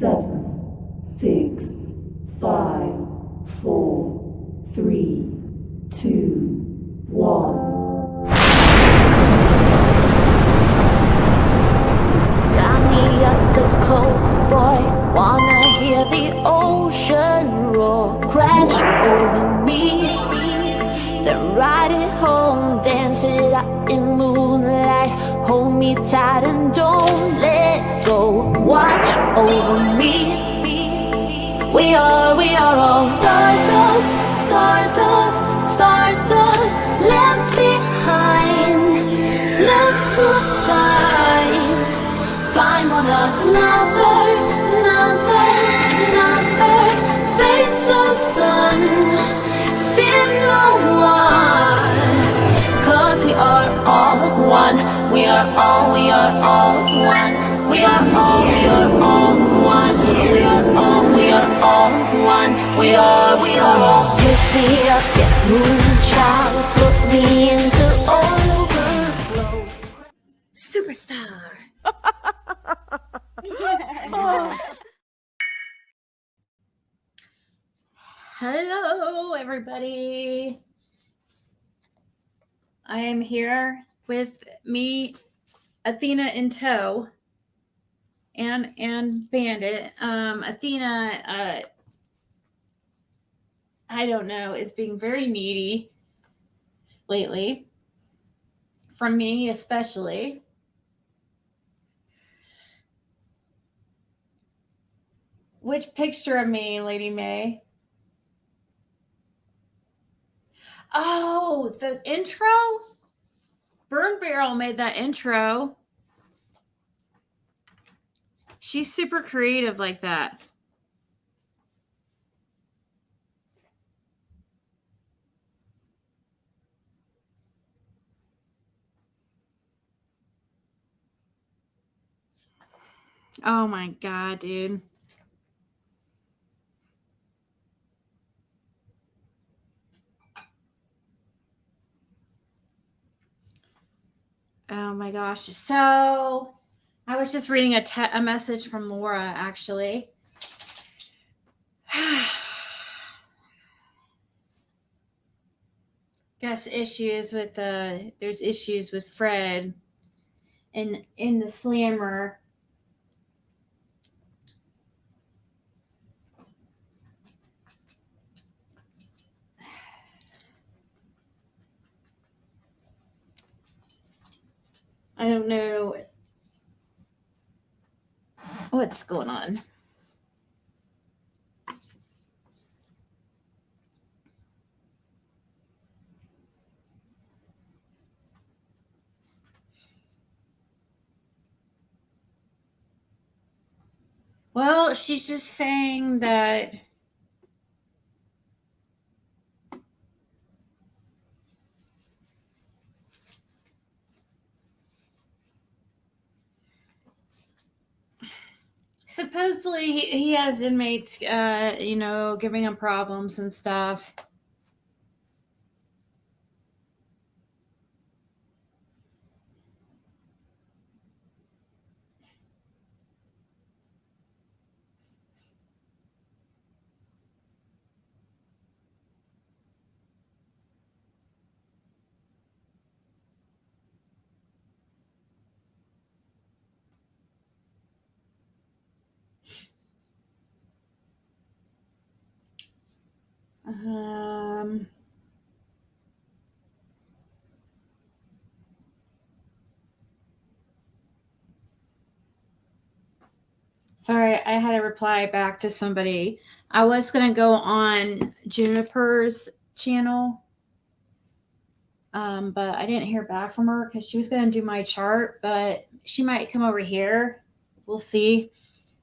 7, 6, 5, 4, 3, 2, 1. Got me up the coast, boy. Wanna hear the ocean roar crash over me. Then ride it home, dance it up in moonlight. Hold me tight and don't let go. Watch over me. We are all stardust, stardust, stardust. Left behind, left to find one another, face the sun, fear no one, 'cause we are all one, we are all one, we are all one, we are all one, we are all. Pick me up, get moonchild, put me into overflow. Superstar. Hello, everybody. I am here with me, Athena in tow, and Bandit. Athena, I don't know, is being very needy lately, from me especially. Which picture of me, Lady May? Oh, the intro? Burn Barrel made that intro. She's super creative like that. Oh my God, dude. Oh my gosh. So I was just reading a message from Lora, actually. Guess there's issues with Fred and in the slammer. I don't know what's going on. Well, she's just saying that supposedly he has inmates, giving him problems and stuff. Sorry, I had to reply back to somebody. I was going to go on Juniper's channel, but I didn't hear back from her because she was going to do my chart, but she might come over here. We'll see,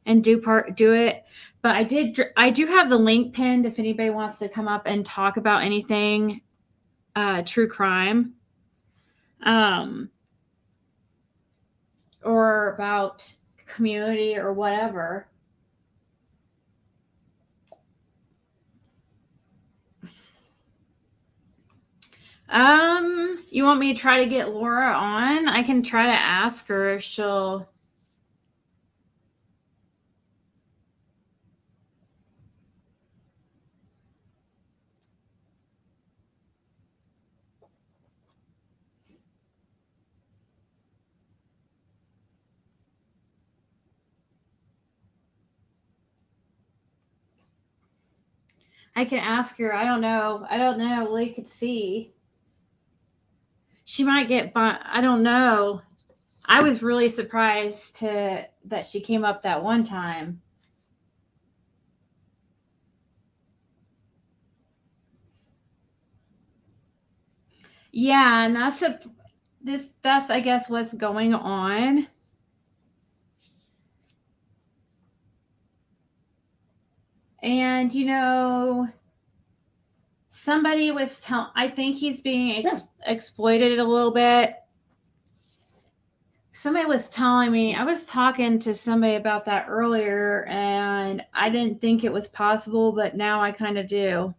and do it. But I do have the link pinned if anybody wants to come up and talk about anything, true crime, or about community or whatever. You want me to try to get Lora on? I can try to ask her if she'll. I can ask her. I don't know. I don't know. We could see. She might get by. I don't know. I was really surprised that she came up that one time. Yeah, and that's I guess what's going on. And somebody was telling. I think he's being exploited a little bit. Somebody was telling me, I was talking to somebody about that earlier, and I didn't think it was possible, but now I kind of do.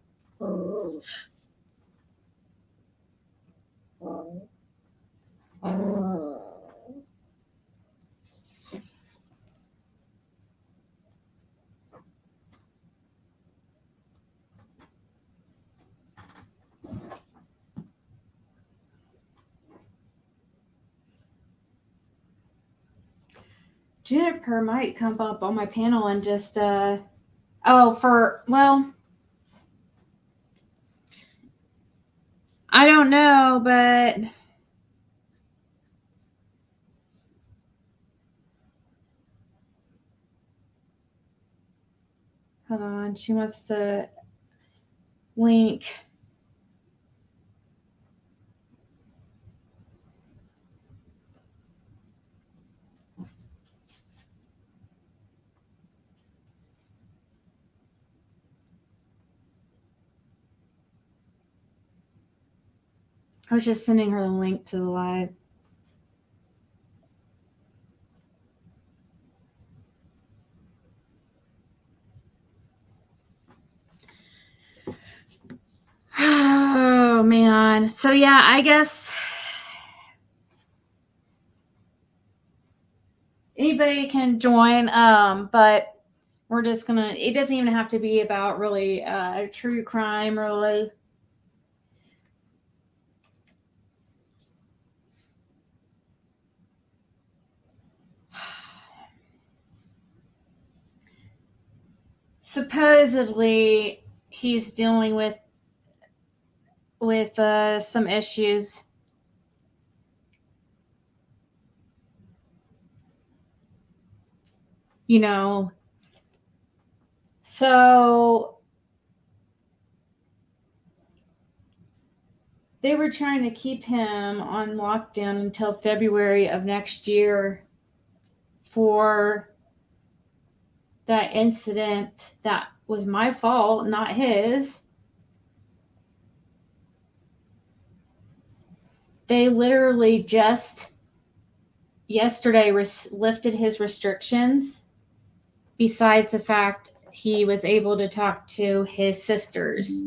Juniper might come up on my panel and just, well, I don't know, but hold on. She wants to link. I was just sending her the link to the live. Oh, man. So, yeah, I guess anybody can join, but we're just gonna, it doesn't even have to be about really true crime, really. Supposedly, he's dealing with some issues. So they were trying to keep him on lockdown until February of next year for that incident that was my fault, not his. They literally just yesterday lifted his restrictions, besides the fact he was able to talk to his sisters.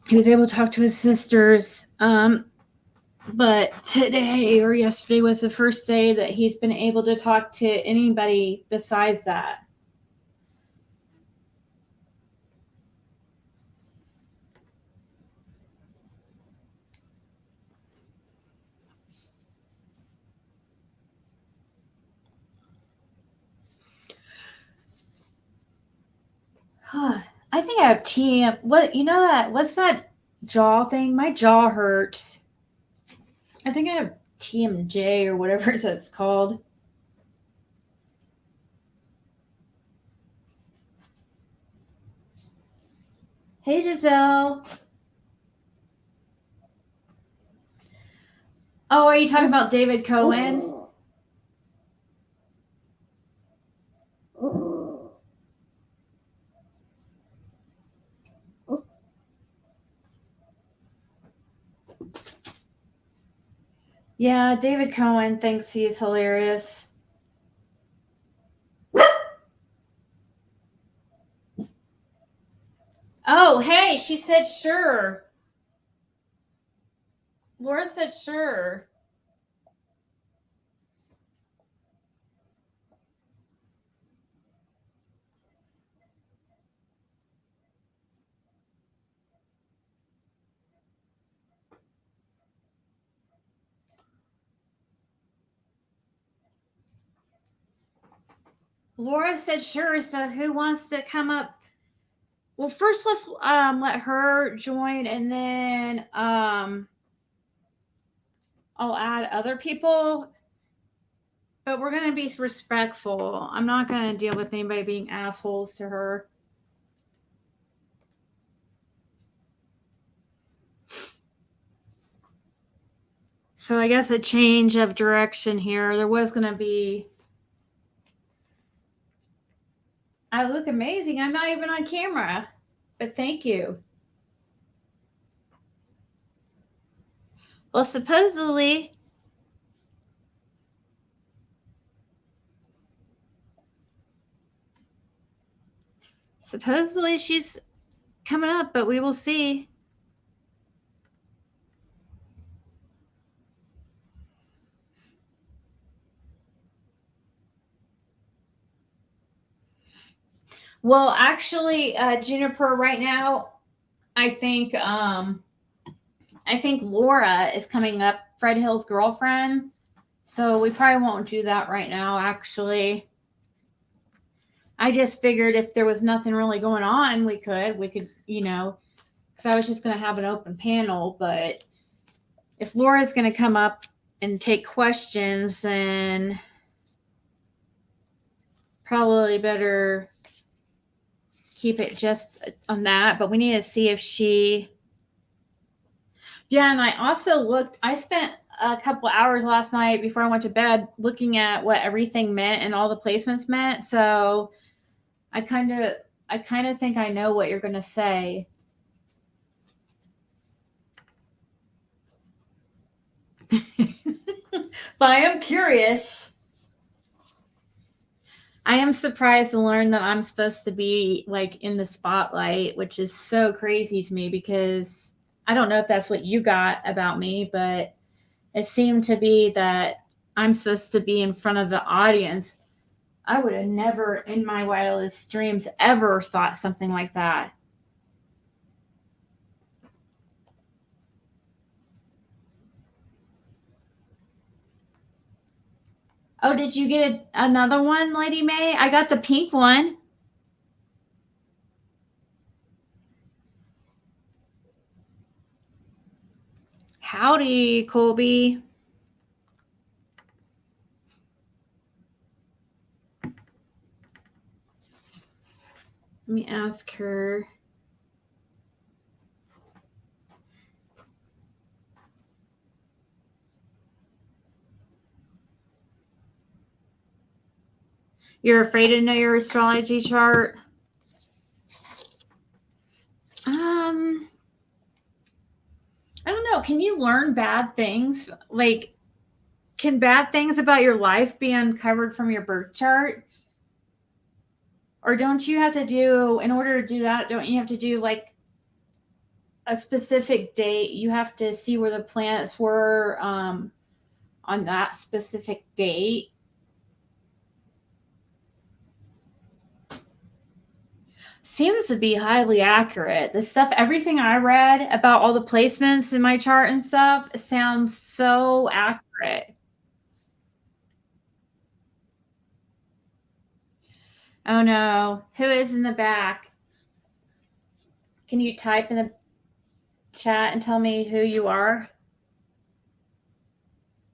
He was able to talk to his sisters, but today or yesterday was the first day that he's been able to talk to anybody besides that. I think I have TM. What's that jaw thing? My jaw hurts. I think I have TMJ or whatever it's called. Hey, Giselle. Oh, are you talking about David Cohen? Yeah, David Cohen thinks he's hilarious. Oh, hey, she said sure. Laura said sure. Laura said sure. So who wants to come up? Well, first let's let her join, and then I'll add other people. But we're gonna be respectful. I'm not gonna deal with anybody being assholes to her. So I guess a change of direction here. There was gonna be. I look amazing. I'm not even on camera, but thank you. Well, supposedly she's coming up, but we will see. Well, actually, Juniper, right now, I think Laura is coming up, Fred Hill's girlfriend. So we probably won't do that right now, actually. I just figured if there was nothing really going on, we could, because I was just going to have an open panel. But if Laura's going to come up and take questions, then probably better keep it just on that. But we need to see if she. Yeah, and I also I spent a couple hours last night before I went to bed looking at what everything meant and all the placements meant. So I kind of think I know what you're going to say. But I am curious. I am surprised to learn that I'm supposed to be like in the spotlight, which is so crazy to me because I don't know if that's what you got about me, but it seemed to be that I'm supposed to be in front of the audience. I would have never in my wildest dreams ever thought something like that. Oh, did you get another one, Lady May? I got the pink one. Howdy, Colby. Let me ask her. You're afraid to know your astrology chart? I don't know. Can you learn bad things? Like, can bad things about your life be uncovered from your birth chart? Or don't you have to do, in order to do that, don't you have to do like a specific date? You have to see where the planets were on that specific date. Seems to be highly accurate. The stuff, everything I read about all the placements in my chart and stuff sounds so accurate. Oh no, who is in the back? Can you type in the chat and tell me who you are?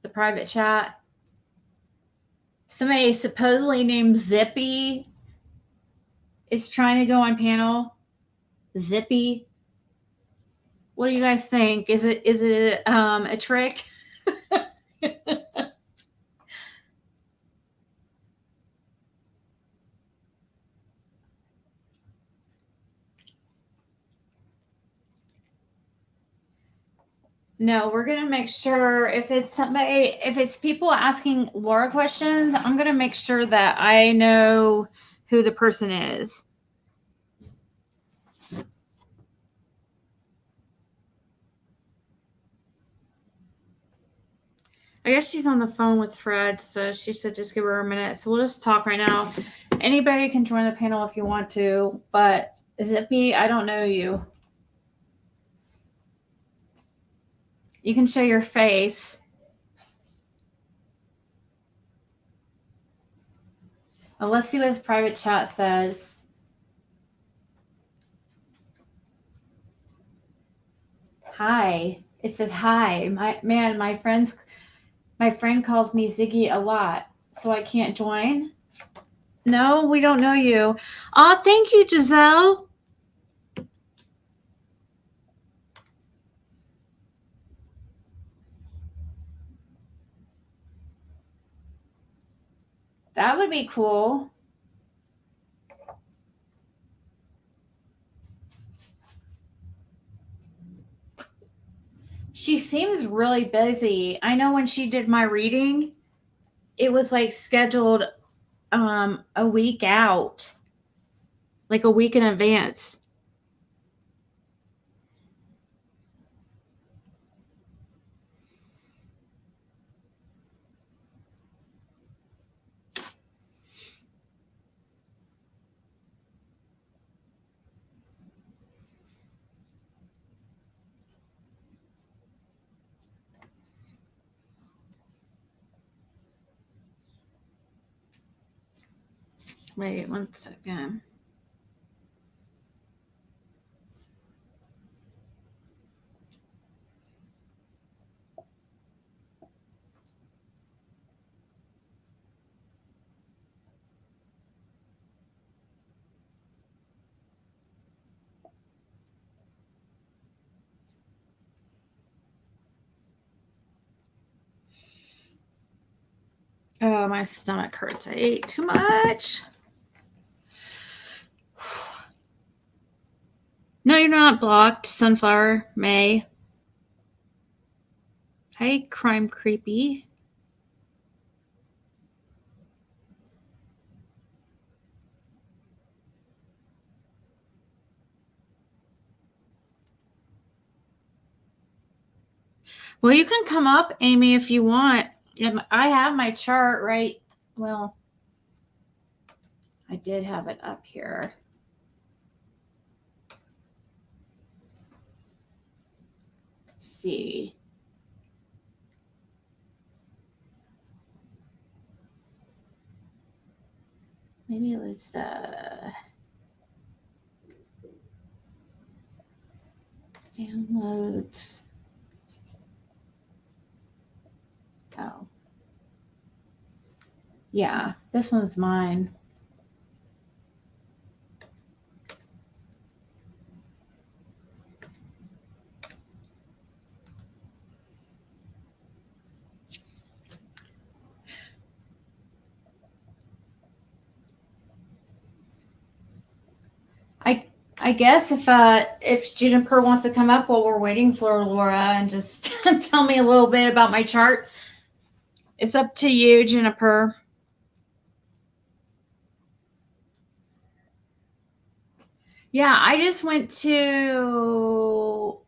The private chat. Somebody supposedly named Zippy is trying to go on panel. Zippy. What do you guys think? Is it a trick? No, we're gonna make sure if it's people asking Laura questions, I'm gonna make sure that I know who the person is. I guess she's on the phone with Fred, so she said just give her a minute. So we'll just talk right now. Anybody can join the panel if you want to, but Zippy, I don't know you. You can show your face. Oh, let's see what his private chat says. Hi. It says hi. My friend calls me Ziggy a lot, so I can't join. No, we don't know you. Oh, thank you, Giselle. That would be cool. She seems really busy. I know when she did my reading, it was like scheduled a week out, like a week in advance. Wait 1 second. Oh, my stomach hurts. I ate too much. No, you're not blocked, Sunflower May. Hey, Crime Creepy. Well, you can come up, Amy, if you want. I have my chart right. Well, I did have it up here. Let's see. Maybe it was downloads. Oh. Yeah, this one's mine. I guess if Juniper wants to come up while we're waiting for Laura and just tell me a little bit about my chart, it's up to you, Juniper. Yeah, I just went to,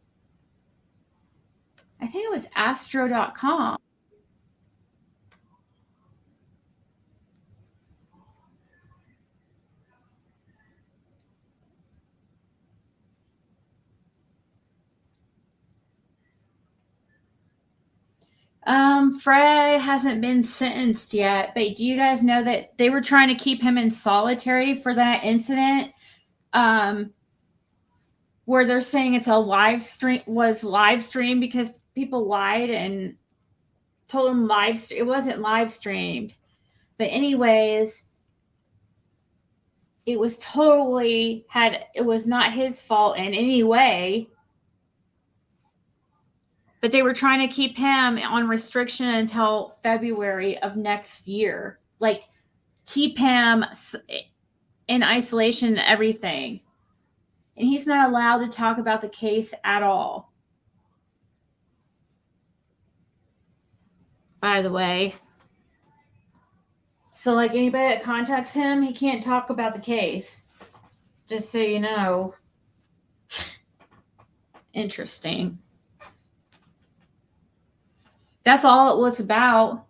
I think it was astro.com. Fred hasn't been sentenced yet, but do you guys know that they were trying to keep him in solitary for that incident? Where they're saying it's a live stream because people lied and told him it wasn't live streamed. But anyways, it was it was not his fault in any way. But they were trying to keep him on restriction until February of next year. Like, keep him in isolation and everything. And he's not allowed to talk about the case at all. By the way. So, like, anybody that contacts him, he can't talk about the case. Just so you know. Interesting. That's all it was about.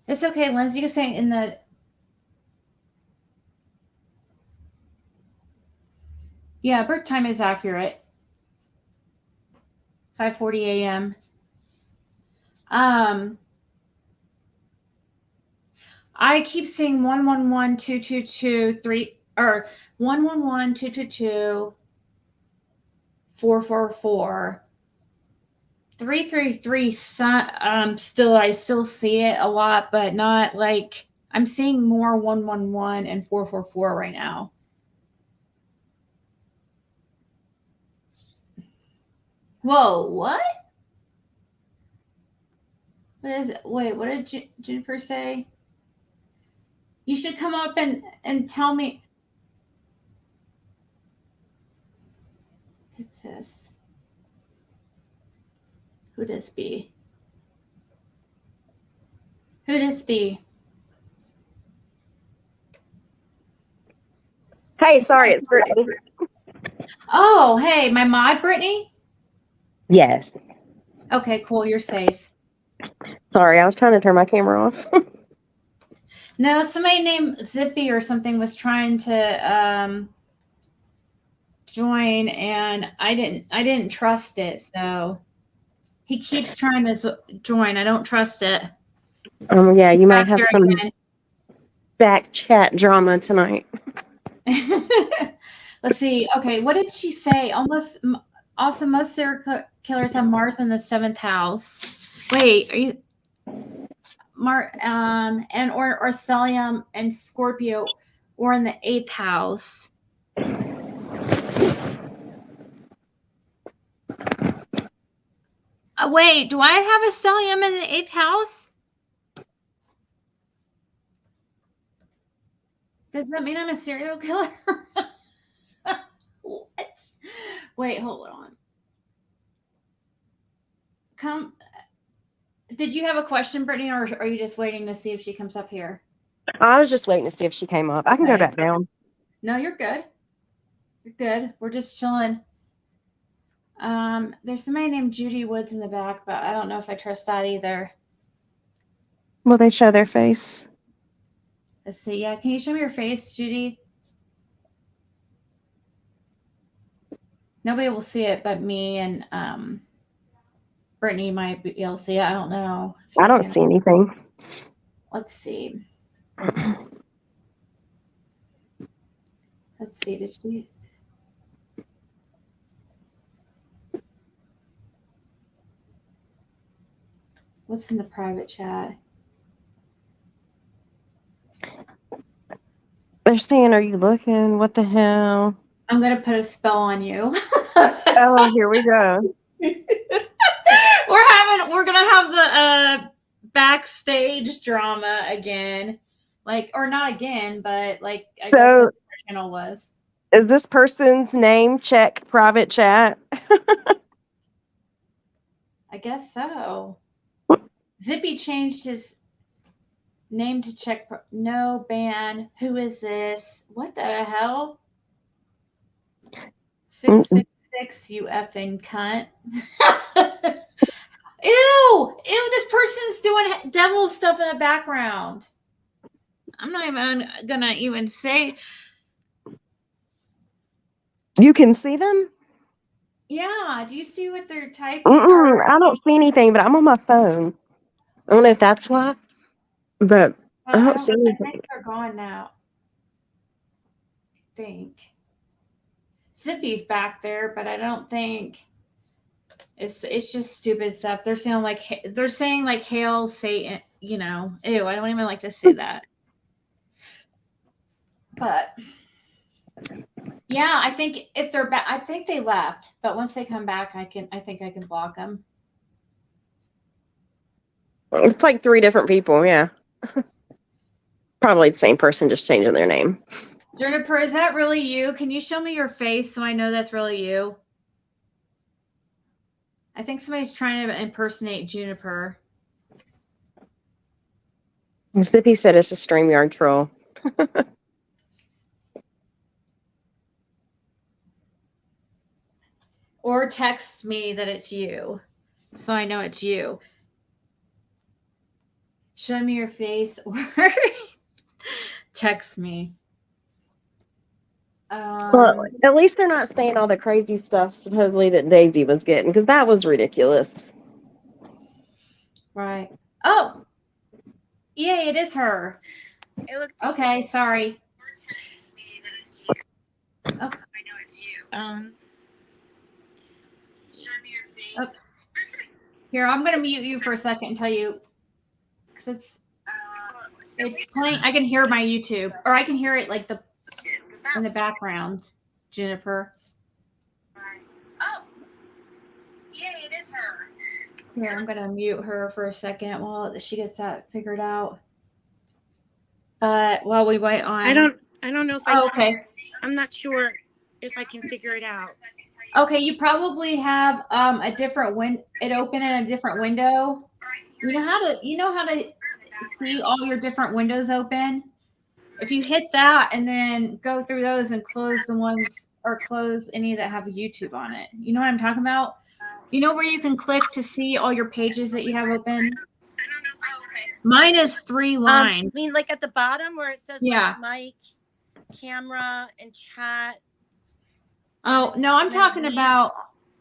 It's okay, Lindsay. You can say in the. Yeah, birth time is accurate. 5:40 a.m. I keep seeing 111-222-3 or 111-222-444. 333. Still, I still see it a lot, but not like I'm seeing more 111 and 444 right now. Whoa, what? What is it? Wait, what did Jennifer say? You should come up and tell me. What's this? Who this be? Who this be? Hey, sorry, it's Brittany. Oh, hey, my mod, Brittany? Yes. Okay, cool. You're safe. Sorry, I was trying to turn my camera off. No, somebody named Zippy or something was trying to join, and I didn't trust it. So he keeps trying to join. I don't trust it. Yeah, you might Back have here some again. back chat drama tonight. Let's see. Okay, what did she say? Also, most serial killers have Mars in the 7th house. Wait, are you and or stellium and Scorpio or in the 8th house? Wait, do I have a stellium in the 8th house? Does that mean I'm a serial killer? What? Wait, hold on. Did you have a question, Brittany, or are you just waiting to see if she comes up here? I was just waiting to see if she came up. I can go back down. No, you're good. You're good. We're just chilling. There's somebody named Judy Woods in the back, but I don't know if I trust that either. Will they show their face? Let's see. Yeah, can you show me your face, Judy? Nobody will see it but me and Brittany might be able to see it. I don't know. I don't see anything. Let's see. Let's see. Did she? What's in the private chat? They're saying, "Are you looking? What the hell?" I'm gonna put a spell on you. Oh, here we go. We're gonna have the backstage drama again, like, or not again, but like I guess So, the channel was. is this person's name check private chat? I guess so. Zippy changed his name to check. No ban. Who is this? What the hell? 666, you effing cunt. Ew! This person's doing devil stuff in the background. I'm not even gonna even say. You can see them? Yeah. Do you see what they're typing? I don't see anything, but I'm on my phone. I don't know if that's why, but I don't see anything. I think they're gone now. I think Zippy's back there, but I don't think it's just stupid stuff. They're saying like hail Satan. You know, ew. I don't even like to say that. But yeah, I think if they're back, I think they left. But once they come back, I think I can block them. It's like 3 different people, yeah. Probably the same person, just changing their name. Juniper, is that really you? Can you show me your face so I know that's really you? I think somebody's trying to impersonate Juniper. Zippy said it's a StreamYard troll. Or text me that it's you, so I know it's you. Show me your face or text me. Well, at least they're not saying all the crazy stuff supposedly that Daisy was getting, because that was ridiculous. Right. Oh, Yeah, it is her. It looked Okay, sorry. Oh, oops. Here, I'm gonna mute you for a second and tell you because it's playing. I can hear my YouTube, or I can hear it like in the background. Jennifer. yeah, it is her. Here, I'm gonna mute her for a second while she gets that figured out. But while we wait on, I don't know if I. Oh, okay. I'm not sure if I can figure it out. Okay, you probably have a different it open in a different window. You know how to see all your different windows open? If you hit that and then go through those and close the ones or close any that have YouTube on it. You know what I'm talking about? You know where you can click to see all your pages that you have open? Mine is 3 lines. I mean, like at the bottom where it says Yeah. like mic, camera, and chat. Oh, no, I'm talking about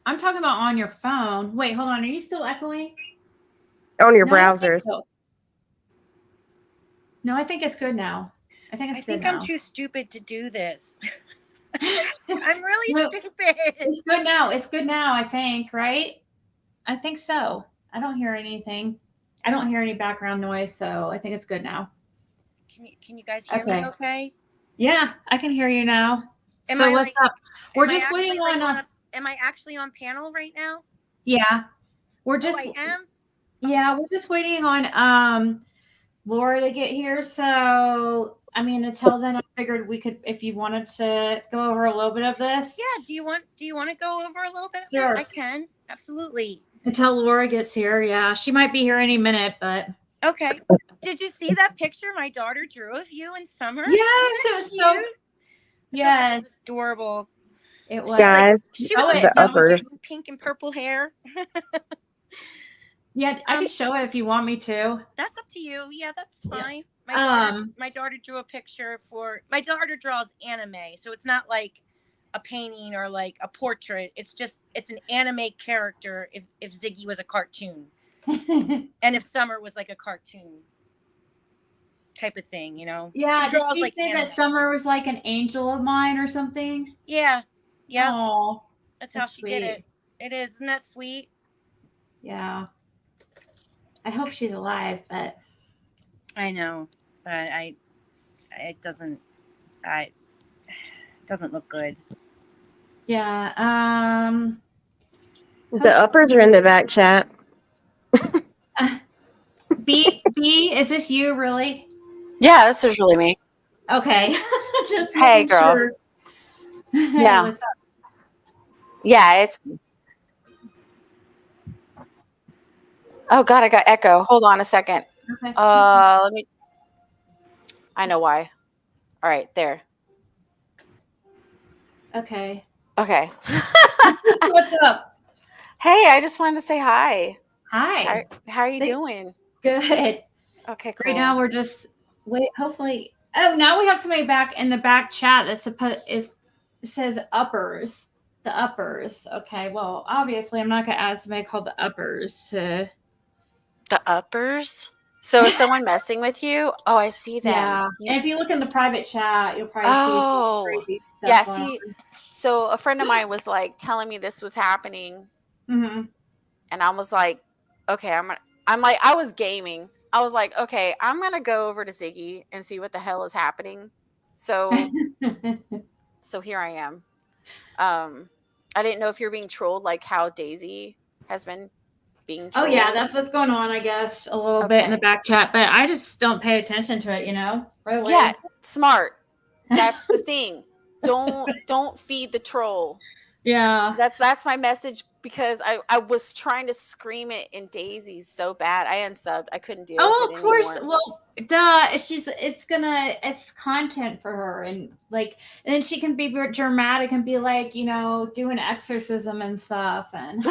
on your phone. Wait, hold on. Are you still echoing? On your No, I don't think browsers. so. No, I think it's good now. I think it's good now. I'm too stupid to do this. I'm really No, stupid. It's good now. It's good now, I think, right? I think so. I don't hear anything. I don't hear any background noise, so I think it's good now. Can you guys hear me okay? Yeah, I can hear you now. Am So I what's up? We're just actually waiting on am I actually on panel right now? Yeah. We're just I am? Yeah, we're just waiting on Lora to get here. So I mean, until then, I figured we could, if you wanted to go over a little bit of this. Yeah. Do you want to go over a little bit? Sure. I can. Absolutely. Until Lora gets here. Yeah. She might be here any minute, but. Okay. Did you see that picture my daughter drew of you in summer? Yes, it was so. Yes. It was adorable. It was. Guys, she was the uppers. pink and purple hair. Yeah, I can show it if you want me to. That's up to you. Yeah, that's fine. Yeah. My daughter drew a picture my daughter draws anime, so it's not like a painting or like a portrait. It's an anime character if Ziggy was a cartoon. And if Summer was like a cartoon type of thing, you know? Yeah, did you say that Summer was like an angel of mine or something? Yeah. Yeah. Oh, that's how she did it. It is. Isn't that sweet? Yeah. I hope she's alive, but I know, but it doesn't look good. Yeah. The uppers are in the back chat. B, is this you really? Yeah, this is really me. Okay. Just hey, girl. Sure. Yeah. What's up? Yeah, it's. Oh God, I got echo. Hold on a second. Okay. Let me. I know why. All right, there. Okay. Okay. What's up? Hey, I just wanted to say hi. Hi. How are you doing? Good. Okay, cool. Right now we're just hopefully. Oh, now we have somebody back in the back chat that says uppers. The uppers. Okay. Well, obviously, I'm not gonna add somebody called the uppers to. The uppers. So is someone messing with you? Oh, I see them. Yeah. And if you look in the private chat, you'll probably see some crazy stuff. Yeah. See. So a friend of mine was like telling me this was happening, and I was like, okay, I was gaming. I was like, okay, I'm gonna go over to Ziggy and see what the hell is happening. So, so here I am. I didn't know if you're being trolled, like how Daisy has been being trolled. Oh yeah, that's what's going on, I guess, a little bit in the back chat, but I just don't pay attention to it, right away. Yeah, smart. That's the thing. Don't feed the troll. Yeah. That's my message, because I was trying to scream it in Daisy's so bad. I unsubbed. I couldn't deal with it anymore. Of course. Well, duh. It's content for her, and then she can be dramatic and be like, doing exorcism and stuff, and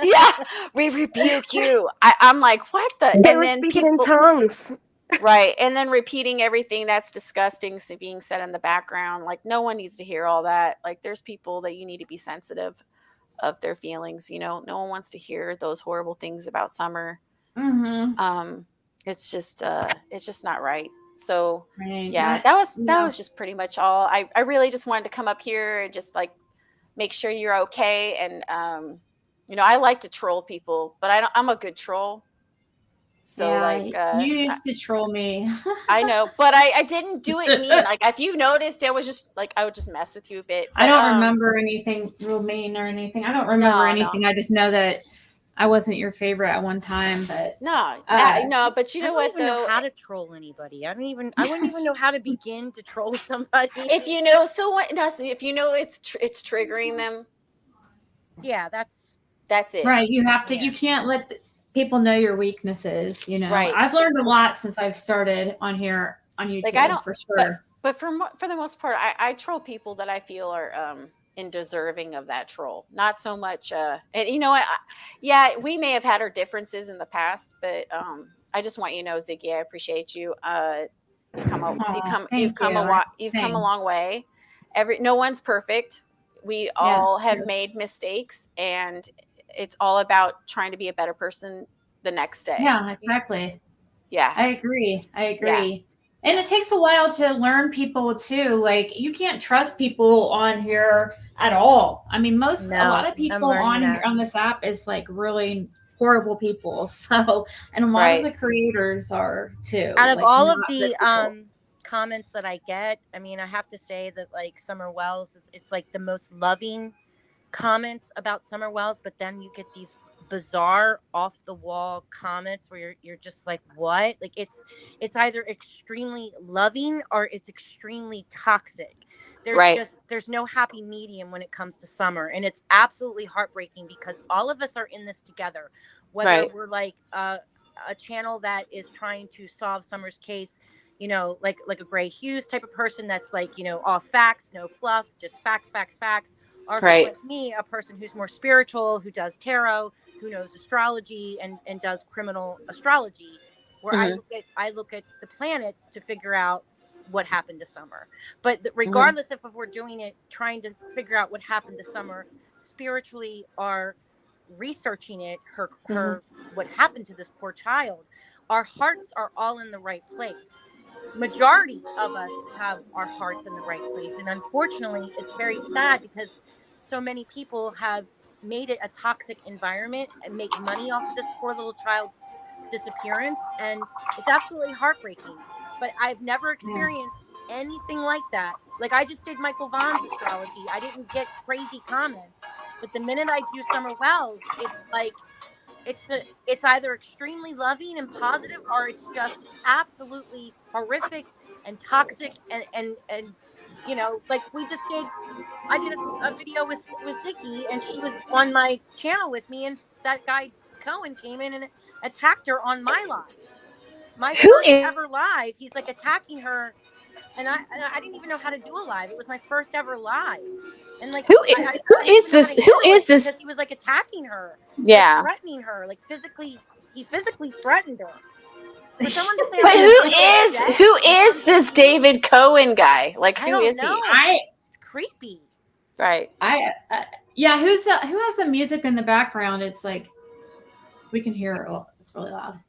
yeah, we rebuke you. I'm like, what the? They were speaking in tongues. Right. And then repeating everything that's disgusting being said in the background. Like, no one needs to hear all that. Like, there's people that you need to be sensitive of their feelings. No one wants to hear those horrible things about Summer. Mm-hmm. it's just not right. So Right. yeah, that was just pretty much all. I really just wanted to come up here and just like make sure you're okay. And I like to troll people, but I'm a good troll. So Yeah, like you used to troll me. I know, but I didn't do it mean. Like if you noticed, it was just like I would just mess with you a bit. I But don't remember anything real mean or anything. I don't remember no. anything. I just know that I wasn't your favorite at one time, but No, uh, no, but you I know don't what even know though? how to troll anybody. I wouldn't even know how to begin to troll somebody. If you know, so what? If you know it's triggering them, Yeah, that's it. right, you have to. Yeah. You can't let people know your weaknesses. Right. I've learned a lot since I've started on here on YouTube, Like I don't, for sure. but for the most part, I troll people that I feel are in deserving of that troll. Not so much. And you know what? Yeah, we may have had our differences in the past, but I just want you to know, Ziggy, I appreciate you. You've come a Oh, thank you. you've come a Same. long way. No one's perfect. We Yeah, all have true. made mistakes, and it's all about trying to be a better person the next day. Yeah, exactly. Yeah. I agree. Yeah. And it takes a while to learn people too. Like you can't trust people on here at all. I mean, a No, lot of I'm people learning on here that. on this app is like really horrible people. So, and a lot of Right. the creators are too. Out of like, all not of good the people. comments that I get, I mean, I have to say that like Summer Wells, it's like the most loving comments about Summer Wells, but then you get these bizarre off the wall comments where you're just like, what? Like it's either extremely loving or it's extremely toxic. Right. There's no happy medium when it comes to Summer, and it's absolutely heartbreaking because all of us are in this together, whether Right. we're like a channel that is trying to solve Summer's case, like a Gray Hughes type of person that's like, all facts, no fluff, just facts, facts, facts. Or if it's Right. like me, a person who's more spiritual, who does tarot, who knows astrology and does criminal astrology, where Mhm. I look at the planets to figure out what happened to Summer. But Mhm. regardless if we're doing it, trying to figure out what happened to Summer spiritually or researching it, her what happened to this poor child, our hearts are all in the right place. Majority of us have our hearts in the right place, and unfortunately it's very sad because so many people have made it a toxic environment and make money off of this poor little child's disappearance, and it's absolutely heartbreaking. But I've never Yeah. experienced anything like that. Like I just did Michael Vaughn's astrology, I didn't get crazy comments, but the minute I do Summer Wells, it's like it's either extremely loving and positive or it's just absolutely horrific and toxic and like we just did. I did a video with Ziggy, and she was on my channel with me, and that guy Cohen came in and attacked her on my live, my Who first is ever live. He's like attacking her, and I didn't even know how to do a live. It was my first ever live, and like I didn't even know how to who handle is it this? because he was like attacking her, like Yeah. threatening her, like physically. He physically threatened her. For someone to say But I'm a private jet who in is front of this me, David Cohen guy? Like I who don't is he? know. I It's creepy. Right. Yeah. Who has the music in the background? It's like we can hear it. Oh, it's really loud.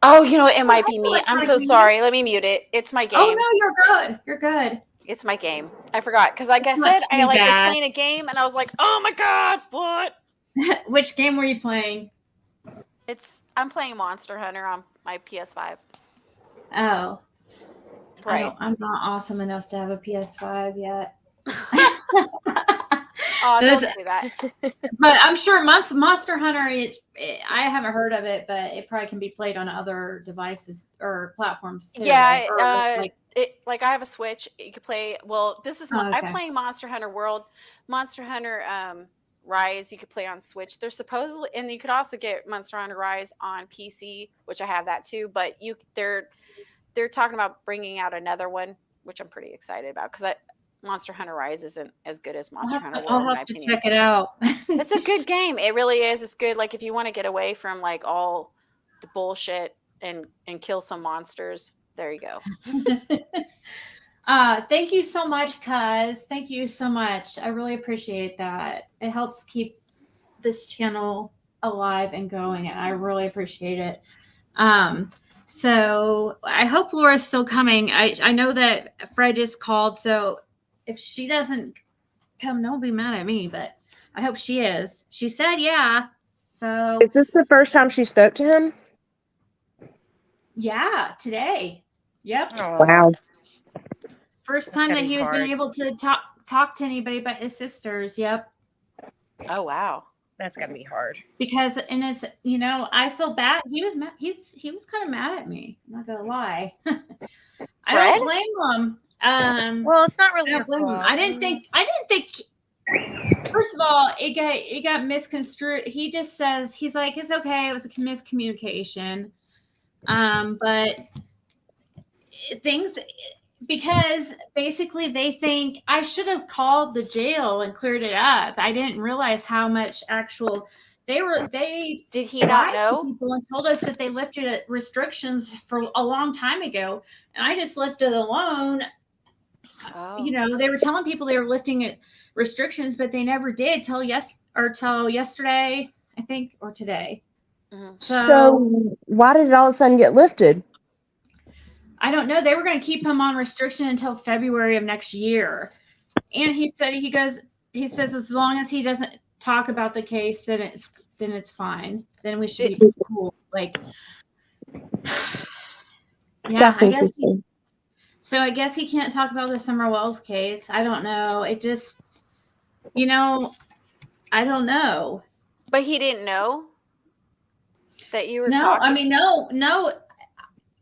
Oh, you know what? It might Hi, be me. I'm so Electronic Meanie. sorry. Let me mute it. It's my Oh game. no, you're good. You're good. It's my game. I forgot because, like I It's not said, I too like was bad. playing a game and I was like, "Oh my god, what?" Which game were you playing? I'm playing Monster Hunter on my PS5. Oh, Right. I'm not awesome enough to have a PS5 yet. Oh, Those, don't say that. but I'm sure Monster Hunter. I haven't heard of it, but it probably can be played on other devices or platforms too. Yeah, right? like I have a Switch. You could play. Well, this is Oh, I'm okay. playing Monster Hunter World, Monster Hunter Rise. You could play on Switch. They're supposedly, and you could also get Monster Hunter Rise on PC, which I have that too. But they're talking about bringing out another one, which I'm pretty excited about because Monster Hunter Rise isn't as good as Monster Hunter World, I'll in my have to opinion. check it out. It's a good game. It really is. It's good. Like if you want to get away from like all the bullshit and kill some monsters, there you go. Thank you so much, Cuz. Thank you so much. I really appreciate that. It helps keep this channel alive and going, and I really appreciate it. So I hope Laura's still coming. I know that Fred just called, so if she doesn't come, don't be mad at me, but I hope she is. She said yeah. So Is this the first time she spoke to him? yeah, today. Yep. Oh, Wow. First time that gotta be he was hard. been able to talk to anybody but his sisters. Yep. Oh wow. That's gotta be hard. Because and it's I feel bad. He was mad. He was kind of mad at me. I'm not gonna lie. I Fred? don't blame him. Well, it's not really I your don't blame him. fault. I didn't think. First of all, it got misconstrued. He just says he's like it's okay. It was a miscommunication. But things because basically they think I should have called the jail and cleared it up. I didn't realize how much actual they Did he not lied to know? people and told us that they lifted restrictions for a long time ago, and I just left it alone. Oh. They were telling people they were lifting it restrictions, but they never did till yesterday, I think, or today. Mhm. So why did it all of a sudden get lifted? I don't know. They were going to keep him on restriction until February of next year. And he says as long as he doesn't talk about the case, then it's fine. Then we should be cool. Like, yeah, That's I guess. interesting. I guess he can't talk about the Summer Wells case. I don't know. It just, I don't know. But he didn't know that you were No, talking. I mean, no.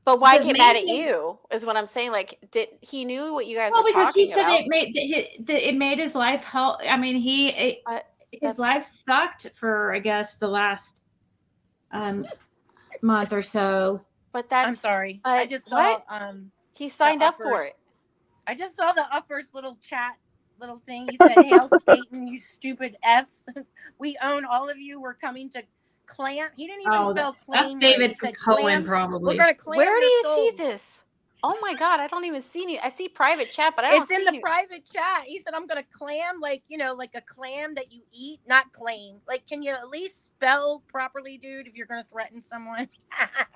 But why the get main mad at thing- you? Is what I'm saying. Like, did he knew what you guys Well, were because he talking said about? it made his life hell. I mean, his that's- life sucked for I guess the last month or so. But that's. I'm sorry. but I just saw what? He signed up for it. I just saw the uppers little chat little thing. He said, "Hail Satan, you stupid Fs. We own all of you. We're coming to clam." He didn't even spell claim. That's David He said, Cohen, "Clam. probably. We're gonna clam Where do your you soul." see this? Oh my god, I don't even see any. I see private chat, but I don't It's in see the any- private chat. He said, "I'm gonna clam like a clam that you eat, not claim. Like, can you at least spell properly, dude? If you're gonna threaten someone."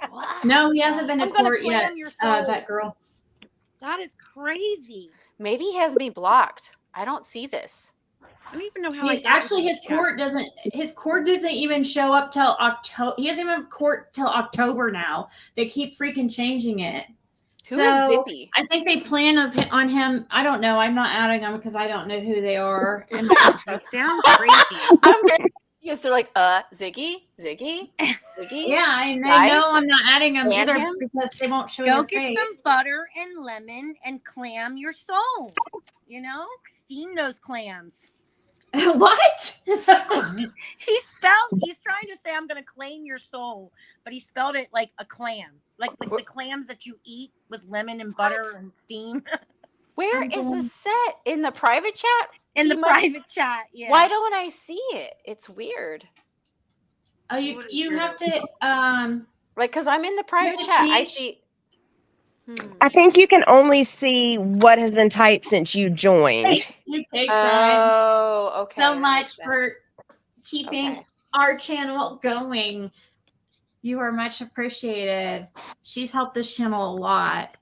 What? No, he hasn't been to I'm gonna court yet. clam your soul. That girl. That is crazy. Maybe he has me blocked. I don't see this. I don't even know how I got Actually, into his this chat. court doesn't even show up till October. He doesn't even have court till October now. They keep freaking changing it. Who is Zippy? I think they plan on him. I don't know. I'm not adding them because I don't know who they are. And That sounds crazy. I'm very confused. They're like, Ziggy. yeah, and they Guys, know I'm not adding them ban either him? because they won't show Go your get face. some butter and lemon and clam your soul. Steam those clams. What? He's trying to say I'm gonna claim your soul, but he spelled it like a clam, like the clams that you eat with lemon and butter and steam. Where is this set? In the private chat? In the private chat, yeah. Why don't I see it? It's weird. Oh, you have to like because I'm in the private to chat. I change- see. I think you can only see what has been typed since you joined. you take time Oh, okay. so that much makes sense. for keeping Okay. our channel going. You are much appreciated. She's helped this channel a lot.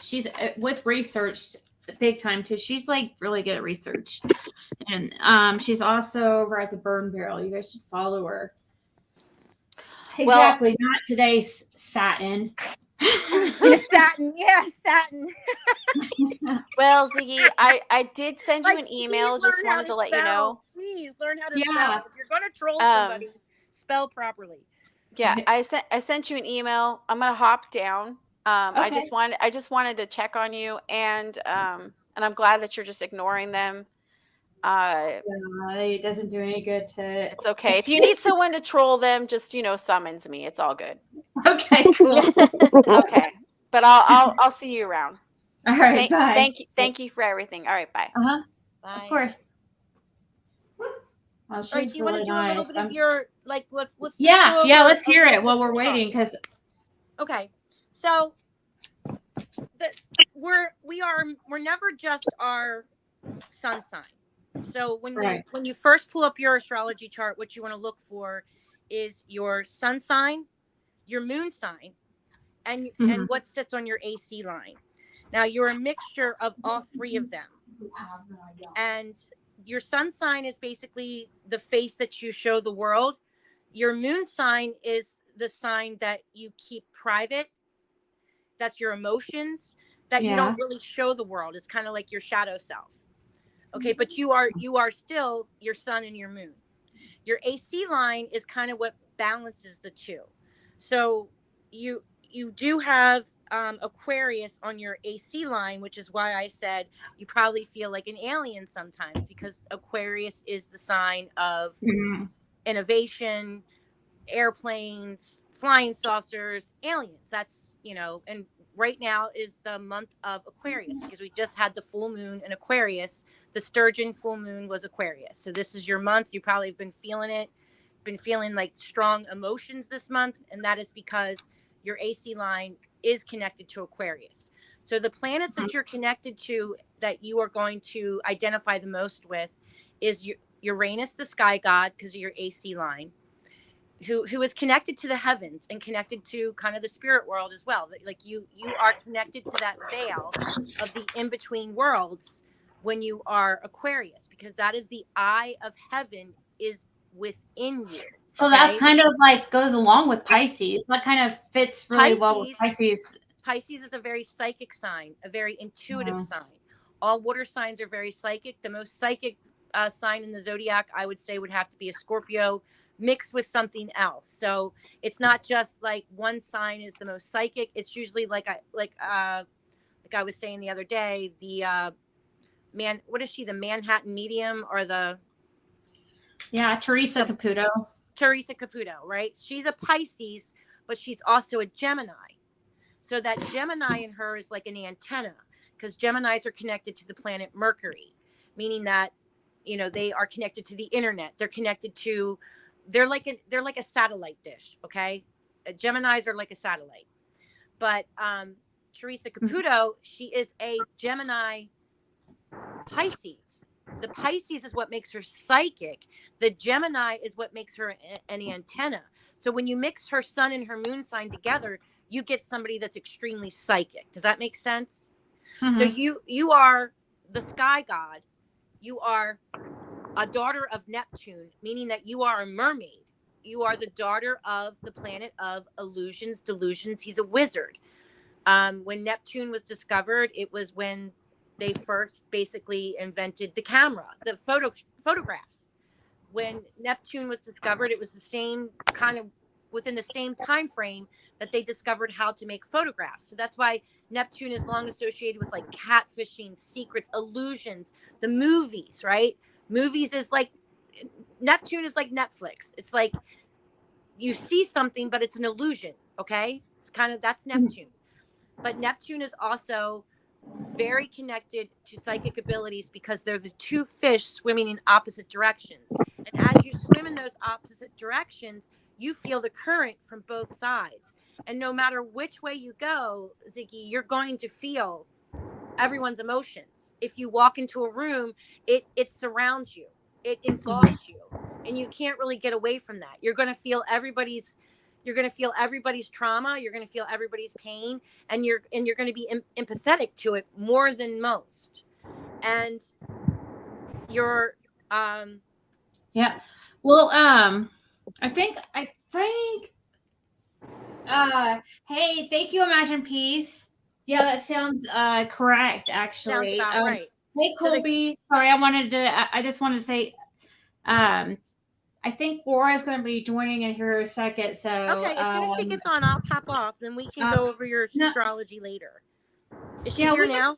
She's with research big time too. She's like really good at research, and she's also over at the Burn Barrel. You guys should follow her. Exactly, not today's satin. Satin, yeah, satin. Well, Ziggy, I did send you Like, an email. please Just learn how wanted to let you spell. know. Please learn how to Yeah. spell. If you're gonna troll somebody, spell properly. Yeah, I sent you an email. I'm gonna hop down. I just wanted to check on you, and I'm glad that you're just ignoring them. It doesn't do any good to. It's okay. If you need someone to troll them, just summons me. It's all good. Okay, cool. Okay, but I'll see you around. All right, bye. Thank you for everything. All right, bye. Bye. Of course. Well, All right, she's do you want really to do a little nice. bit of your let's Yeah, go yeah. over Let's hear a it while little we're bit of waiting, because Okay, so we're never just our sun sign. So when you first pull up your astrology chart, what you want to look for is your sun sign, your moon sign, and Mhm. and what sits on your AC line. Now you're a mixture of all three of them. And your sun sign is basically the face that you show the world. Your moon sign is the sign that you keep private. That's your emotions that you Yeah. don't really show the world. It's kind of like your shadow self. Okay, but you are still your sun and your moon. Your AC line is kind of what balances the two. So you do have Aquarius on your AC line, which is why I said you probably feel like an alien sometimes, because Aquarius is the sign of Mhm. innovation, airplanes, flying saucers, aliens. That's, and right now is the month of Aquarius because we just had the full moon in Aquarius. The sturgeon full moon was Aquarius. So this is your month. You probably have been feeling it, been feeling like strong emotions this month. And that is because your AC line is connected to Aquarius. So the planets that you're connected to that you are going to identify the most with is Uranus, the sky god, because of your AC line, who is connected to the heavens and connected to kind of the spirit world as well. Like you are connected to that veil of the in-between worlds when you are Aquarius, because that is the eye of heaven is within you. So that's Okay. kind of like goes along with Pisces. That kind of fits really well with Pisces. Pisces is a very psychic sign, a very intuitive sign. All water signs are very psychic. The most psychic sign in the zodiac, I would say, would have to be a Scorpio mixed with something else. So it's not just like one sign is the most psychic. It's usually like I was saying the other day, the what is she? The Manhattan medium or the Teresa Caputo. Teresa Caputo, right? She's a Pisces, but she's also a Gemini. So that Gemini in her is like an antenna, because Geminis are connected to the planet Mercury, meaning that, they are connected to the internet. They're like a satellite dish. Okay. Geminis are like a satellite, but Teresa Caputo, she is a Gemini Pisces. The Pisces is what makes her psychic. The Gemini is what makes her an antenna. So when you mix her sun and her moon sign together, you get somebody that's extremely psychic. Does that make sense? So you are the sky god. You are a daughter of Neptune, meaning that you are a mermaid. You are the daughter of the planet of illusions, delusions. He's a wizard. When Neptune was discovered, it was when they first basically invented the camera, the photographs. When Neptune was discovered, it was the same kind of within the same time frame that they discovered how to make photographs. So that's why Neptune is long associated with like catfishing, secrets, illusions, the movies, right? Movies is like Neptune is like Netflix. It's like you see something, but it's an illusion. Okay. It's kind of, that's Neptune. But Neptune is also very connected to psychic abilities because they're the two fish swimming in opposite directions. And as you swim in those opposite directions, you feel the current from both sides. And no matter which way you go, Ziggy, you're going to feel everyone's emotions. If you walk into a room, it surrounds you, it engulfs you, and you can't really get away from that. You're going to feel everybody's trauma. You're going to feel everybody's pain, and you're going to be empathetic to it more than most. And you're Well, I think hey, thank you, Imagine Peace. Yeah, that sounds correct actually. sounds about right. Hey So Colby, sorry, I just wanted to say I think Laura is going to be joining in here in a second. So okay, as soon as she gets on, I'll pop off. Then we can go over your astrology later. Is she here now?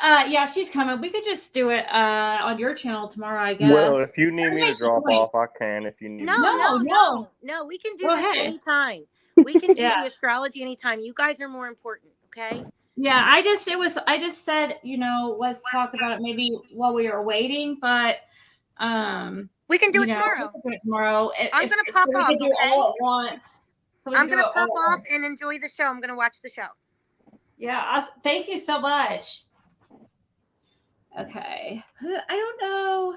Yeah, she's coming. We could just do it on your channel tomorrow, I guess. Well, if you need me to drop off, I can. If you need No, we can do this anytime. We can do the astrology anytime. You guys are more important, okay? Yeah, I just said, let's talk about it maybe while we are waiting, but we can do it tomorrow. We can do it tomorrow. I'm gonna pop off. We can do it all at once. I'm gonna pop off and enjoy the show. I'm gonna watch the show. Yeah, thank you so much. Okay, I don't know,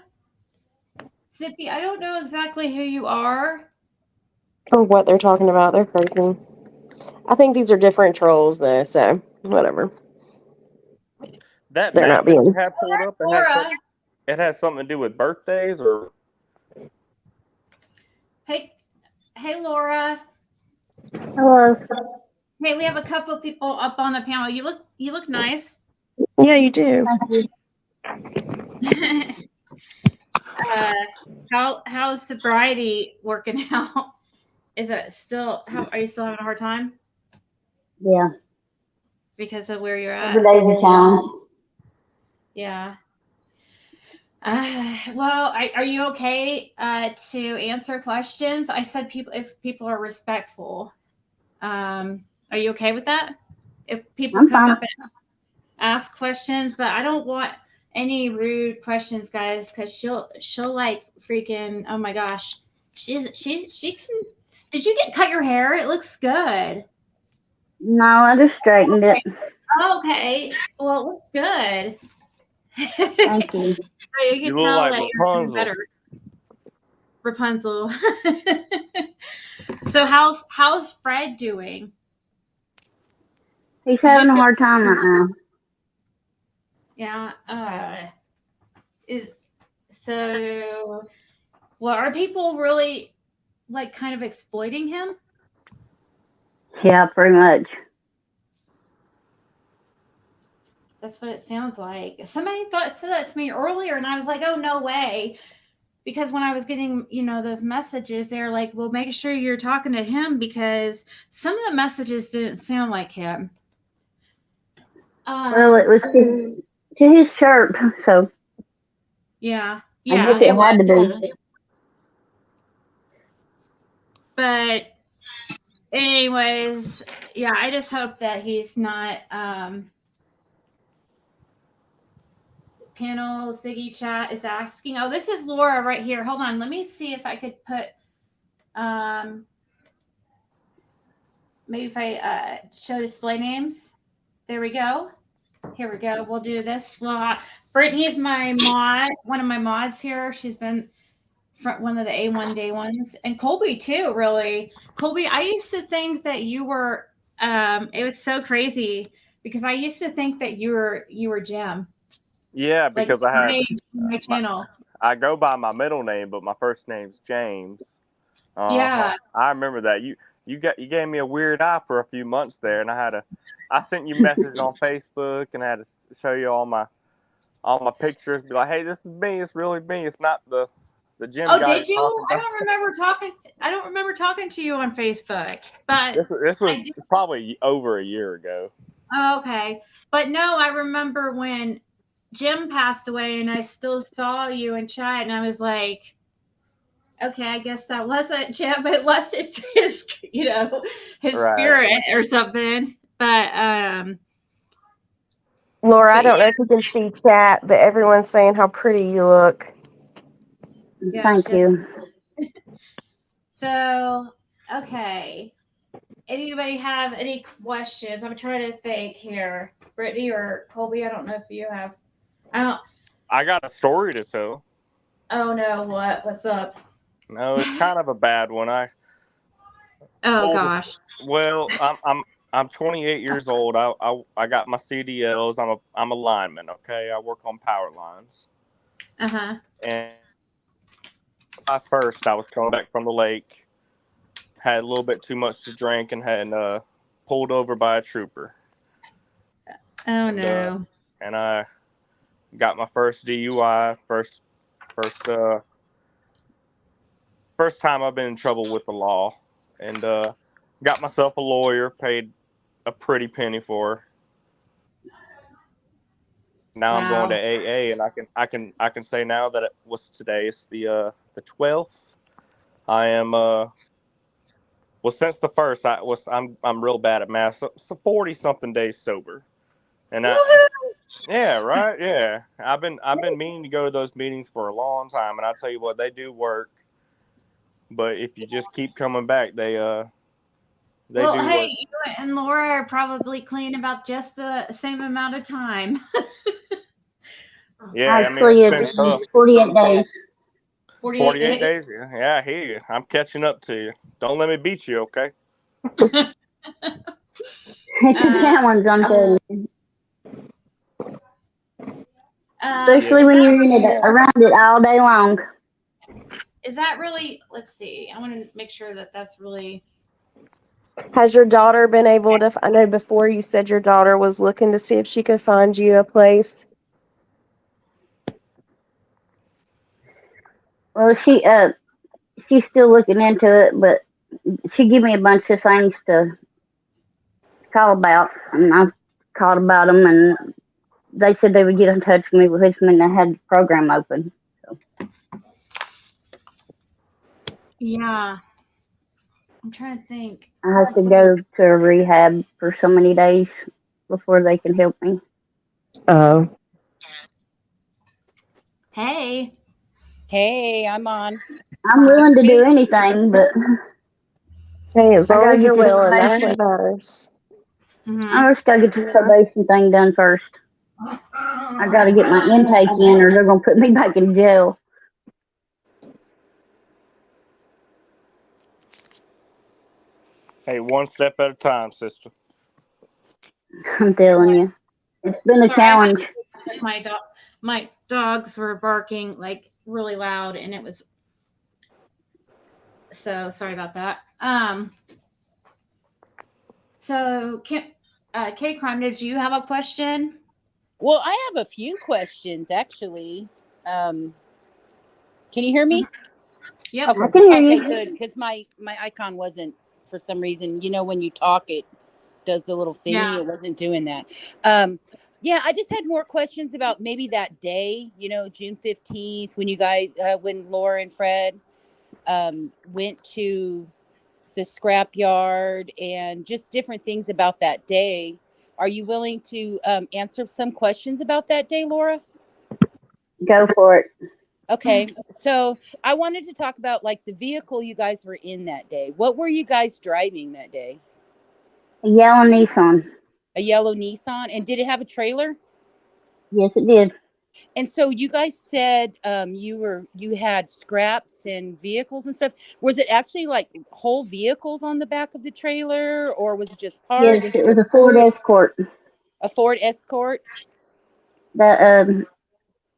Zippy. I don't know exactly who you are. Or what they're talking about. They're crazy. I think these are different trolls, though, so whatever. That They're map not that you being. have pulled up, Laura. it has something to do with birthdays, or Hey, hey, Laura. Hello. Hey, we have a couple of people up on the panel. You look nice. Yeah, you do. How's sobriety working out? Is it still? Are you still having a hard time Yeah. because of where you're Every at? day's a challenge. Yeah. Well, are you okay to answer questions? I said if people are respectful. Are you okay with that? If people I'm come fine. up and ask questions, but I don't want any rude questions, guys, because she'll like freaking, oh my gosh, she can. Did you cut your hair? It looks good. No, I just straightened it. Okay, well, it looks good. Thank you. So you you can look tell like that you're doing Rapunzel. better. Rapunzel. So how's Fred doing? He's having a hard time right now. Yeah. So, well, are people really like kind of exploiting him? Yeah, pretty much. That's what it sounds like. Somebody said that to me earlier, and I was like, "Oh, no way!" Because when I was getting, those messages, they're like, "Well, make sure you're talking to him because some of the messages didn't sound like him." Well, it was to his chirp, so Yeah, I guess it had to be. But anyways, yeah, I just hope that he's not panel. Ziggy chat is asking. Oh, this is Laura right here. Hold on, let me see if I could put maybe if I show display names. There we go. Here we go. We'll do this. Well, Brittany is my mod, one of my mods here. She's been one of the A1 day ones, and Colby too. Really, Colby. I used to think that you were. It was so crazy because I used to think that you were Jim. Yeah, Like because I have my channel. I go by my middle name, but my first name's James. Yeah. I remember that. You gave me a weird eye for a few months there, and I sent you messages on Facebook, and I had to show you all my pictures. Be like, hey, this is me. It's really me. It's not the gym Oh, guy. did you? I don't remember talking. I don't remember talking to you on Facebook, but This was probably over a year ago. Oh, okay. But no, I remember when Jim passed away, and I still saw you in chat, and I was like, okay, I guess that wasn't Jim, unless it's his Right. spirit or something. But Laura, I don't know if you can see chat, but everyone's saying how pretty you look. yeah, Thank you. So, okay. Anybody have any questions? I'm trying to think here. Brittany or Colby, I don't know if you have. I got a story to tell. Oh no, what? What's up? No, it's kind of a bad one. Oh gosh. Well, I'm 28 years old. I got my CDLs. I'm a lineman. Okay, I work on power lines. And first, I was coming back from the lake, had a little bit too much to drink, and had pulled over by a trooper. Oh no. And I got my first DUI. First time I've been in trouble with the law, and got myself a lawyer. Paid a pretty penny for her. Now I'm going to AA, and I can say now that it was today. It's the 12th. I am well, since the first I'm real bad at math. So 40 something days sober, and yeah, right, yeah. I've been meaning to go to those meetings for a long time, and I tell you what, they do work. But if you just keep coming back, they do hey, work. you and Laura are probably clean about just the same amount of time. Yeah, Actually, I mean, it's been tough. 48 days. 48 days. Yeah, I hear you. I'm catching up to you. Don't let me beat you, okay? It's a challenge, I'm telling you. Especially Is when that you're in it, around it all day long. is that really? Let's see. I want to make sure that that's really. Has your daughter been able to? I know before you said your daughter was looking to see if she could find you a place. Well, she's still looking into it, but she gave me a bunch of things to call about, and I called about them, and they said they would get in touch with me, which meant I had the program open. So Yeah, I'm trying to think. I have to go to a rehab for so many days before they can help me. Oh, Hey, Hey, I'm on. I'm willing to do anything, but hey, as I long gotta as get you're this willing, that's probation. what matters. I just gotta get this probation thing done first. I gotta get my intake in, or they're gonna put me back in jail. Hey, one step at a time, sister. I'm telling you, it's been a sorry, I had challenge. my dogs were barking like really loud, and it was so sorry about that. So K Crime, did you have a question? Well, I have a few questions actually. Can you hear me? Yep. I Okay. can hear Okay, you. good. Because my icon wasn't for some reason. You know, when you talk, it does the little thingy. Yeah. It wasn't doing that. Yeah, I just had more questions about maybe that day. You know, June 15th, when you guys, when Laura and Fred went to the scrapyard, and just different things about that day. Are you willing to answer some questions about that day, Laura? Go for it. Okay, so I wanted to talk about like the vehicle you guys were in that day. What were you guys driving that day? A yellow Nissan. A yellow Nissan, and did it have a trailer? Yes, it did. And so you guys said you had scraps and vehicles and stuff. Was it actually like whole vehicles on the back of the trailer, or was it just Yes, parts? it was a Ford Escort. A Ford Escort. The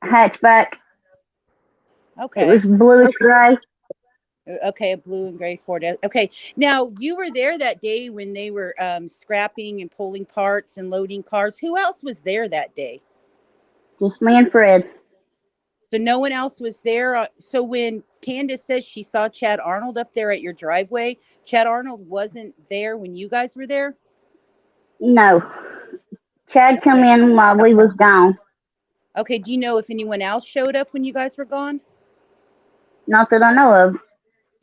hatchback. It Okay. was bluish gray. Okay, a blue and gray Ford. Okay, now you were there that day when they were scrapping and pulling parts and loading cars. Who else was there that day? Just me and Fred. So no one else was there. So when Candace says she saw Chad Arnold up there at your driveway, Chad Arnold wasn't there when you guys were there? No. Chad come Okay. in while we was gone. Okay, do you know if anyone else showed up when you guys were gone? Not that I know of.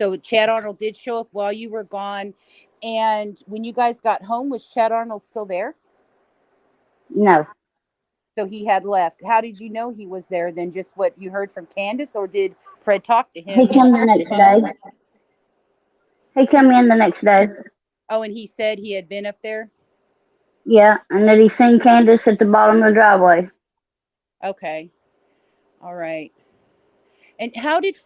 So Chad Arnold did show up while you were gone. And when you guys got home, was Chad Arnold still there? No. So he had left. How did you know he was there then? Just what you heard from Candace, or did Fred talk to He him come the on the next phone? day. He come in the next day. Oh, and he said he had been up there? Yeah, and that he seen Candace at the bottom of the driveway. Okay. All right. And how did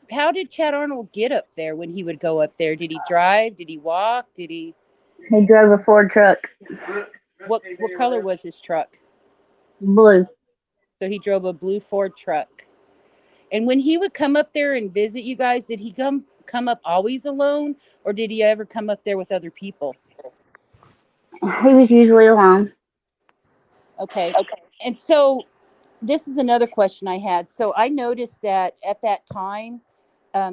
Chad Arnold get up there when he would go up there? Did he drive? Did he walk? Did he He drove a Ford truck. what color was his truck? Blue. So he drove a blue Ford truck. And when he would come up there and visit you guys, did he come up always alone, or did he ever come up there with other people? He was usually alone. Okay. And so this is another question I had. So I noticed that at that time,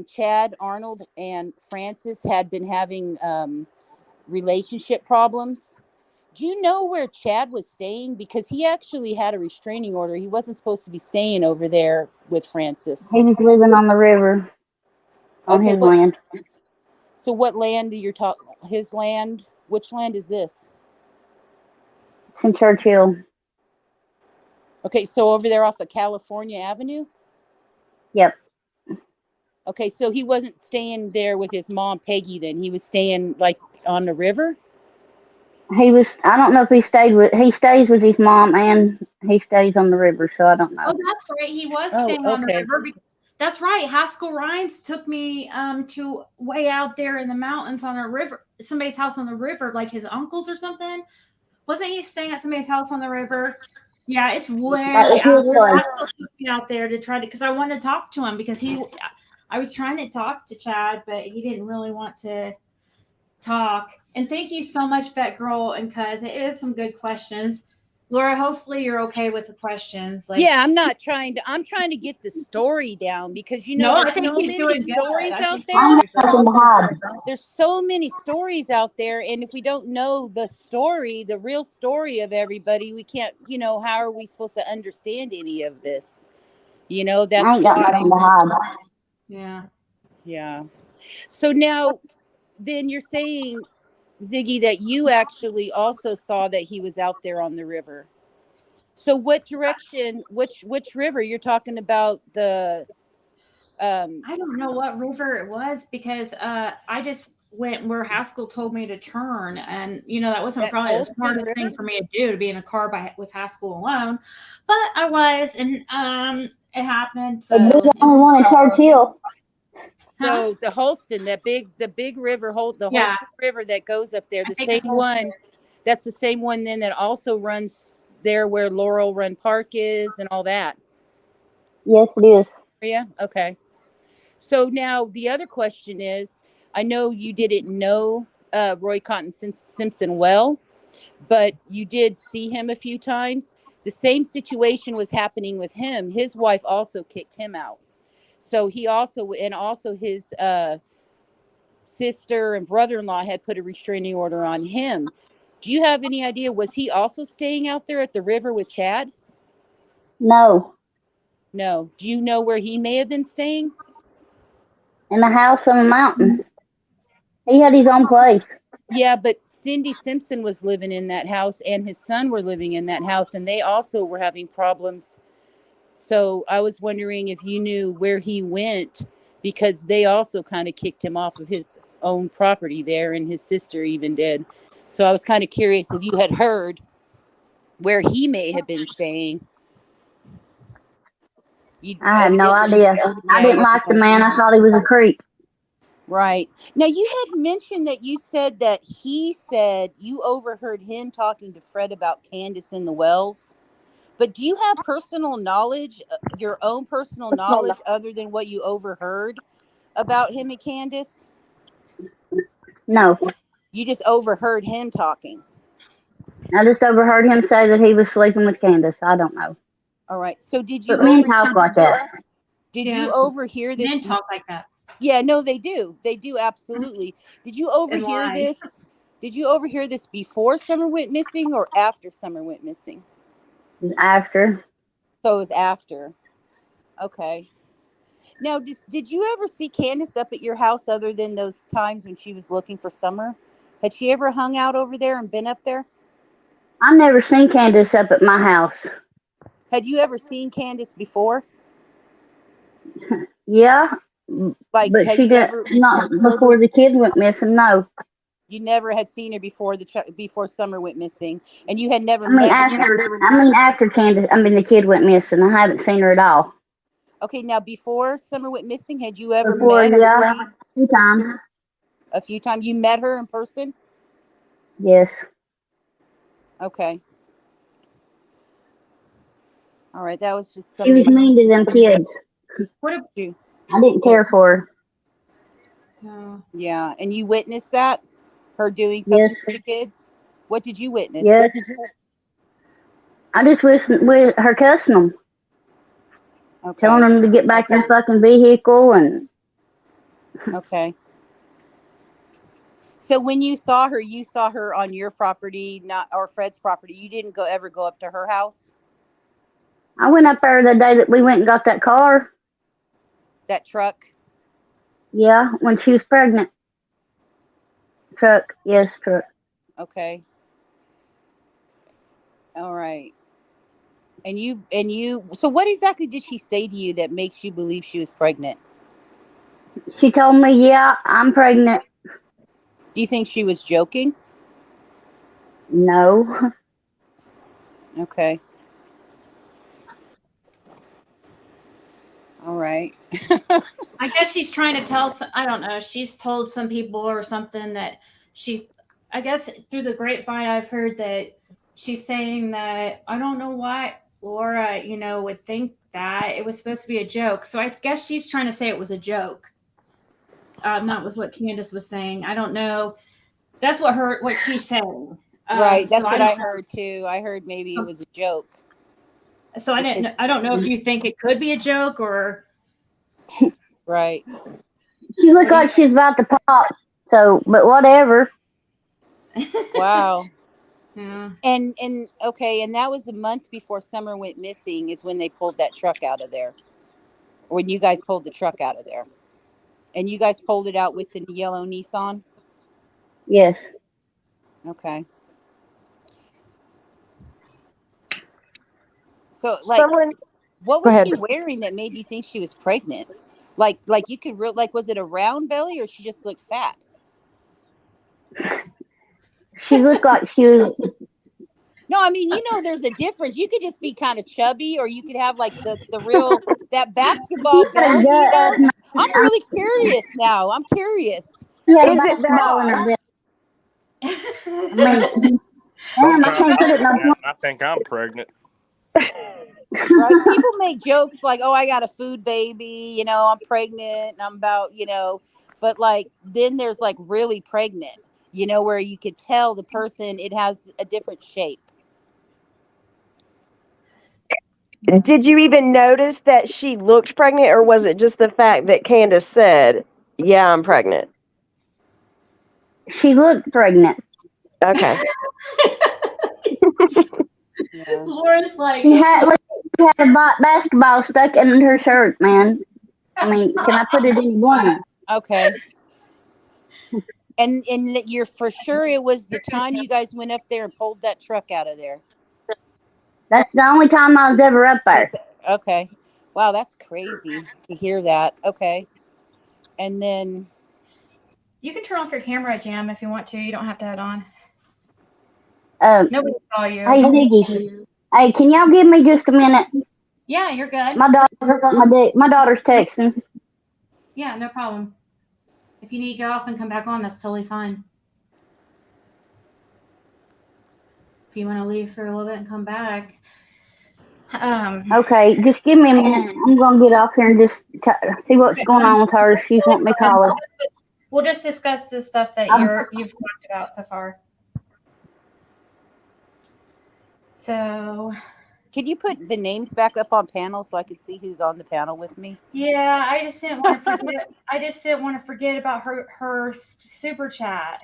Chad Arnold and Francis had been having relationship problems. Do you know where Chad was staying? Because he actually had a restraining order. He wasn't supposed to be staying over there with Francis. He was living on the river on Okay, his land. so what land do you talk? His land? Which land is this? It's in Churchill. Okay, so over there off of California Avenue? Yep. Okay, so he wasn't staying there with his mom, Peggy, then. He was staying like on the river? He was. I don't know if he stayed with. He stays with his mom, and he stays on the river. So I don't Oh, know. that's right. He was Oh, staying on the okay. river That's right. Haskell Rhines took me to way out there in the mountains on a river, somebody's house on the river, like his uncle's or something. Wasn't he staying at somebody's house on the river? Yeah, it's That way was out his there. place. Haskell took me out there to try to, because I wanted to talk to him because I was trying to talk to Chad, but he didn't really want to talk. And thank you so much, Vet Girl and Cuz. It is some good questions. Laura, hopefully you're okay with the questions. Like, Yeah, I'm trying to get the story down because no, I there's think so he's many doing good. stories I out think I he's there. ain't doing got good. nothing to hide. There's so many stories out there, and if we don't know the story, the real story of everybody, we can't, how are we supposed to understand any of this? I That's ain't got why. nothing to hide. Yeah. Yeah. So now then you're saying, Ziggy, that you actually also saw that he was out there on the river. So what direction, which river you're talking about? The I don't know what river it was because I just went where Haskell told me to turn, and that wasn't that probably the Holston smartest River? thing for me to do to be in a car with Haskell alone, but I was, and it happened. But we're So, the only one in Churchill. huh? So the Holston, the big river, the Yeah, Holston River that goes up there, I the think same it's Holston. one. That's the same one then that also runs there where Laurel Run Park is and all that. Yes, it is. Yeah. Okay. So now the other question is, I know you didn't know Roy Cotton Simpson well, but you did see him a few times. The same situation was happening with him. His wife also kicked him out. So he also, and also his sister and brother-in-law had put a restraining order on him. Do you have any idea? Was he also staying out there at the river with Chad? No. No. Do you know where he may have been staying? In the house on the mountain. He had his own place. Yeah, but Cindy Simpson was living in that house and his son were living in that house and they also were having problems. So I was wondering if you knew where he went because they also kind of kicked him off of his own property there and his sister even did. So I was kind of curious if you had heard where he may have been staying. I had no idea. I Yeah, didn't like the man. I thought he was a creep. right. Now you had mentioned that you said that he said you overheard him talking to Fred about Candace in the wells. But do you have personal knowledge, your own personal knowledge, other than what you overheard about him and Candace? No. You just overheard him talking. I just overheard him say that he was sleeping with Candace. I don't know. All right. So did But you men talk like that. did Yeah. you overhear this? Men talk like that Yeah, no, they do. They do absolutely. Did you and overhear lie. this? Did you overhear this before Summer went missing or after Summer went missing? After. So it was after. Okay. Now, did you ever see Candace up at your house other than those times when she was looking for Summer? Had she ever hung out over there and been up there? I never seen Candace up at my house. Had you ever seen Candace before? Yeah, Like, but had she you did ever? not before the kid went missing. No, You never had seen her before Summer went missing, and you had never I mean met her. after Candace. I mean the kid went missing. I haven't seen her at all. Okay, now before Summer went missing, had you ever Before, met yeah, her? a few times. A few times. You met her in person? Yes. Okay. All right. That was just She was something. mean to them kids. What if You. I didn't care for her. Yeah, and you witnessed that? Her doing Yes. something to the kids? What did you witness? Yes. I just wish with her cussing them, Okay. telling them to get back in the fucking vehicle and. Okay. So when you saw her on your property, not or Fred's property. You didn't ever go up to her house? I went up there the day that we went and got that car. That truck? Yeah, when she was pregnant. Truck. Yes, truck. Okay. All right. And you so what exactly did she say to you that makes you believe she was pregnant? She told me, yeah, I'm pregnant. Do you think she was joking? No. Okay. All right. I guess she's trying to tell. I don't know. She's told some people or something that she. I guess through the grapevine, I've heard that she's saying that I don't know why Laura, would think that it was supposed to be a joke. So I guess she's trying to say it was a joke. That was what Candace was saying. I don't know. That's what she's saying. Right. That's So what I heard too. I heard maybe it was a joke. So I didn't. I don't know if you think it could be a joke or. Right. She looked like she's about to pop. So, but whatever. Wow. Yeah. And okay, and that was a month before Summer went missing is when they pulled that truck out of there. When you guys pulled the truck out of there. And you guys pulled it out with the yellow Nissan? Yes. Okay. So like what was she wearing that made you think she was pregnant? Like you could was it a round belly or she just looked fat? She looked like she was. No, I mean, there's a difference. You could just be kind of chubby, or you could have like the real that basketball belly. I'm really curious now. I'm curious. She had a basketball in her belly. I mean, I think I'm pregnant. Right? People make jokes like, "Oh, I got a food baby," I'm pregnant, and I'm about, but like then there's like really pregnant, where you could tell the person it has a different shape. Did you even notice that she looked pregnant, or was it just the fact that Candace said, "Yeah, I'm pregnant"? She looked pregnant. Okay. Yeah. Laura's like she had a basketball stuck in her shirt, man. I mean, can I put it in one? Okay. And you're for sure it was the time you guys went up there and pulled that truck out of there. That's the only time I was ever up there. Okay. Wow, that's crazy to hear that. Okay. And then you can turn off your camera, Jam, if you want to. You don't have to have it on. Nobody saw you. Hey, Ziggy. Hey, can y'all give me just a minute? Yeah, you're good. My daughter's texting. Yeah, no problem. If you need to go off and come back on, that's totally fine. If you want to leave for a little bit and come back. Okay, just give me a minute. I'm going to get off here and just see what's going on with her. She's wanting me to call her. We'll just discuss the stuff that you've talked about so far. So, can you put the names back up on panel so I could see who's on the panel with me? Yeah, I just didn't want to forget. I just didn't want to forget about her super chat.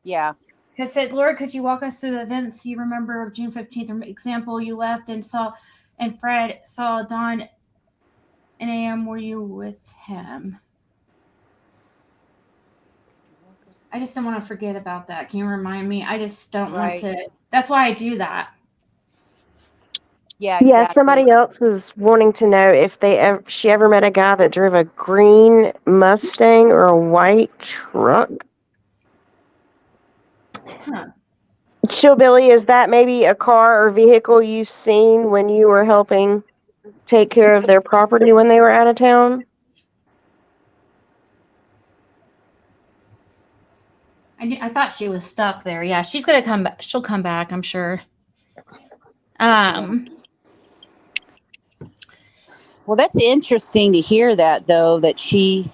Yeah. Because said, Laura, could you walk us through the events you remember of June 15th? Example, you left and Fred saw Don and AM. Were you with him? I just don't want to forget about that. Can you remind me? I just don't want to. That's why I do that. Yeah, exactly. Yeah, somebody else is wanting to know if she ever met a guy that drove a green Mustang or a white truck. Huh. Chillbilly, is that maybe a car or vehicle you've seen when you were helping take care of their property when they were out of town? I thought she was stuck there. Yeah, she's gonna come back. She'll come back, I'm sure. Well, that's interesting to hear that, though, that she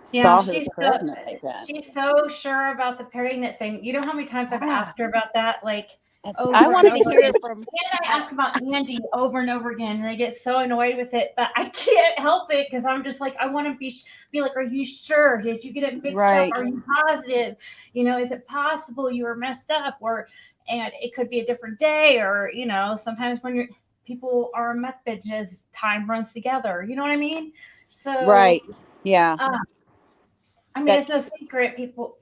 saw her pregnant like that. She's so sure about the pregnant thing. You know how many times I've asked her about that? Like, I wanted to hear it from. And I ask about Andy over and over again, and I get so annoyed with it, but I can't help it because I'm just like, I want to be like, are you sure? Did you get it mixed up? Are you positive? Is it possible you were messed up? And it could be a different day, or sometimes when people are meth bitches, time runs together. You know what I mean? So right, yeah. I mean, it's no secret people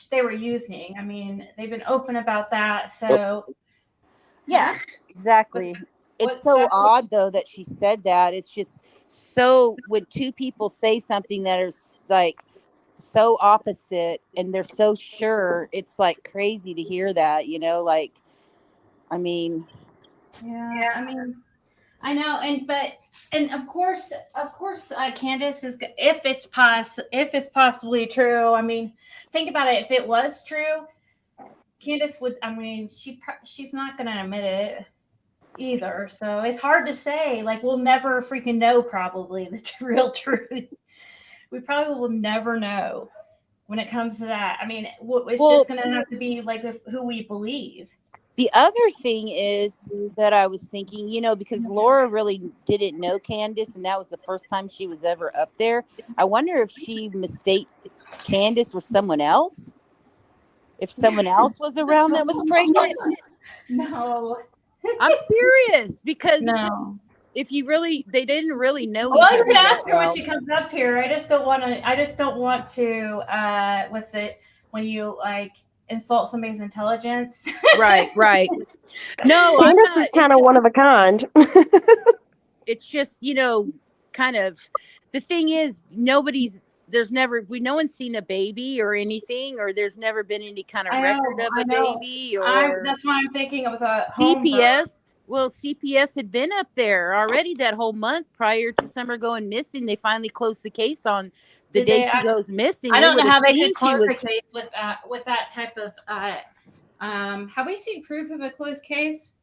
they were using. I mean, they've been open about that. So yeah, exactly. It's so odd though that she said that. It's just so when two people say something that is like so opposite and they're so sure, it's like crazy to hear that, like, I mean, yeah, I mean, I know, and of course, Candace is if it's possibly true. I mean, think about it. If it was true, Candace would. I mean, she's not going to admit it either. So it's hard to say. Like we'll never freaking know. Probably the real truth. We probably will never know when it comes to that. I mean, it's Well, just going to have to be like who we believe. the other thing is that I was thinking, because Laura really didn't know Candace, and that was the first time she was ever up there. I wonder if she mistake Candace with someone else. If someone else was around that was pregnant. No. I'm serious, because No. if they didn't really know Well, each you other can that ask her when well. she comes up here. I just don't want to. What's it when you like insult somebody's intelligence? Right. No, I'm Candace not. is kind of one of a kind. It's just, kind of. The thing is, no one's seen a baby or anything, or there's never been any kind of record of a baby or That's why I'm thinking it was a home birth. CPS. Well, CPS had been up there already that whole month prior to Summer going missing. They finally closed the case on the day she goes missing. I don't know how they seen could close the case with that type of. Have we seen proof of a closed case?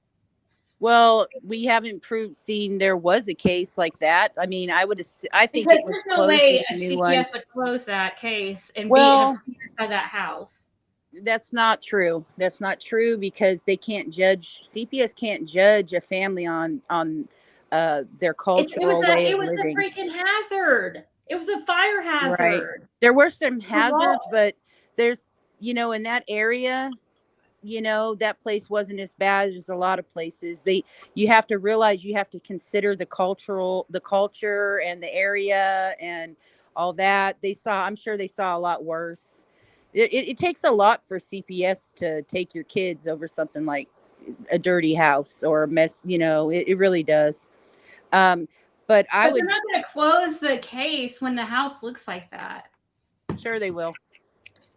Well, we haven't seen there was a case like that. I mean, I think Because it was there's no closed way with a a new one. CPS would close that case and Well, be inside that house. That's not true. That's not true, because they can't judge. CPS can't judge a family on their cultural way It of was a living. freaking hazard. It was a fire hazard. Right. There were some hazards, but there's in that area, that place wasn't as bad as a lot of places. You have to realize, you have to consider the culture and the area and all that. I'm sure they saw a lot worse. It takes a lot for CPS to take your kids over something like a dirty house or a mess. It really does. But they're not going to close the case when the house looks like that. Sure, they will.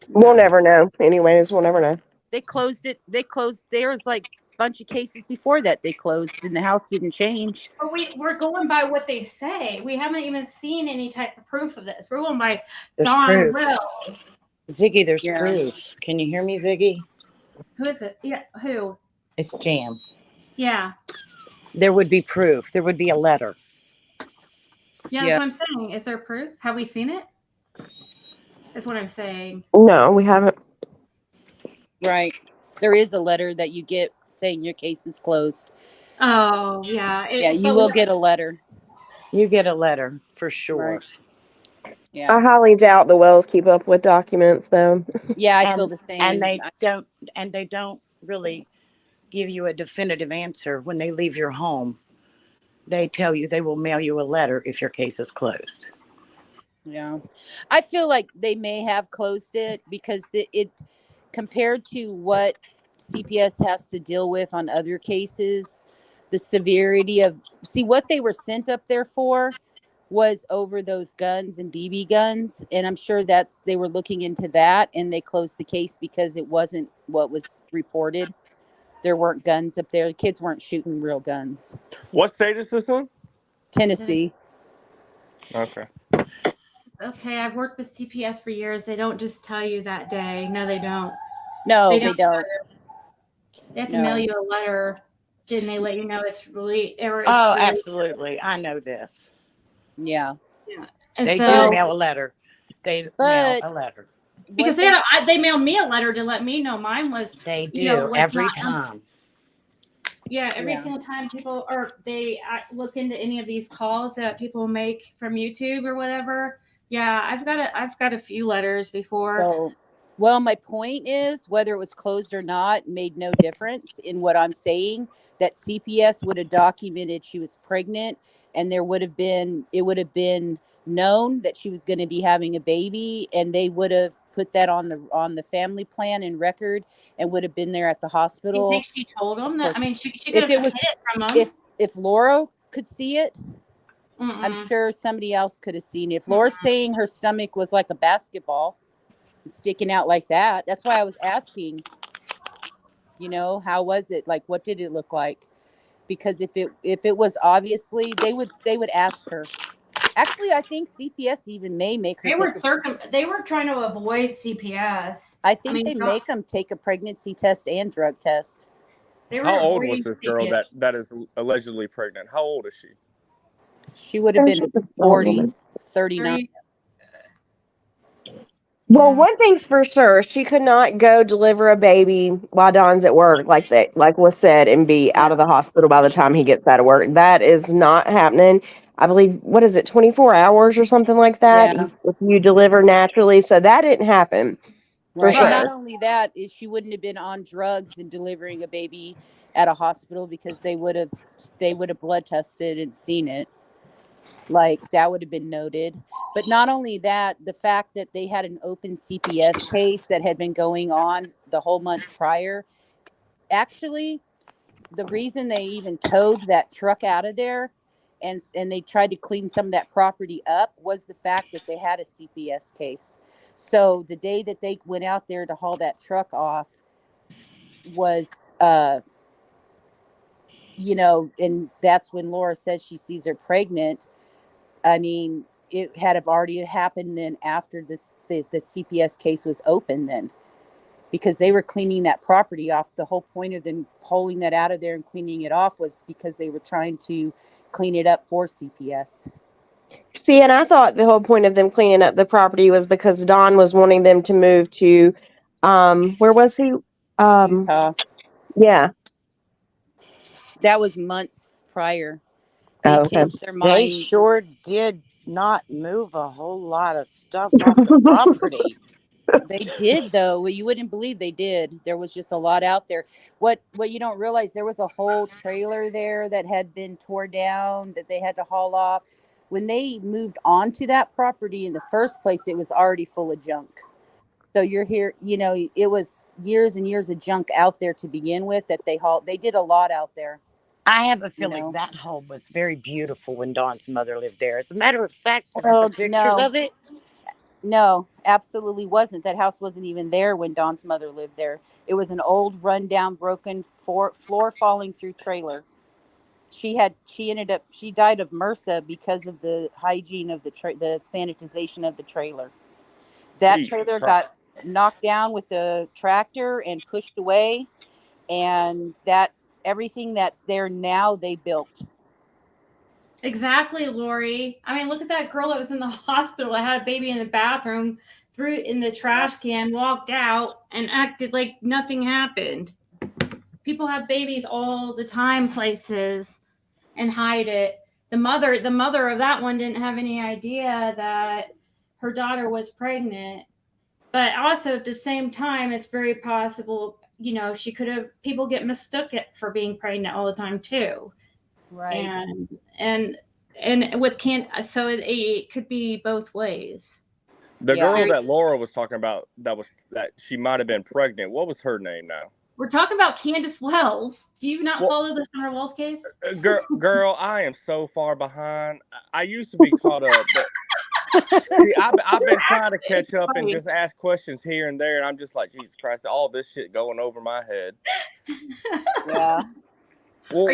We'll never know. Anyways, we'll never know. They closed it. There was like a bunch of cases before that they closed, and the house didn't change. But we're going by what they say. We haven't even seen any type of proof of this. We're going by darn well. Ziggy, there's proof. Can you hear me, Ziggy? Who is it? Yeah, who? It's Jam. Yeah. There would be proof. There would be a letter. Yeah, that's what I'm saying. Is there proof? Have we seen it? That's what I'm saying. No, we haven't. Right. There is a letter that you get saying your case is closed. Oh, yeah. You will get a letter. You get a letter for sure. Right. Yeah. I highly doubt the Wells keep up with documents, though. Yeah, I feel the same. And they don't really give you a definitive answer when they leave your home. They tell you they will mail you a letter if your case is closed. Yeah. I feel like they may have closed it because it compared to what CPS has to deal with on other cases, the severity of what they were sent up there for was over those guns and BB guns. And I'm sure they were looking into that, and they closed the case because it wasn't what was reported. There weren't guns up there. The kids weren't shooting real guns. What state is this in? Tennessee. Okay. Okay, I've worked with CPS for years. They don't just tell you that day. No, they don't. No, they don't. They have to mail you a letter. Didn't they let you know it's really? Absolutely. I know this. Yeah. And they so, do mail a letter. They mail a letter. Because they mailed me a letter to let me know mine was. They do every time. Yeah, every single time they look into any of these calls that people make from YouTube or whatever. Yeah, I've got a few letters before. So, well, my point is, whether it was closed or not made no difference in what I'm saying. That CPS would have documented she was pregnant, and it would have been known that she was going to be having a baby, and they would have put that on the family plan and record, and would have been there at the hospital. Do you think she told them that? I mean, she could have hid it from them. If Laura could see it, I'm sure somebody else could have seen it. If Laura's saying her stomach was like a basketball, sticking out like that, that's why I was asking. How was it? Like, what did it look like? because if it was obviously they would ask her. Actually, I think CPS even may make her They were trying to avoid CPS. I think they make them take a pregnancy test and drug test. They were How old was avoiding this girl CPS. that is allegedly pregnant? How old is she? She would have been 40, 39. Well, one thing's for sure, she could not go deliver a baby while Don's at work, like was said, and be out of the hospital by the time he gets out of work. That is not happening. I believe, what is it, 24 hours or something like that? Yeah. If you deliver naturally, so that didn't happen for Right. And not sure. only that, she wouldn't have been on drugs and delivering a baby at a hospital because they would have blood tested and seen it. Like that would have been noted. But not only that, the fact that they had an open CPS case that had been going on the whole month prior. Actually, the reason they even towed that truck out of there and they tried to clean some of that property up was the fact that they had a CPS case. So the day that they went out there to haul that truck off was and that's when Lora says she sees her pregnant. I mean, it had have already happened then after the CPS case was open then, because they were cleaning that property off. The whole point of them pulling that out of there and cleaning it off was because they were trying to clean it up for CPS. See, and I thought the whole point of them cleaning up the property was because Don was wanting them to move to, where was he? Utah. Yeah. That was months prior. They Oh, okay. changed their They mind. sure did not move a whole lot of stuff off the property. They did, though. Well, you wouldn't believe they did. There was just a lot out there. What you don't realize, there was a whole trailer there that had been tore down that they had to haul off. When they moved onto that property in the first place, it was already full of junk. So you're here, it was years and years of junk out there to begin with that they hauled. They did a lot out there. I have a feeling that home was very beautiful when Dawn's mother lived there. As a matter of fact, there's some pictures of it. No, absolutely wasn't. That house wasn't even there when Dawn's mother lived there. It was an old, rundown, broken floor falling through trailer. She died of MRSA because of the hygiene of the sanitization of the trailer. That Jesus trailer Christ. got knocked down with the tractor and pushed away, and that everything that's there now they built. Exactly, Lori. I mean, look at that girl that was in the hospital that had a baby in the bathroom, threw it in the trash can, walked out, and acted like nothing happened. People have babies all the time places and hide it. The mother of that one didn't have any idea that her daughter was pregnant. But also at the same time, it's very possible, she could have, people get mistook it for being pregnant all the time too. Right. And with so it could be both ways. The girl that Laura was talking about that she might have been pregnant. What was her name now? We're talking about Candace Wells. Do you not follow the Summer Wells case? Girl, I am so far behind. I used to be caught up, but see, I've been trying to catch up and just ask questions here and there, and I'm just like, Jesus Christ, all this shit going over my head. Yeah. Well,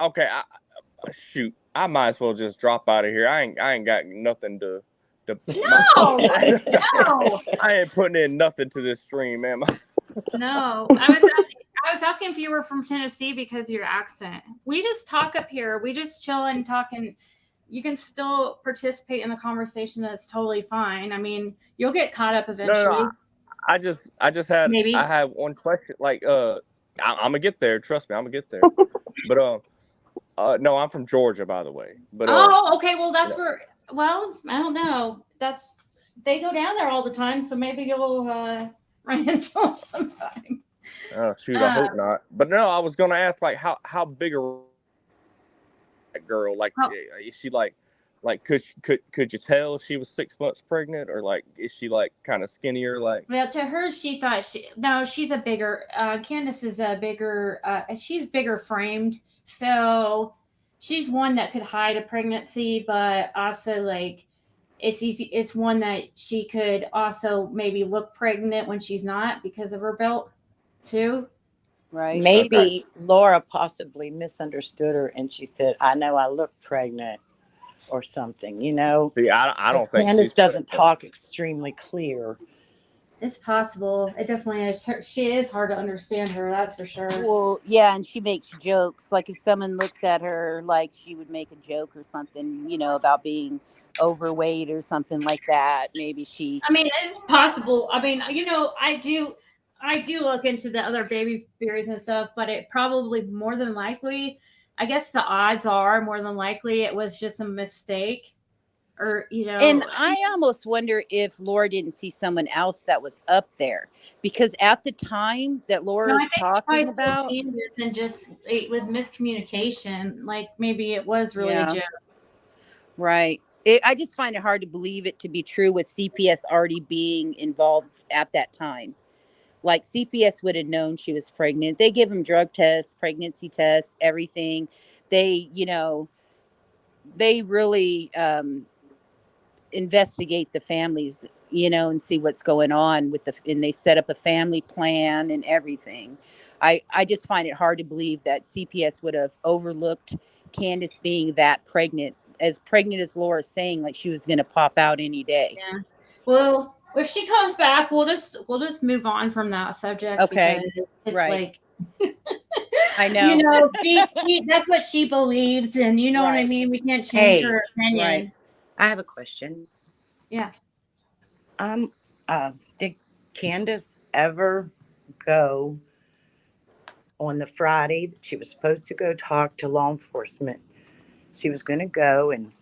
okay, shoot, I might as well just drop out of here. I ain't got nothing to. No. I ain't putting in nothing to this stream, man. No, I was asking if you were from Tennessee because of your accent. We just talk up here. We just chill and talk, and you can still participate in the conversation. That's totally fine. I mean, you'll get caught up eventually. No, I just had I had one question. Like, I'm gonna get there. Trust me, I'm gonna get there. But no, I'm from Georgia, by the way. But okay. Well, that's where. Well, I don't know. They go down there all the time, so maybe you'll run into them sometime. Oh shoot, I hope not. But no, I was gonna ask, like, how big a girl? Like, is she like could you tell if she was 6 months pregnant, or like is she like kind of skinnier? Like, well, to her, she thought she's a bigger. Candace is a bigger. She's bigger framed, so she's one that could hide a pregnancy, but also like it's easy. It's one that she could also maybe look pregnant when she's not because of her belt, too. Right. Maybe Laura possibly misunderstood her and she said, I know I look pregnant or something, you know? See, I Because don't think Candace she's doesn't pregnant. talk extremely clear. It's possible. It definitely is. She is hard to understand her. That's for sure. Well, yeah, and she makes jokes. Like if someone looks at her, like she would make a joke or something, about being overweight or something like that. Maybe she. I mean, it's possible. I mean, I do look into the other baby theories and stuff, but it probably more than likely, I guess the odds are more than likely it was just a mistake, or And I almost wonder if Laura didn't see someone else that was up there, because at the time that No, I Laura's think she probably talking still about, Candace and just it was miscommunication. Like maybe it was really a yeah, joke. right. I just find it hard to believe it to be true with CPS already being involved at that time. Like CPS would have known she was pregnant. They give them drug tests, pregnancy tests, everything. They, they really investigate the families, and see what's going on and they set up a family plan and everything. I just find it hard to believe that CPS would have overlooked Candace being that pregnant as Laura's saying, like she was going to pop out any day. Yeah. Well, if she comes back, we'll just move on from that subject Okay. because it's Right. like I know. that's what she believes, and you know what I Right. mean. We can't change Hey, her opinion. right. I have a question. Yeah. Did Candace ever go on the Friday that she was supposed to go talk to law enforcement? She was going to go and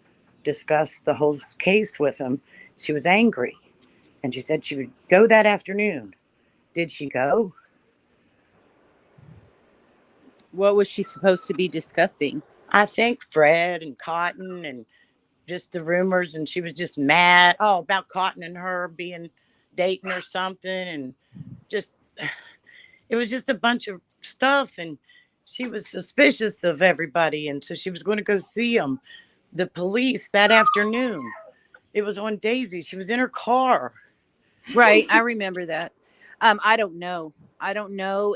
discuss the whole case with them. She was angry and she said she would go that afternoon. Did she go? What was she supposed to be discussing? I think Fred and Cotton and just the rumors, and she was just mad about Cotton and her being dating or something, and just it was just a bunch of stuff, and she was suspicious of everybody, and so she was going to go see them, the police, that afternoon. It was on Daisy. She was in her car. Right. I remember that. I don't know.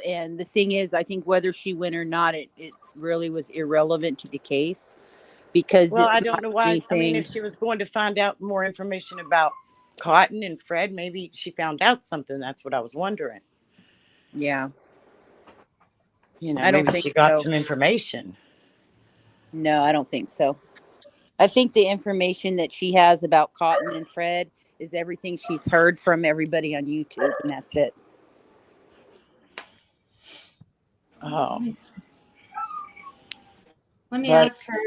And the thing is, I think whether she went or not, it really was irrelevant to the case because Well, it's I don't not know why. I mean, anything. if she was going to find out more information about Cotton and Fred, maybe she found out something. That's what I was wondering. Yeah. Maybe I don't think she got so. some information. No, I don't think so. I think the information that she has about Cotton and Fred is everything she's heard from everybody on YouTube, and that's it. Oh, Let me but ask her.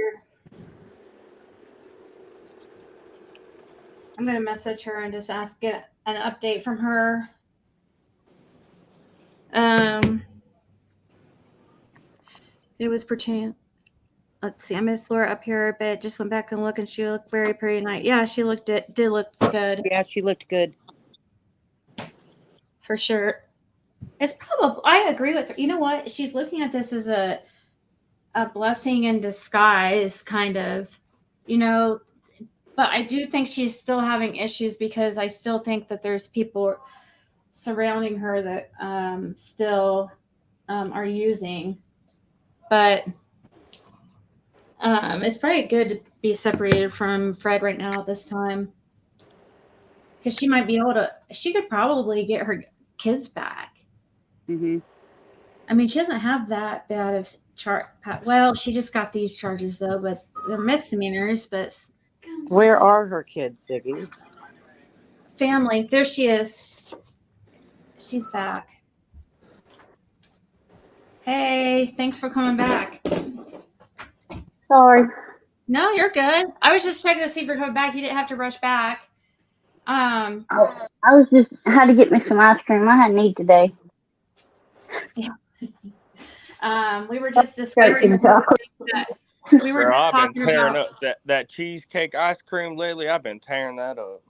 I'm gonna message her and just get an update from her. It was pertaining. Let's see. I missed Laura up here, but just went back and looked, and she looked very pretty tonight. Yeah, she did look good Yeah, she looked good. for sure. It's probably. I agree with her. You know what? She's looking at this as a blessing in disguise, kind of. But I do think she's still having issues because I still think that there's people surrounding her that still are using. But it's probably good to be separated from Fred right now at this time because she might be able to. She could probably get her kids back. Mm-hmm. I mean, she doesn't have that bad of Well, she just got these charges though, but they're misdemeanors. But where are her kids, Ziggy? family, there she is. She's back. Hey, thanks for coming back. Sorry. No, you're good. I was just checking to see if you're coming back. You didn't have to rush back. I was just had to get me some ice cream. I had need today. We were just discussing Chocolate. that we were Girl, just I've been talking tearing about. up that cheesecake ice cream lately. I've been tearing that up.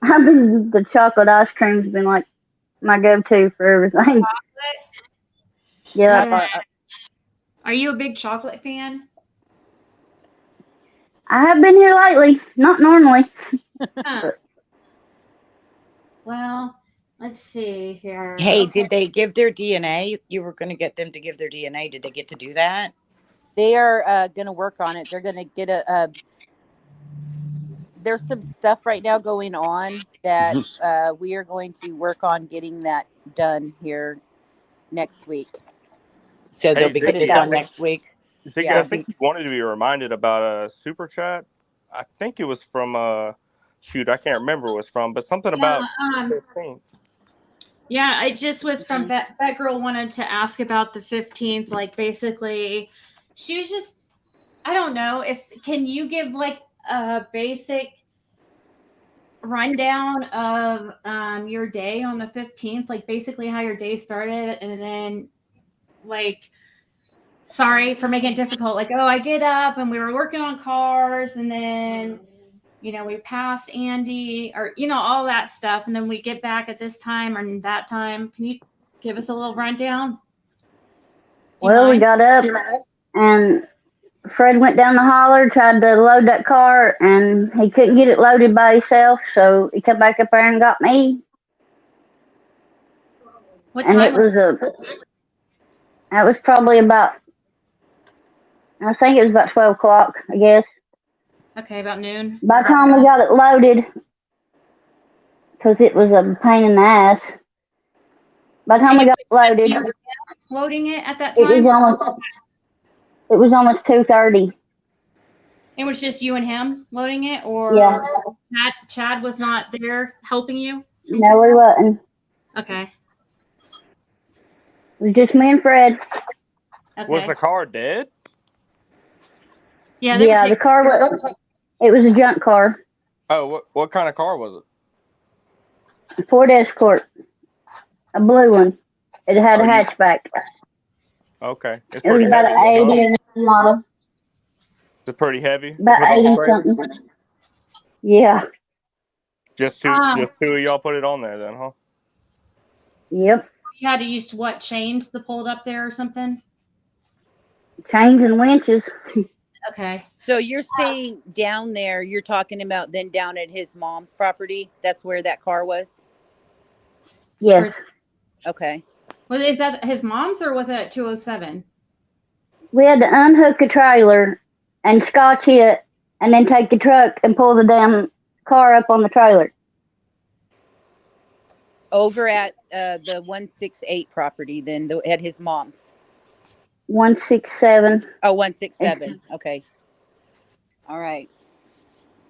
I've been the chocolate ice cream's been like my go-to for everything. Yeah, Are you a big chocolate fan? I have been here lately. Not normally. Huh. Well, Let's see here. Hey, Okay. did they give their DNA? You were going to get them to give their DNA. Did they get to do that? They are going to work on it. They're going to get there's some stuff right now going on that we are going to work on getting that done here next week. So they'll Hey, be getting it Ziggy, done next week. Ziggy, Yeah. I think you wanted to be reminded about a super chat. I think it was from shoot, I can't remember what it was from, but something about the 15th. Yeah, it just was from that girl wanted to ask about the 15th. Like basically, she was just, I don't know if, can you give like a basic rundown of your day on the 15th? Like basically how your day started, and then like, sorry for making it difficult. Like, oh, I get up and we were working on cars, and then we passed Andy, or all that stuff, and then we get back at this time or that time. Can you give us a little rundown? Well, we got up and Fred went down the holler, tried to load that car, and he couldn't get it loaded by himself, so he come back up there and got me. What And time? that was probably about, I think it was about 12 o'clock, I guess. Okay, about noon. By the time we got it loaded, because it was a pain in the ass. By the time we got it loaded, Loading it at that it time? was almost 2:30. It was just you and him loading it, or Yeah. Chad was not there helping you? No, we wasn't. Okay. It was just me and Fred. Okay. Was the car dead? Yeah, the car it was a junk car. Oh, what kind of car was it? A Ford Escort. A blue one. It had a hatchback. Okay. It's It was pretty about heavy. an 80 model. It's pretty heavy. About 80 something. Yeah. Just two of y'all put it on there then, huh? Yep. You had to use what, chains to pull it up there or something? Chains and winches. Okay. So you're saying down there, you're talking about then down at his mom's property? That's where that car was? Yes. Okay. Is that his mom's, or was it at 207? We had to unhook a trailer and scotch it, and then take the truck and pull the damn car up on the trailer. Over at the 168 property, then at his mom's. 167. Oh, 167. Okay. All right.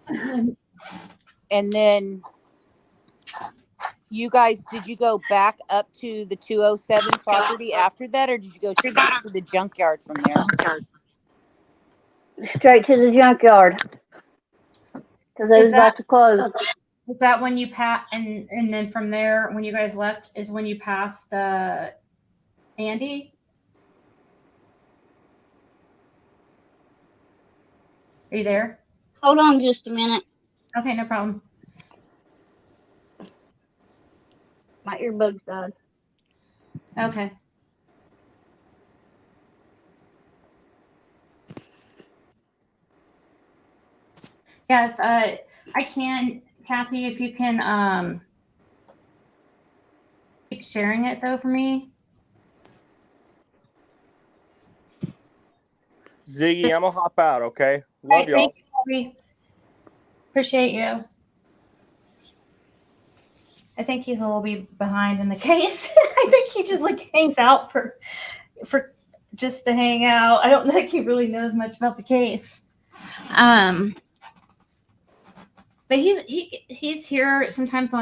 And then you guys, did you go back up to the 207 property after that, or did you go straight to the junkyard from there? Straight to the junkyard. Because it was about to close. Is that when you and then from there, when you guys left, is when you passed Andy? Are you there? Hold on just a minute. Okay, no problem. My earbuds died. Okay. Yes, I can, Kathy, if you can keep sharing it though for me. Ziggy, I'm gonna hop out, okay? Love y'all. Thank you, Bobby. Appreciate you. I think he's a little bit behind in the case. I think he just like hangs out for just to hang out. I don't think he really knows much about the case. But he's here sometimes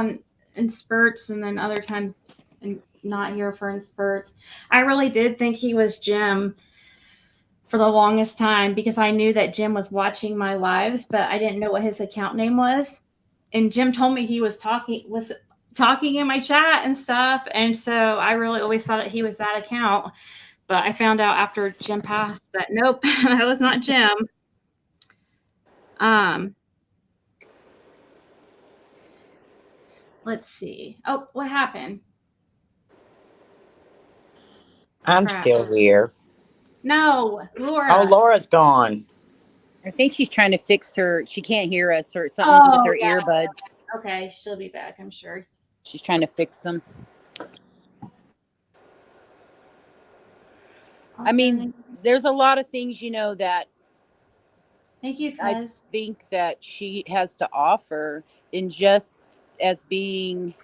in spurts, and then other times not here for in spurts. I really did think he was Jim for the longest time, because I knew that Jim was watching my lives, but I didn't know what his account name was. And Jim told me he was talking in my chat and stuff, and so I really always thought that he was that account. But I found out after Jim passed that nope, that was not Jim. Let's see. Oh, what happened? I'm still here. No, Lora. Oh, Laura's gone. I think she's trying to fix her. She can't hear us or something with her earbuds. Okay, she'll be back, I'm sure. She's trying to fix them. I mean, there's a lot of things, that Thank you, I cuz. think that she has to offer in just as being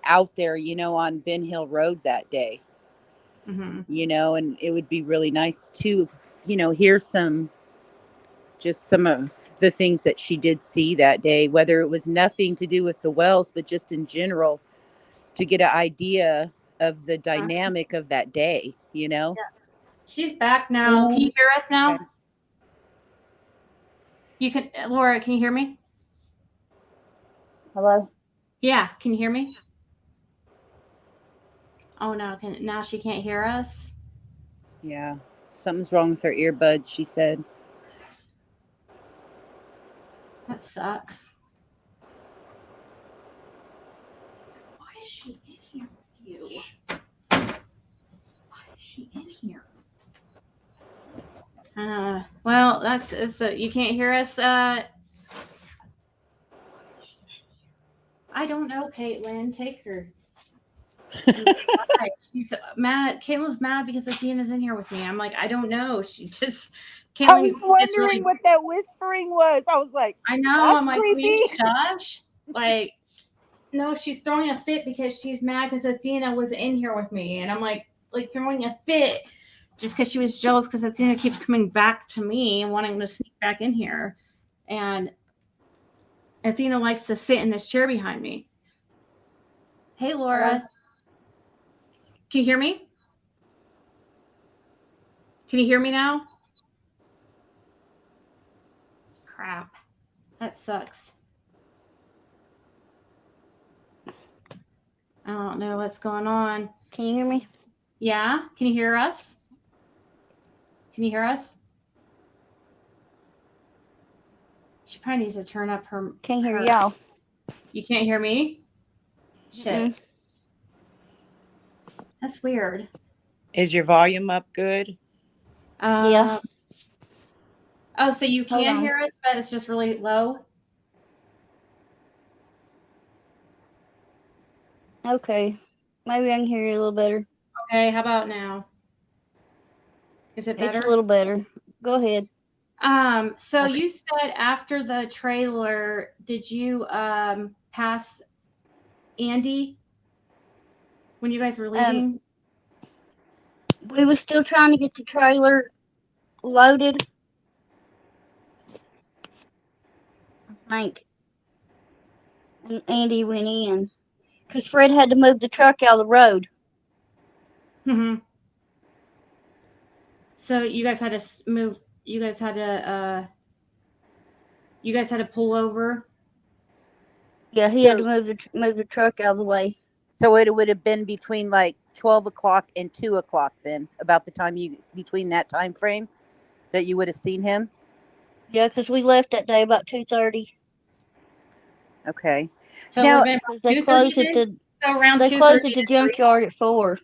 out there, on Ben Hill Road that day, Mm-hmm. and it would be really nice to, hear some of the things that she did see that day, whether it was nothing to do with the wells, but just in general, to get an idea of the dynamic of that day, Yeah. She's back now. Can you hear us now? Okay. You can, Laura, can you hear me? Hello? Yeah, can you hear me? Oh no, now she can't hear us? Yeah. Something's wrong with her earbuds, she said. That sucks. Why is she in here with you? Why is she in here? Well, you can't hear us. I don't know, Caitlin. Take her. She's mad. Caitlin's mad because Athena's in here with me. I'm like, I don't know. She just I Caitlin. was It's really. wondering what that whispering was. I was like, I know. that's I'm like, will creepy. you shush? Like, no, she's throwing a fit because she's mad because Athena was in here with me, and I'm like throwing a fit just because she was jealous because Athena keeps coming back to me and wanting to sneak back in here, and Athena likes to sit in this chair behind me. Hey, Laura. Can you hear me? Can you hear me now? Crap. That sucks. I don't know what's going on. Can you hear me? Yeah? Can you hear us? Can you hear us? She probably needs to turn up her. Can't hear y'all. You can't hear me? Shit. That's weird. Is your volume up good? Yeah. Oh, so you Hold can on. hear us, but it's just really low? Okay. Maybe I can hear you a little better. Okay, how about now? Is it better? It's a little better. Go ahead. So Okay. you said after the trailer, did you pass Andy when you guys were leaving? We were still trying to get the trailer loaded. I think. And Andy went in. Because Fred had to move the truck out of the road. Mm-hmm. So you guys had to move. You guys had to pull over. Yeah, he had to move the truck out of the way. So it would have been between like 12 o'clock and 2 o'clock then, about the time between that time frame that you would have seen him? Yeah, because we left that day about 2:30. Okay. So Now, it would have been They closed at the so around they 2:30 closed at the to 3. junkyard at 4.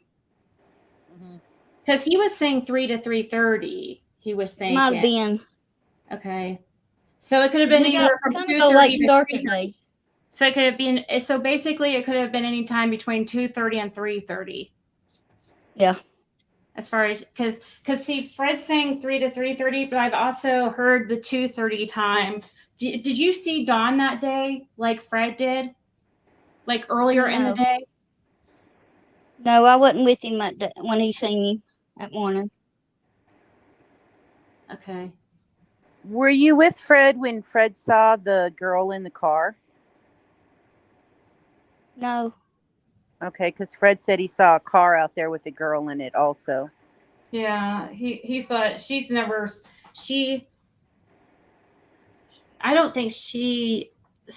Because he was saying 3 to 3:30. He was Might have thinking. been. Okay. So it could have been We got anywhere from kind of go late 2:30 and to dark 3:30. that day. So it could have been. So basically, it could have been any time between 2:30 and 3:30. Yeah. As far as because see, Fred's saying 3 to 3:30, but I've also heard the 2:30 time. Did you see Dawn that day, like Fred did, like earlier in the No. day? No, I wasn't with him that day when he seen me that morning. Okay. were you with Fred when Fred saw the girl in the car? No. Okay, because Fred said he saw a car out there with a girl in it also. Yeah, he thought she. I don't think she.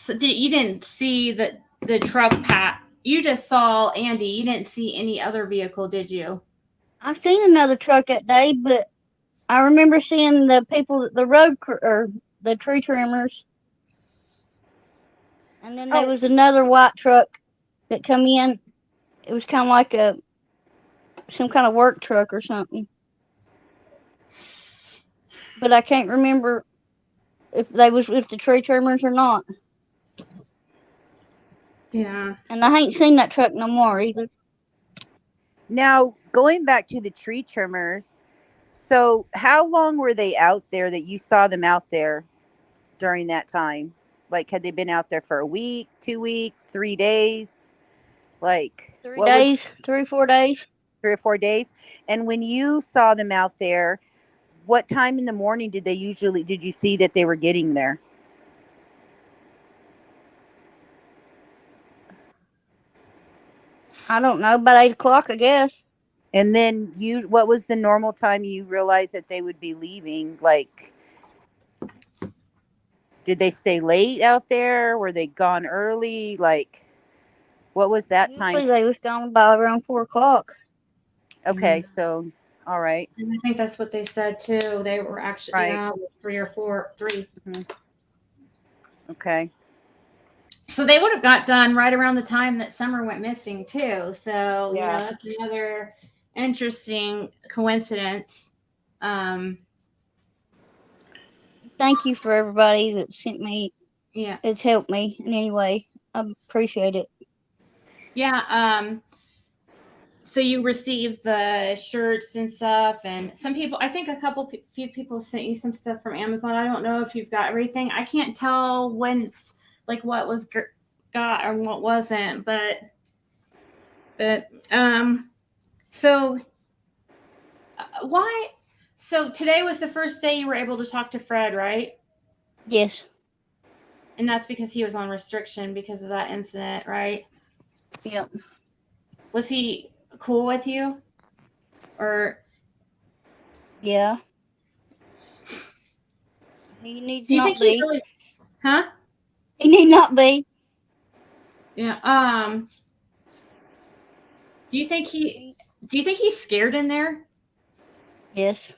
You didn't see the truck pat. You just saw Andy. You didn't see any other vehicle, did you? I seen another truck that day, but I remember seeing the people, the road or the tree trimmers, and then there was another white truck that come in. It was kind of like some kind of work truck or something, but I can't remember if they was with the tree trimmers or not. Yeah. And I ain't seen that truck no more either. Now, going back to the tree trimmers, so how long were they out there that you saw them out there during that time? Like, had they been out there for a week, 2 weeks, 3 days? Like, 3 what was days, 3 or 4 days. 3 or 4 days? And when you saw them out there, what time in the morning did you see that they were getting there? I don't know, about 8 o'clock, I guess. And then what was the normal time you realized that they would be leaving? Like, did they stay late out there? Were they gone early? Like, what was that time? Usually they was gone by around 4 o'clock. Okay, so all right, And I think that's what they said too. They were actually right. yeah, 3. Okay. So they would have got done right around the time that Summer went missing too. So Yeah. that's another interesting coincidence. Thank you for everybody that sent me. Yeah. It's helped me in any way. I appreciate it. Yeah. So you received the shirts and stuff, and some people. I think few people sent you some stuff from Amazon. I don't know if you've got everything. I can't tell when's like what was got or what wasn't, but so why? So today was the first day you were able to talk to Fred, right? Yes. And that's because he was on restriction because of that incident, right? Yep. Was he cool with you? Or Yeah. He needs do you not think he's be. really huh? He need not be. Yeah. Do you think he's scared in there? Yes.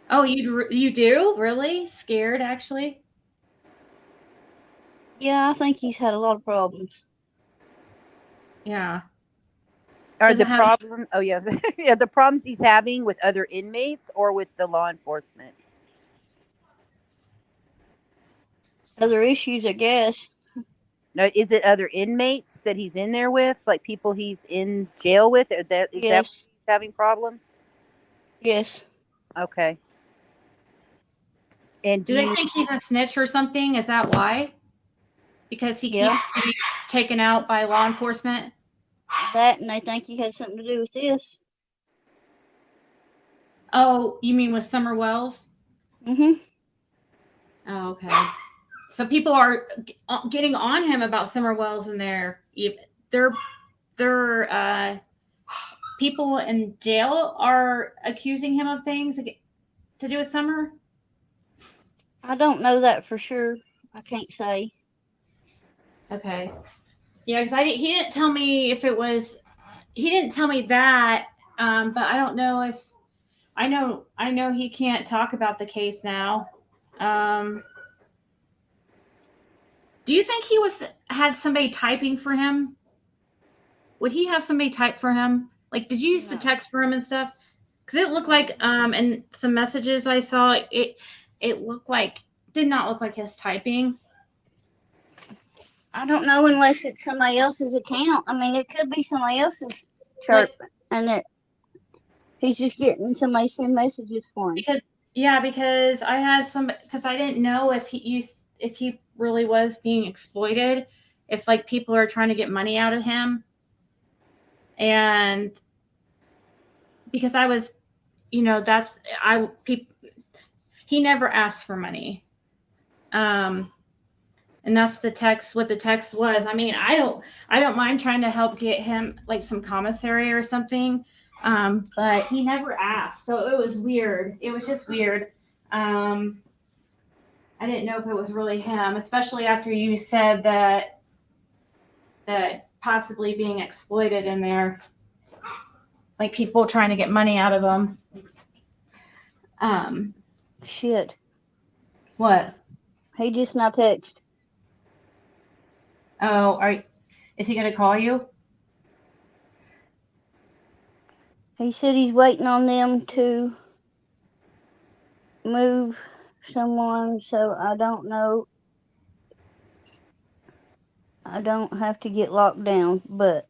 Oh, you do? Really? Scared actually? Yeah, I think he's had a lot of problems. Yeah. Are Doesn't the have problem? Oh yeah, yeah. The problems he's having with other inmates or with the law enforcement? Other issues, I guess. No, is it other inmates that he's in there with, like people he's in jail with? Or that is that Yes. he's having problems? Yes. Okay. And do they think he's a snitch or something? Is that why? Because he Yeah. keeps getting taken out by law enforcement? That, and they think he had something to do with this. Oh, you mean with Summer Wells? Mm-hmm. Oh, okay. So people are getting on him about Summer Wells and they're people in jail are accusing him of things to do with Summer. I don't know that for sure. I can't say. Okay. Yeah, because he didn't tell me if it was. He didn't tell me that, but I don't know if I know he can't talk about the case now. Do you think he had somebody typing for him? Would he have somebody type for him? Like, did you use the text for him and stuff? Because it looked like in some messages I saw it looked like did not look like his typing. I don't know unless it's somebody else's account. I mean, it could be somebody else's chirp, and he's just getting somebody send messages for him. Because I had because I didn't know if he really was being exploited, if like people are trying to get money out of him, and because I was, he never asked for money, and that's what the text was. I mean, I don't mind trying to help get him like some commissary or something, but he never asked, so it was weird. It was just weird. I didn't know if it was really him, especially after you said that possibly being exploited in there, like people trying to get money out of him. Shit. What? He just now text. Oh, is he going to call you? He said he's waiting on them to move someone, so I don't know. I don't have to get locked down, but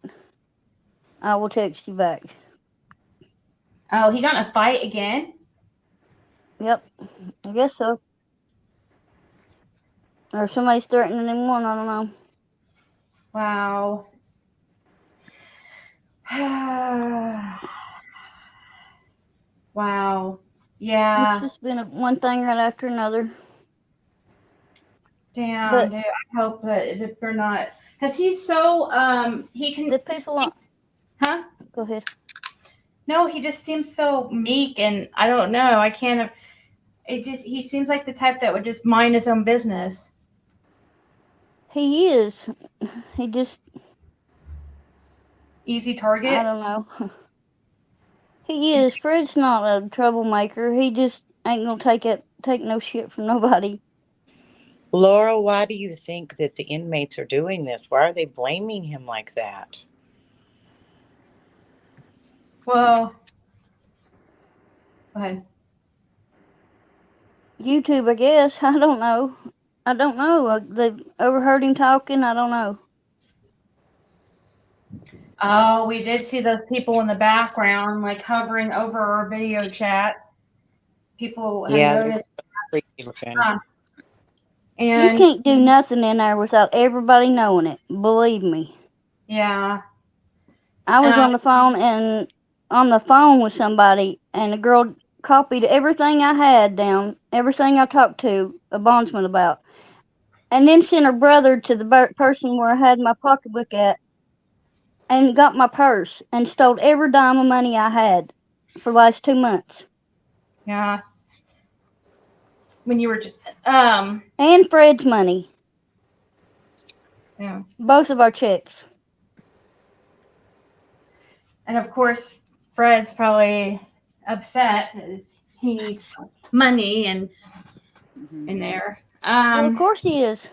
I will text you back. Oh, he got in a fight again? Yep, I guess so. Or somebody's threatening him one, I don't know. Wow. Wow. Yeah. It's just been one thing right after another. Damn, But dude. I hope that they're not, because he's so he can. the people on, Huh? go ahead. No, he just seems so meek, and I don't know. I can't. He seems like the type that would just mind his own business. He is. He just, Easy I target. don't know. He is. Fred's not a troublemaker. He just ain't gonna take no shit from nobody. Laura, why do you think that the inmates are doing this? Why are they blaming him like that? Well, go ahead. YouTube, I guess. I don't know. I don't know. They've overheard him talking. I don't know. Oh, we did see those people in the background, like hovering over our video chat. People have Yeah, they were noticed. creepy looking. You And can't do nothing in there without everybody knowing it. Believe me. yeah, I was on the phone with somebody, and the girl copied everything I had down, everything I talked to a bondsman about, and then sent her brother to the person where I had my pocketbook at, and got my purse and stole every dime of money I had for the last 2 months. yeah. When you were, And Fred's money. yeah, Both of our checks. and of course, Fred's probably upset because he needs money and in there. Well, of course he is.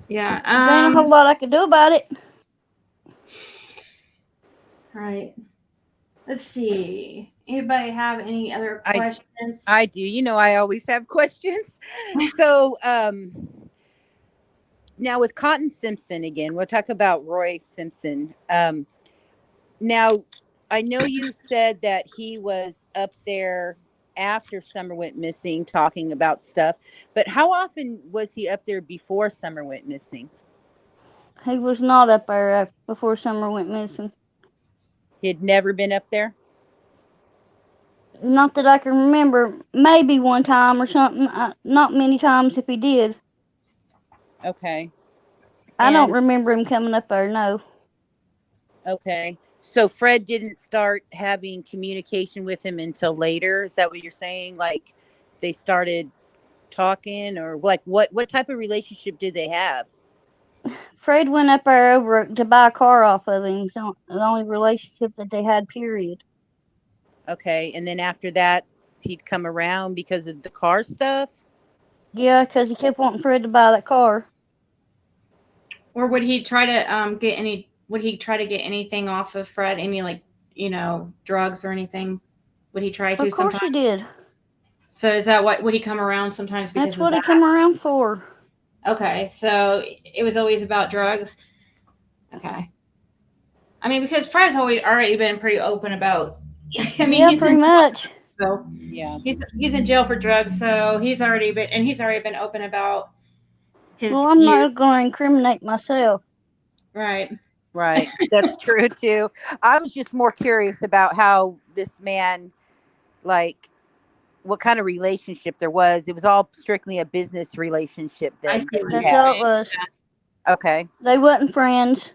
Yeah. There ain't a whole lot I could do about it. Right. Let's see. Anybody have any other questions? I do. You know, I always have questions. So, now with Cotton Simpson again, we'll talk about Roy Simpson. Now, I know you said that he was up there after Summer went missing talking about stuff, but how often was he up there before Summer went missing? He was not up there before Summer went missing. He had never been up there? Not that I can remember. Maybe one time or something. Not many times if he did. Okay. I don't remember him coming up there, no. Okay. So Fred didn't start having communication with him until later. Is that what you're saying? Like they started talking, or like what type of relationship did they have? Fred went up there over to buy a car off of him. So the only relationship that they had, period. Okay. And then after that, he'd come around because of the car stuff? Yeah, because he kept wanting Fred to buy that car. Or would he try to get any? Would he try to get anything off of Fred? Any, like, drugs or anything? Would he try to? Of course sometimes? he did. So is that what? Would he come around sometimes because That's of what that? he come around for. Okay, so it was always about drugs. Okay. I mean, because Fred's already been pretty open about. I mean, Yeah, he's pretty in, much. so Yeah. he's in jail for drugs, so he's already been open about his Well, I'm use. not going to incriminate myself. Right. Right. That's true too. I was just more curious about how this man, like, what kind of relationship there was. It was all strictly a business relationship I then see that what he you're That's had. all it was. Okay. They wasn't friends.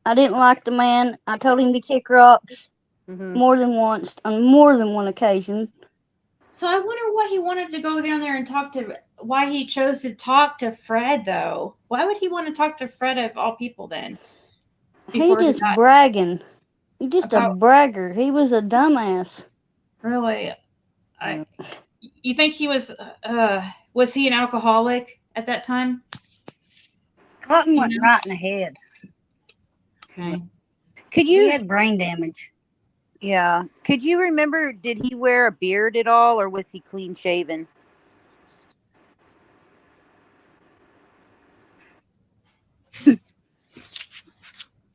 I didn't like the man. I told him to kick rocks more than once on more than one occasion. So I wonder why he wanted to go down there and why he chose to talk to Fred, though. Why would he want to talk to Fred of all people then? He just bragging. He just a About- bragger. He was a dumbass. Really? You think he was he an alcoholic at that time? Cotton went right in the head. Okay. Could He you? had brain damage. Yeah. Could you remember? Did he wear a beard at all, or was he clean shaven?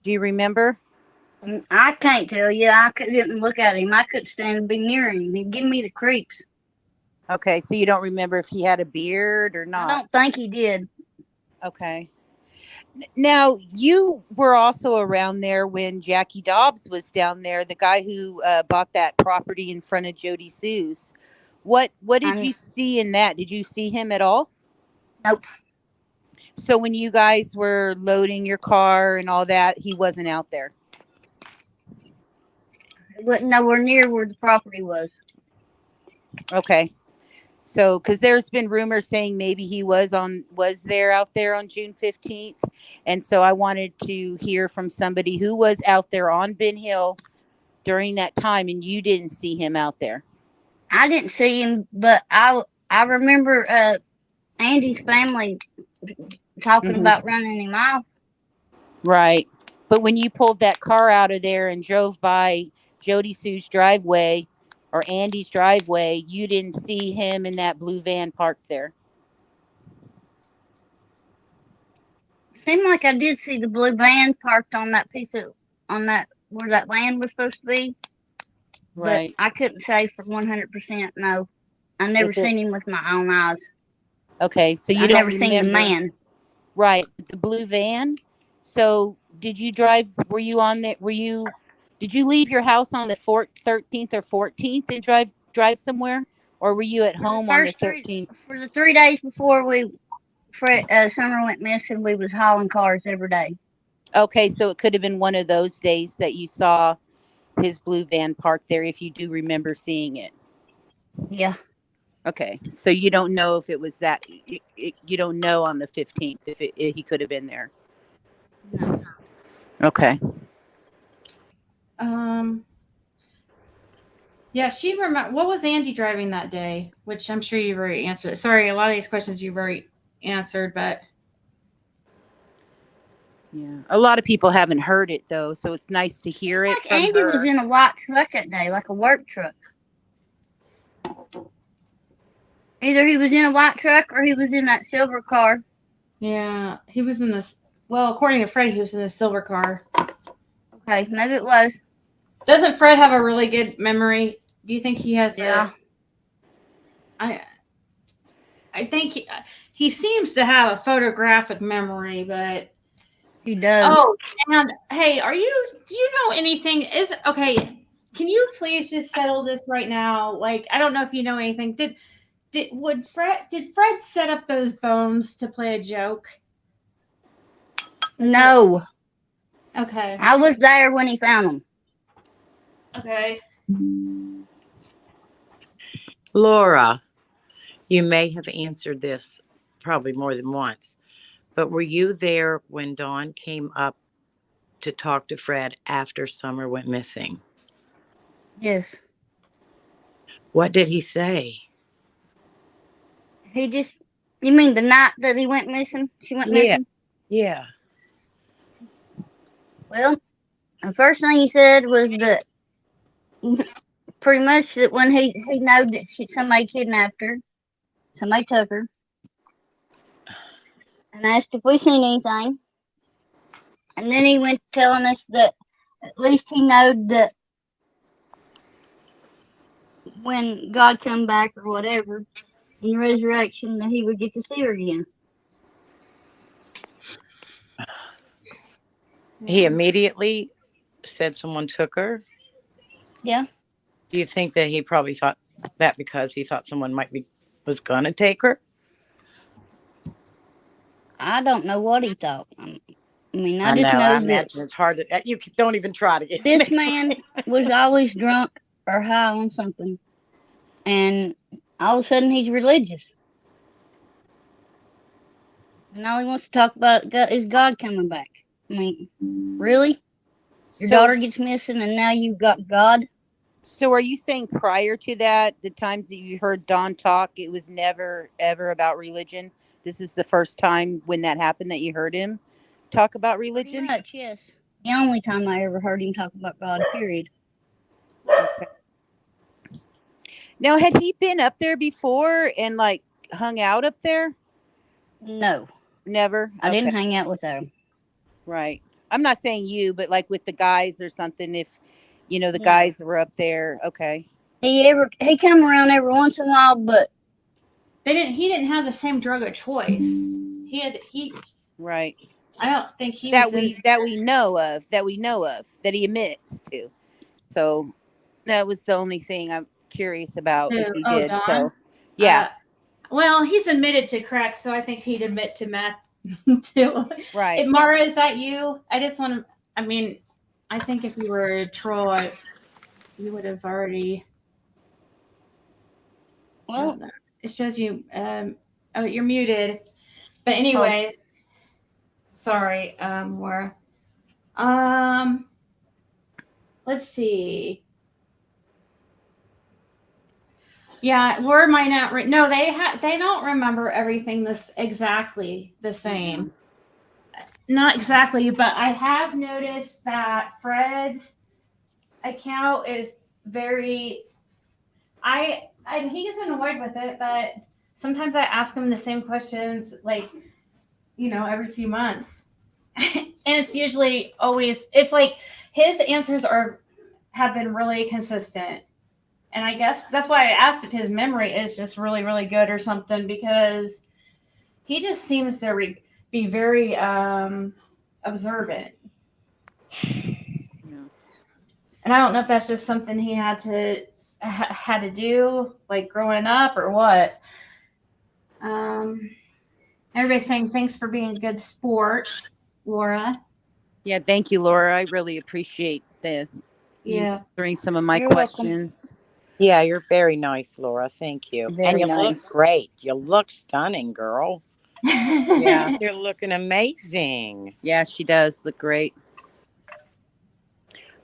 Do you remember? I can't tell you. Didn't look at him. I couldn't stand to be near him. He'd give me the creeps. Okay, so you don't remember if he had a beard or I not? don't think he did. Okay. Now, you were also around there when Jackie Dobbs was down there, the guy who bought that property in front of Jody Sue's. What did you see in that? Did you see him at all? Nope. So when you guys were loading your car and all that, he wasn't out there? He wasn't nowhere near where the property was. Okay. So, because there's been rumors saying maybe he was there out there on June 15th. And so I wanted to hear from somebody who was out there on Ben Hill during that time, and you didn't see him out there. I didn't see him, but I remember Andy's family talking about running him off. Right. But when you pulled that car out of there and drove by Jody Sue's driveway or Andy's driveway, you didn't see him in that blue van parked there. Seemed like I did see the blue van parked on that where that land was supposed to be. Right. But I couldn't say for 100%. No, I never seen him with my own eyes. Okay, so you I don't never seen the man. Right, the blue van. So did you drive? Were you on that? Did you leave your house on the 13th or 14th and drive somewhere, or were you at home on the 13th? For the 3 days before Summer went missing, we was hauling cars every day. Okay, so it could have been one of those days that you saw his blue van parked there, if you do remember seeing it. Yeah. Okay, so you don't know if it was that. You don't know on the 15th if he could have been there. No. Okay. Yeah, she remember. What was Andy driving that day? Which I'm sure you've already answered. Sorry, a lot of these questions you've already answered, but yeah, a lot of people haven't heard it though, so it's nice to hear it from Andy her. was in a white truck that day, like a work truck. Either he was in a white truck or he was in that silver car. Yeah, he was in this. Well, according to Fred, he was in the silver car. Okay, maybe it was. Doesn't Fred have a really good memory? Do you think he has? Yeah. I think he seems to have a photographic memory, but he does. Oh, and hey, do you know anything? Can you please just settle this right now? Like, I don't know if you know anything. Did Fred set up those bones to play a joke? No. Okay. I was there when he found them. Okay. Lora, you may have answered this probably more than once, but were you there when Dawn came up to talk to Fred after Summer went missing? Yes. What did he say? You mean the night that he went missing? She went missing? Yeah. Well, the first thing he said was that pretty much that when he knew that somebody kidnapped her, somebody took her, and asked if we seen anything. And then he went telling us that at least he knowed that when God come back or whatever in resurrection that he would get to see her again. He immediately said someone took her? Yeah. Do you think that he probably thought that because he thought someone was gonna take her? I don't know what he thought. I mean, I just know. know I that imagine it's hard to. You don't even try to get. This man was always drunk or high on something, and all of a sudden he's religious, and all he wants to talk about is God coming back. I mean, really? Your daughter gets missing, and now you've got God? So are you saying prior to that, the times that you heard Dawn talk, it was never, ever about religion? This is the first time when that happened that you heard him talk about religion? Pretty much, yes. The only time I ever heard him talk about God, period. Okay. Now, had he been up there before and like hung out up there? No. Never? I didn't hang out with them. Right. I'm not saying you, but like with the guys or something. If the No. guys were up there, okay. He come around every once in a while, but He didn't have the same drug of choice. Right. I don't think he That was in. we know of, that he admits to. So that was the only thing I'm curious about if he Oh, did. Don. So yeah, Well, he's admitted to crack, so I think he'd admit to meth too. right. Mara, is that you? I just want to. I mean, I think if you were a troll, you would have already. well, It shows you. Oh, you're muted. But oh, anyways, sorry, Mara. Um, let's see. Yeah, Laura might not. No, they don't remember everything this exactly the same. Not exactly, but I have noticed that Fred's account is very. I he gets annoyed with it, but sometimes I ask him the same questions, like every few months, and it's usually always. It's like his answers have been really consistent. And I guess that's why I asked if his memory is just really, really good or something, because he just seems to be very observant. Yeah. And I don't know if that's just something he had to do, like growing up, or what. Um, Everybody's saying thanks for being a good sport, Laura. Yeah, thank you, Laura. I really appreciate you Yeah. answering some of my you're welcome. questions. Yeah, you're very nice, Laura. Thank you. And Very you look nice. great. You look stunning, girl. Yeah. You're looking amazing. Yeah, she does look great.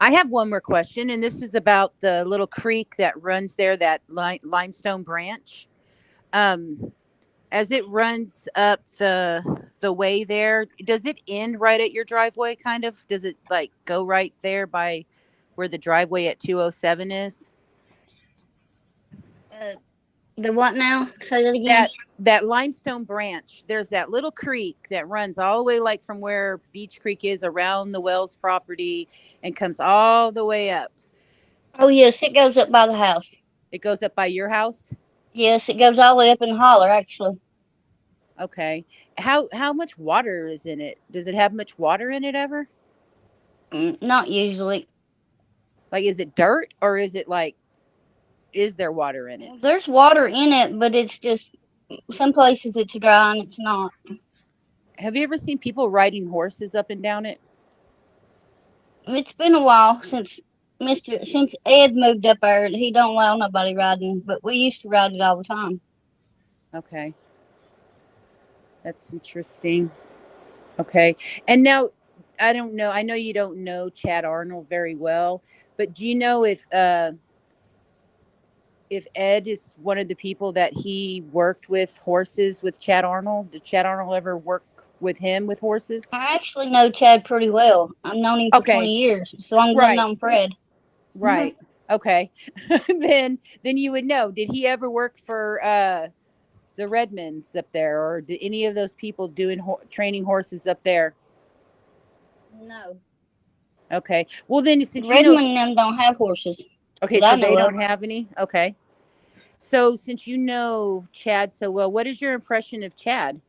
I have one more question, and this is about the little creek that runs there, that limestone branch. Um, as it runs up the way there, does it end right at your driveway? Kind of? Does it like go right there by where the driveway at 207 is? Uh, the what now? Say that again. That limestone branch, there's that little creek that runs all the way, like from where Beach Creek is, around the Wells property, and comes all the way up. Oh yes, it goes up by the house. It goes up by your house. Yes, it goes all the way up in the holler. Actually, Okay. How much water is in it? Does it have much water in it ever? Not usually. Like, is it dirt, or is it like, is there water in it? There's water in it, but it's just some places it's dry and it's not. Have you ever seen people riding horses up and down it? It's been a while since Ed moved up there. He don't allow nobody riding, but we used to ride it all the time. Okay. That's interesting. Okay. And now, I don't know. I know you don't know Chad Arnold very well, but do you know if Ed is one of the people that he worked with horses with Chad Arnold? Did Chad Arnold ever work with him with horses? I actually know Chad pretty well. I've known him for Okay. 20 years, so I'm going Right. on Fred. Right. Okay. then you would know. Did he ever work for the Redmonds up there, or did any of those people doing training horses up there? No. Okay. Well, then, since you know, Redmond and them don't have horses. okay, that I so they know of. don't have any. Okay. So since you know Chad so well, what is your impression of Chad?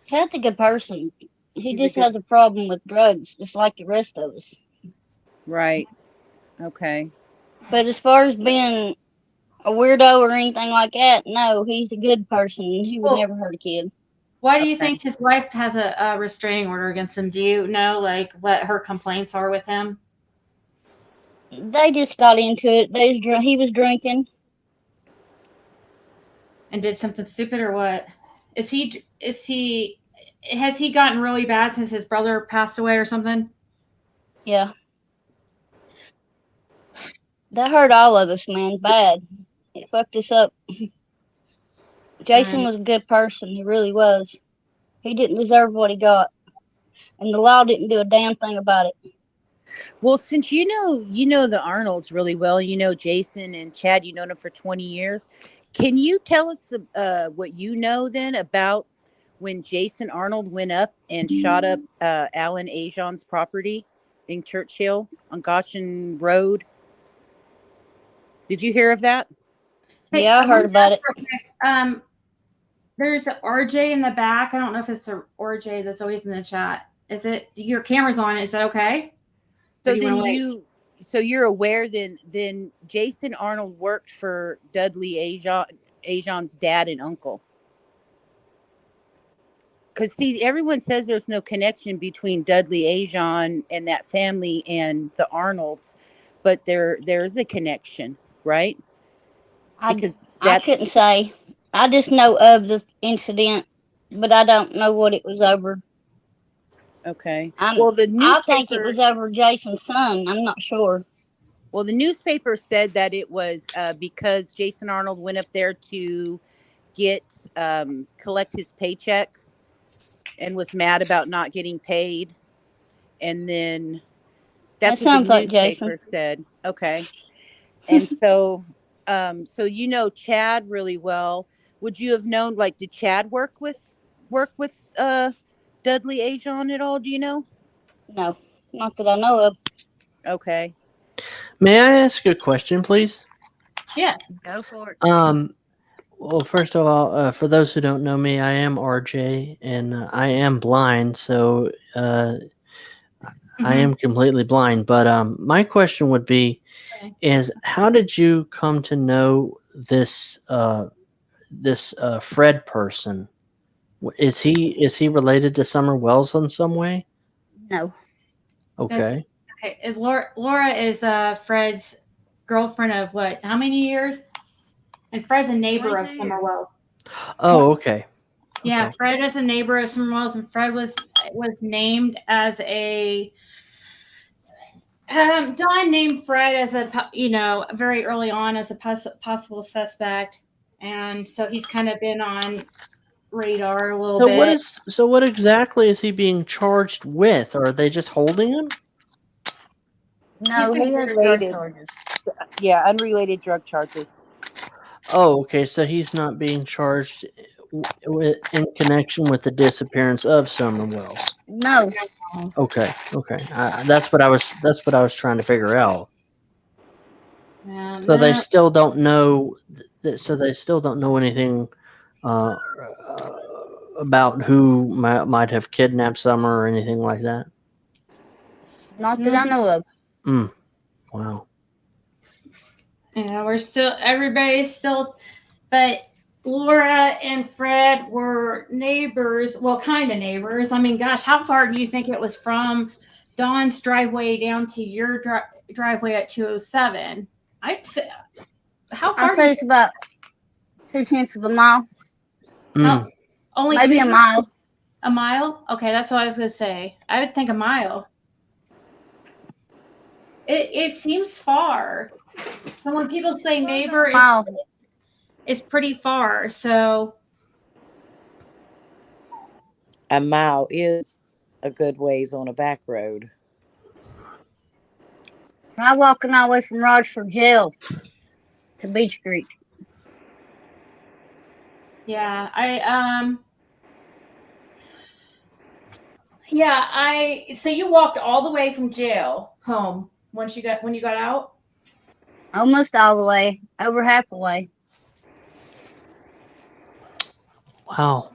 Chad's a good person. He He's a just good. has a problem with drugs, just like the rest of us. Right. Okay. But as far as being a weirdo or anything like that, no, he's a good person. He would Well, never hurt a kid. why do you Okay. think his wife has a restraining order against him? Do you know, like, what her complaints are with him? They just got into it. He was drinking. And did something stupid, or what? Is he has he gotten really bad since his brother passed away or something? Yeah. That hurt all of us, man. Bad. It fucked us up. Jason Right. was a good person. He really was. He didn't deserve what he got. And the law didn't do a damn thing about it. Well, since you know the Arnolds really well, you know Jason and Chad, you know them for 20 years. Can you tell us what you know then about when Jason Arnold went up and shot up Alan Ajon's property in Churchill on Goshen Road? Did you hear of that? Hey, Yeah, I heard about it. real quick. There's an RJ in the back. I don't know if it's a RJ that's always in the chat. Is it your camera's on? Is that okay? So then so you're aware then Jason Arnold worked for Dudley Ajon's dad and uncle. Because see, everyone says there's no connection between Dudley Ajon and that family and the Arnolds, but there's a connection, right? Because I couldn't say. I just know of the incident, but I don't know what it was over. Okay. Well, I think it was over Jason's son. I'm not sure. Well, the newspaper said that it was because Jason Arnold went up there to collect his paycheck and was mad about not getting paid. And then that's That what sounds the like newspaper Jason said. Okay. And so you know Chad really well. Would you have known, like, did Chad work with Dudley Ajon at all? Do you know? No, not that I know of. Okay. May I ask a question, please? Yes. Go for it. Well, first of all, for those who don't know me, I am RJ, and I am blind, so I am completely blind. But my question would be, is how did you come to know this Fred person? Is he related to Summer Wells in some way? No. Okay. Okay. Laura is Fred's girlfriend of what? How many years? And Fred's a neighbor of Summer Wells. Oh, okay. Yeah, Fred is a neighbor of Summer Wells, and Fred was named as a Don named Fred as a very early on as a possible suspect, and so he's kind of been on radar a little bit. So what exactly is he being charged with? Or are they just holding him? No, he has drug charges. Yeah, unrelated drug charges. Oh, okay. So he's not being charged in connection with the disappearance of Summer Wells. No. Okay. That's what I was trying to figure out. So they still don't know. So they still don't know anything about who might have kidnapped Summer or anything like that. Not that I know of. Wow. Yeah, everybody's still, but Laura and Fred were neighbors. Well, kind of neighbors. I mean, gosh, how far do you think it was from Dawn's driveway down to your driveway at 207? I'd say, how far? I'd say it's about 2/10 of a mile. Only maybe a mile. A mile? Okay, that's what I was going to say. I would think a mile. It seems far. So when people say neighbor, it's pretty far. So a mile is a good ways on a back road. I'm walking all the way from Rochford Jail to Beach Street. Yeah, so you walked all the way from jail home when you got out? Almost all the way, over half the way. Wow.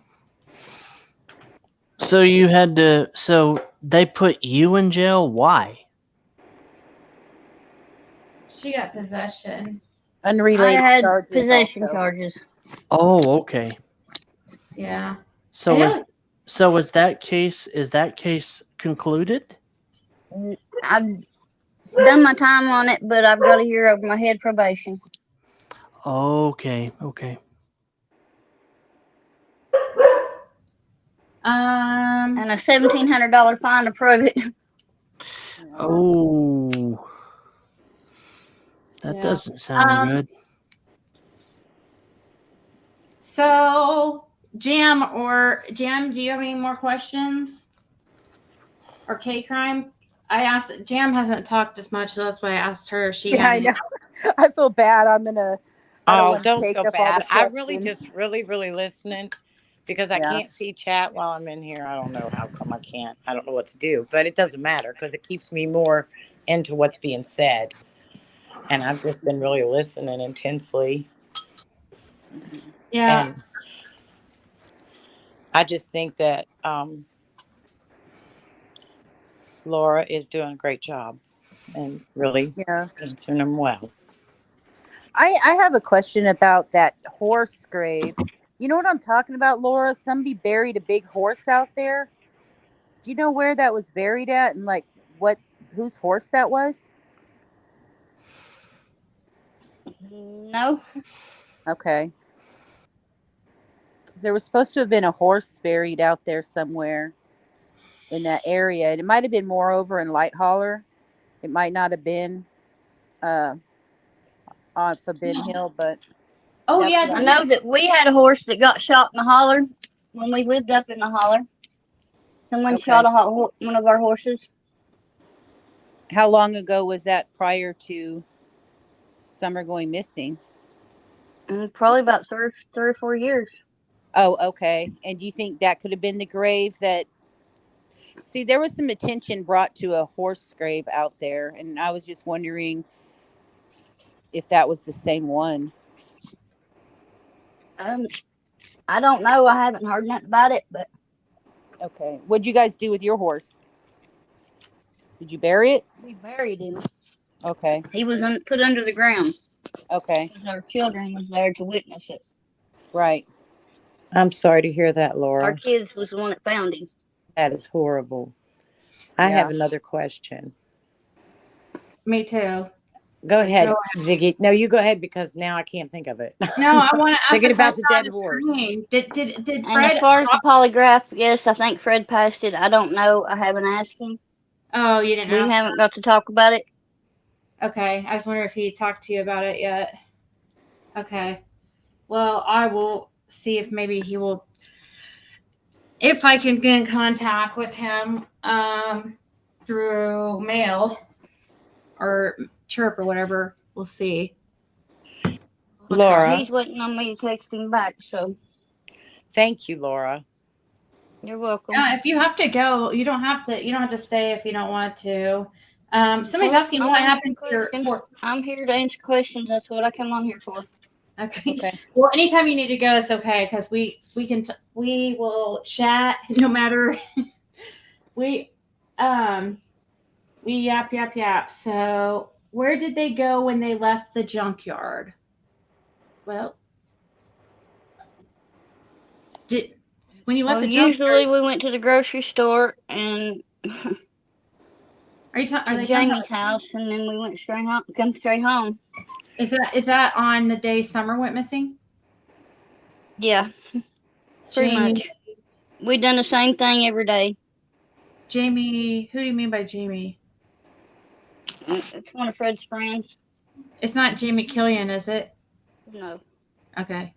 So they put you in jail? Why? She got possession. Unrelated I had charges possession also. charges. Oh, okay. Yeah. So is that case concluded? I've done my time on it, but I've got a year over my head probation. Okay. And a $1,700 fine to prove it. Oh, that doesn't sound good. So, Jam, do you have any more questions? Or K-Crime? Jam hasn't talked as much, so that's why I asked her if she had I know. I feel bad. I'm gonna. Don't feel bad. I'm really just really listening because I can't see chat while I'm in here. I don't know how come I can't. I don't know what to do, but it doesn't matter because it keeps me more into what's being said. And I've just been really listening intensely. Yeah. And I just think that Laura is doing a great job and really answering them well. I have a question about that horse grave. You know what I'm talking about, Laura? Somebody buried a big horse out there. Do you know where that was buried at and like whose horse that was? No. Okay. Because there was supposed to have been a horse buried out there somewhere in that area. And it might have been more over in Light Holler. It might not have been on Forbidden Hill, but Oh that's yeah. what I know that we had a horse that got shot in the holler when we lived up in the holler. Someone shot one of our horses. How long ago was that prior to Summer going missing? Probably about 3 or 4 years. Oh, okay. And do you think that could have been the grave that... See, there was some attention brought to a horse grave out there, and I was just wondering if that was the same one. I don't know. I haven't heard nothing about it, but Okay. What'd you guys do with your horse? Did you bury it? we buried him. Okay. He was put under the ground. Okay. Because our children was there to witness it. Right. I'm sorry to hear that, Laura. Our kids was the one that found him. That is horrible. I have another question. Me too. Go ahead, Ziggy. No, you go ahead because now I can't think of it. No, I want to ask thinking the about the question dead on the horse. screen. Did And Fred? as far as the polygraph, yes, I think Fred passed it. I don't know. I haven't asked him. Oh, you didn't. We ask haven't got to talk about it. Okay, I was wondering if he talked to you about it yet. Okay, well, I will see if maybe he will. If I can get in contact with him through mail or chirp or whatever, we'll see. Laura, he's waiting on me to text him back. So, thank you, Laura. You're welcome. Yeah, if you have to go, you don't have to. You don't have to stay if you don't want to. Somebody's asking what happened to your. I'm here to answer questions. That's what I come on here for. Okay. Well, anytime you need to go, it's okay because we will chat no matter. we yap. So where did they go when they left the junkyard? Well, when you left the junkyard? Usually we went to the grocery store and Are to Jamie's house, and then we went come straight home. Is that on the day Summer went missing? Yeah, pretty much. We done the same thing every day. Jamie, who do you mean by Jamie? It's one of Fred's friends. It's not Jamie Killian, is it? No. Okay.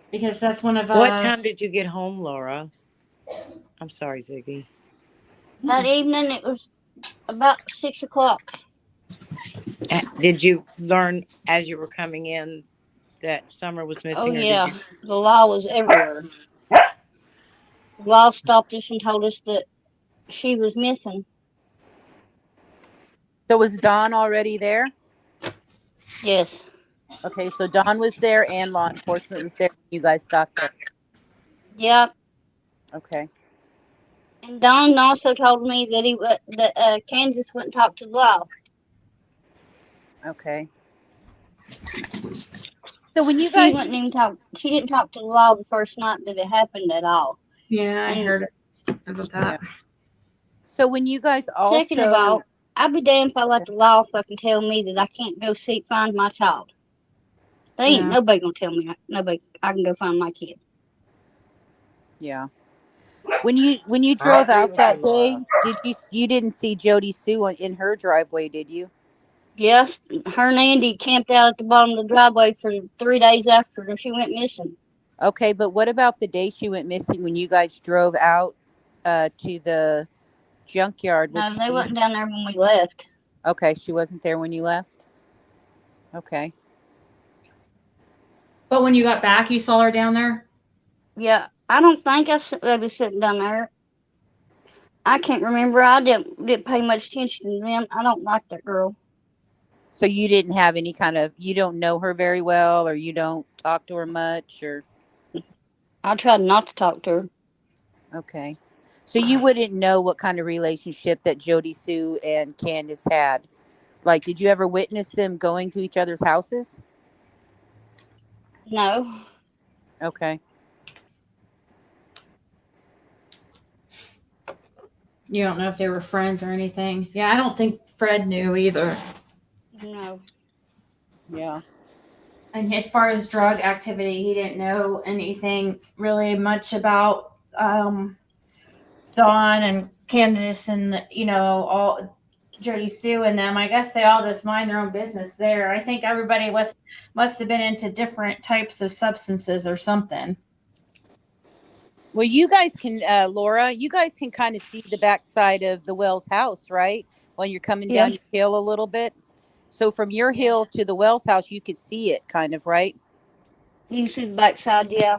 Because that's one of What time did you get home, Laura? I'm sorry, Ziggy. That evening it was about 6 o'clock. Did you learn as you were coming in that Summer was missing? Oh, yeah. The law was everywhere. The law stopped us and told us that she was missing. So was Dawn already there? Yes. Okay, so Dawn was there and law enforcement was there when you guys got there. Yep. Okay. And Don also told me that Kansas wouldn't talk to the law. Okay. So when you guys... She didn't talk to the law the first night that it happened at all. Yeah, I heard about that. Yeah. So when you guys also... Second of all, I'd be damned if I let the law fucking tell me that I can't go find my child. They ain't nobody gonna tell me I can go find my kid. Yeah. When you drove out that day, you didn't see Jody Sue in her driveway, did you? Yes, her and Andy camped out at the bottom of the driveway for 3 days after she went missing. Okay, but what about the day she went missing when you guys drove out to the junkyard? No, they wasn't down there when we left. Okay, she wasn't there when you left? Okay. But when you got back, you saw her down there? Yeah, I don't think I was sitting down there. I can't remember. I didn't pay much attention to them. I don't like that girl. So you didn't have any kind of, you don't know her very well, or you don't talk to her much, or I tried not to talk to her. okay. So you wouldn't know what kind of relationship that Jody Sue and Candace had. Like, did you ever witness them going to each other's houses? No. Okay. You don't know if they were friends or anything. Yeah, I don't think Fred knew either. No. Yeah. And as far as drug activity, he didn't know anything really much about Dawn and Candace and all Jody Sue and them. I guess they all just mind their own business there. I think everybody must have been into different types of substances or something. Well, you guys can, Laura, you guys can kind of see the backside of the Wells house, right? When you're coming Yeah. down your hill a little bit. So from your hill to the Wells house, you could see it kind of, right? You can see the backside, yeah.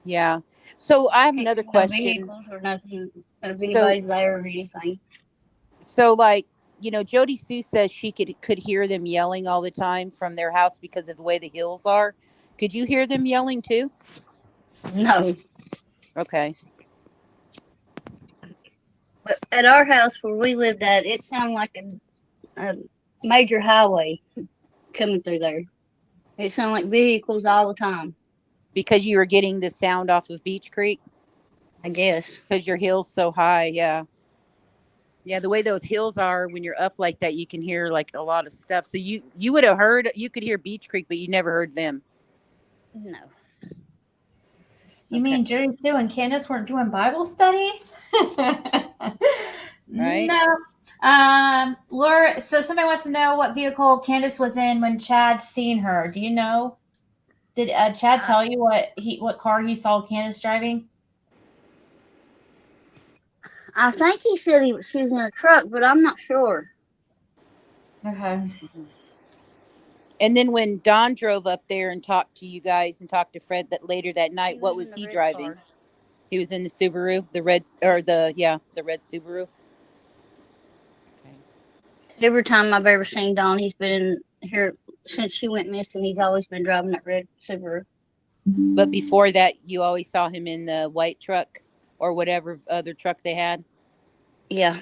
Yeah. So I have another No question. vehicles or nothing of So, anybody's there or anything. like, Jody Sue says she could hear them yelling all the time from their house because of the way the hills are. Could you hear them yelling too? No. Okay. But at our house where we lived at, it sounded like a major highway coming through there. It sounded like vehicles all the time. Because you were getting the sound off of Beach Creek? I guess. Because your hill's so high, yeah. Yeah, the way those hills are when you're up like that, you can hear like a lot of stuff. So you would have heard, you could hear Beach Creek, but you never heard them. No. You mean Jody Sue and Candace weren't doing Bible study? Right? No. Laura, so somebody wants to know what vehicle Candace was in when Chad seen her. Do you know? Did Chad tell you what car he saw Candace driving? I think he said she was in a truck, but I'm not sure. Okay. And then when Don drove up there and talked to you guys and talked to Fred later that night, what was he driving? Car. He was in the Subaru, the red Subaru. Okay. Every time I've ever seen Don, he's been here since she went missing. He's always been driving that red Subaru. But before that, you always saw him in the white truck or whatever other truck they had. Yeah.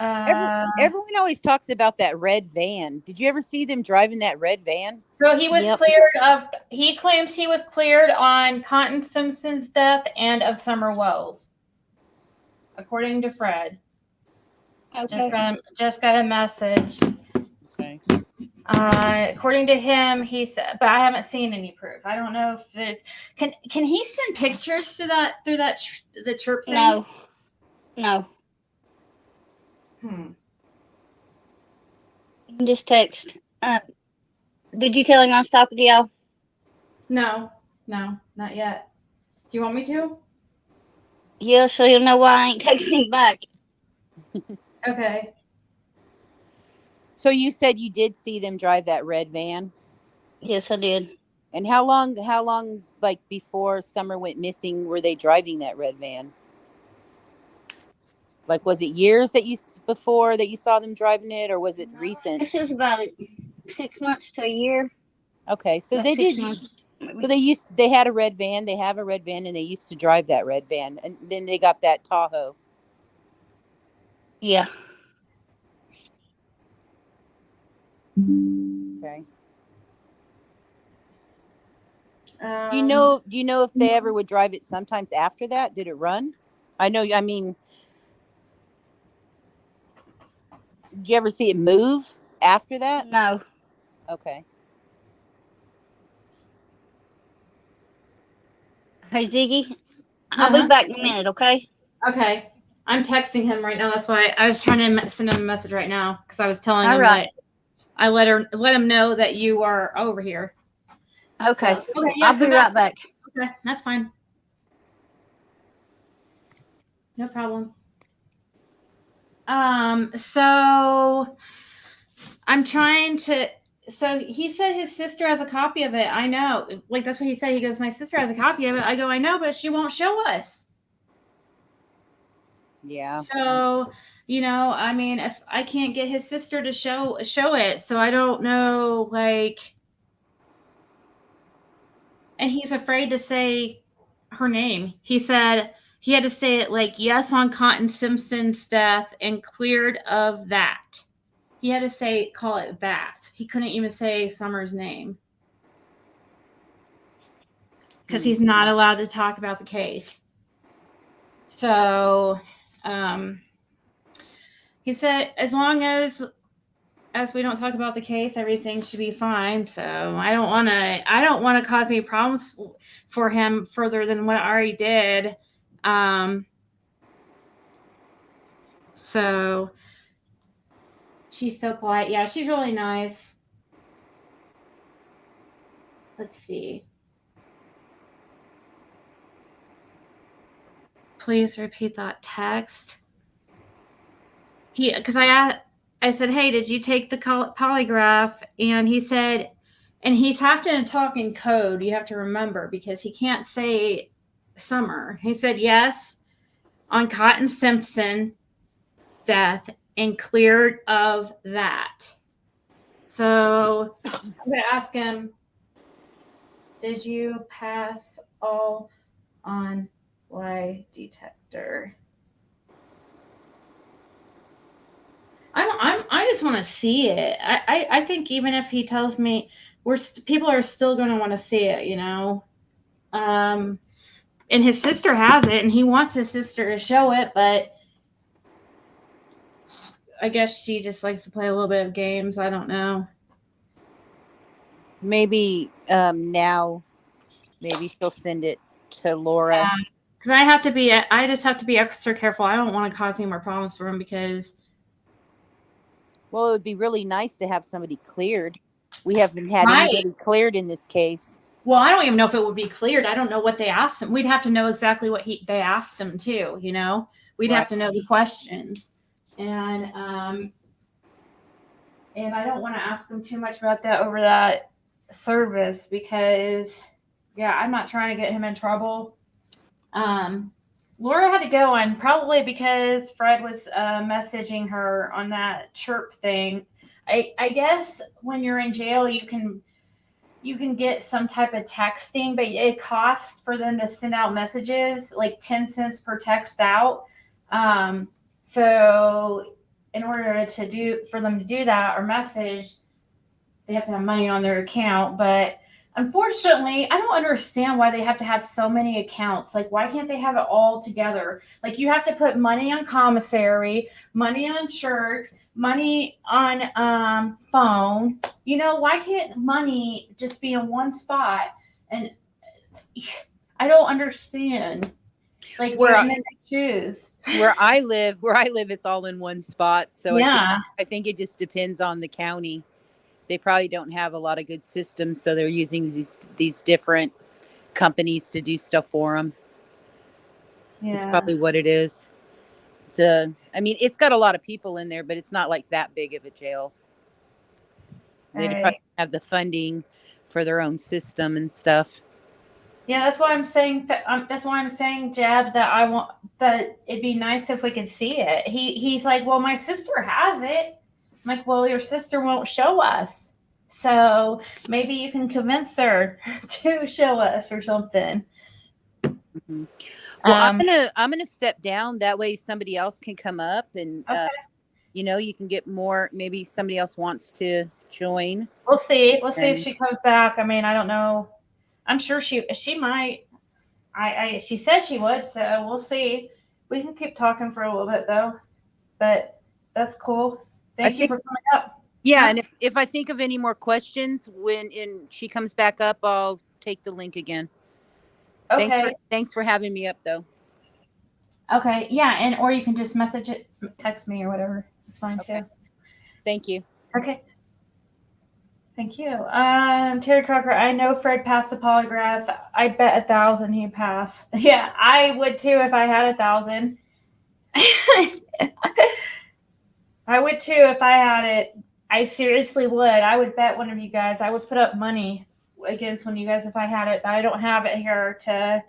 Everyone always talks about that red van. Did you ever see them driving that red van? So he was cleared of. He claims he was cleared on Cotton Simpson's death and of Summer Wells, according to Fred. Okay. Just got a message. Okay. According to him, he said, but I haven't seen any proof. I don't know if there's. Can he send pictures to that through the chirp thing? No. No. Hmm. You can just text. Did you tell him I was talking to y'all? No, not yet. Do you want me to? Yeah, so you'll know why I ain't texting him back. Okay. So you said you did see them drive that red van? Yes, I did. And how long, like before Summer went missing, were they driving that red van? Like, was it years before that you saw them driving it, or was it recent? This was about 6 months to a year. Okay, so About they 6 did. months, maybe. So they had a red van. They have a red van, and they used to drive that red van. And then they got that Tahoe. Yeah. Okay. Do Do you know if they ever would drive it sometimes after that? Did it run? I mean, did you ever see it move after that? No. Okay. Hey, Ziggy, I'll be back in a minute, okay? Okay. I'm texting him right now. That's why I was trying to send him a message right now because I was telling him that I let him know that you are over here. Okay. So, okay, yeah, I'll be right back. Okay, that's fine. No problem. So I'm trying to. So he said his sister has a copy of it. I know. Like, that's what he said. He goes, my sister has a copy of it. I go, I know, but she won't show us. Yeah. So, I mean, if I can't get his sister to show it, so I don't know, like, and he's afraid to say her name. He said he had to say it like, yes, on Cotton Simpson's death and cleared of that. He had to call it that. He couldn't even say Summer's name because he's not allowed to talk about the case. So, he said, as long as we don't talk about the case, everything should be fine. So I don't want to cause any problems for him further than what I already did. So she's so polite. Yeah, she's really nice. Let's see. Please repeat that text. Because I said, hey, did you take the polygraph? And he said, and he's having to talk in code. You have to remember because he can't say Summer. He said yes on Cotton Simpson death and cleared of that. So I'm going to ask him, did you pass all on lie detector? I just want to see it. I think even if he tells me, people are still going to want to see it, and his sister has it and he wants his sister to show it, but I guess she just likes to play a little bit of games. I don't know. Maybe now, maybe she'll send it to Lora. Because I just have to be extra careful. I don't want to cause any more problems for him because. Well, it would be really nice to have somebody cleared. We haven't had anybody cleared in this case. Well, I don't even know if it would be cleared. I don't know what they asked him. We'd have to know exactly what they asked him too. We'd have to know the questions, and I don't want to ask him too much about that over that service because, yeah, I'm not trying to get him in trouble. Laura had to go on probably because Fred was messaging her on that chirp thing. I guess when you're in jail, you can get some type of texting, but it costs for them to send out messages like 10 cents per text out. So in order for them to do that or message, they have to have money on their account. But unfortunately, I don't understand why they have to have so many accounts. Like, why can't they have it all together? Like, you have to put money on commissary, money on shirt, money on phone. Why can't money just be in one spot? And I don't understand. Like, where they choose. Where I live, it's all in one spot. So yeah, I think it just depends on the county. They probably don't have a lot of good systems, so they're using these different companies to do stuff for them. Yeah. It's probably what it is. I mean, it's got a lot of people in there, but it's not like that big of a jail. They probably have the funding for their own system and stuff. Yeah, that's why I'm saying Jeb, that it'd be nice if we could see it. He's like, well, my sister has it. I'm like, well, your sister won't show us, so maybe you can convince her to show us or something. Mm-hmm. Well, I'm gonna step down. That way, somebody else can come up, and you can get more. Maybe somebody else wants to join. We'll see. We'll see if she comes back. I mean, I don't know. I'm sure she might. She said she would, so we'll see. We can keep talking for a little bit though, but that's cool. Thank you for coming up. Yeah, and if I think of any more questions when she comes back up, I'll take the link again. Okay. Thanks for having me up though. Okay. Yeah, or you can just text me or whatever. It's fine too. Thank you. Okay. Thank you. Terry Crocker, I know Fred passed a polygraph. I bet 1,000 he'd pass. Yeah, I would too if I had 1,000. I would too if I had it. I seriously would. I would bet one of you guys. I would put up money against one of you guys if I had it. But I don't have it here to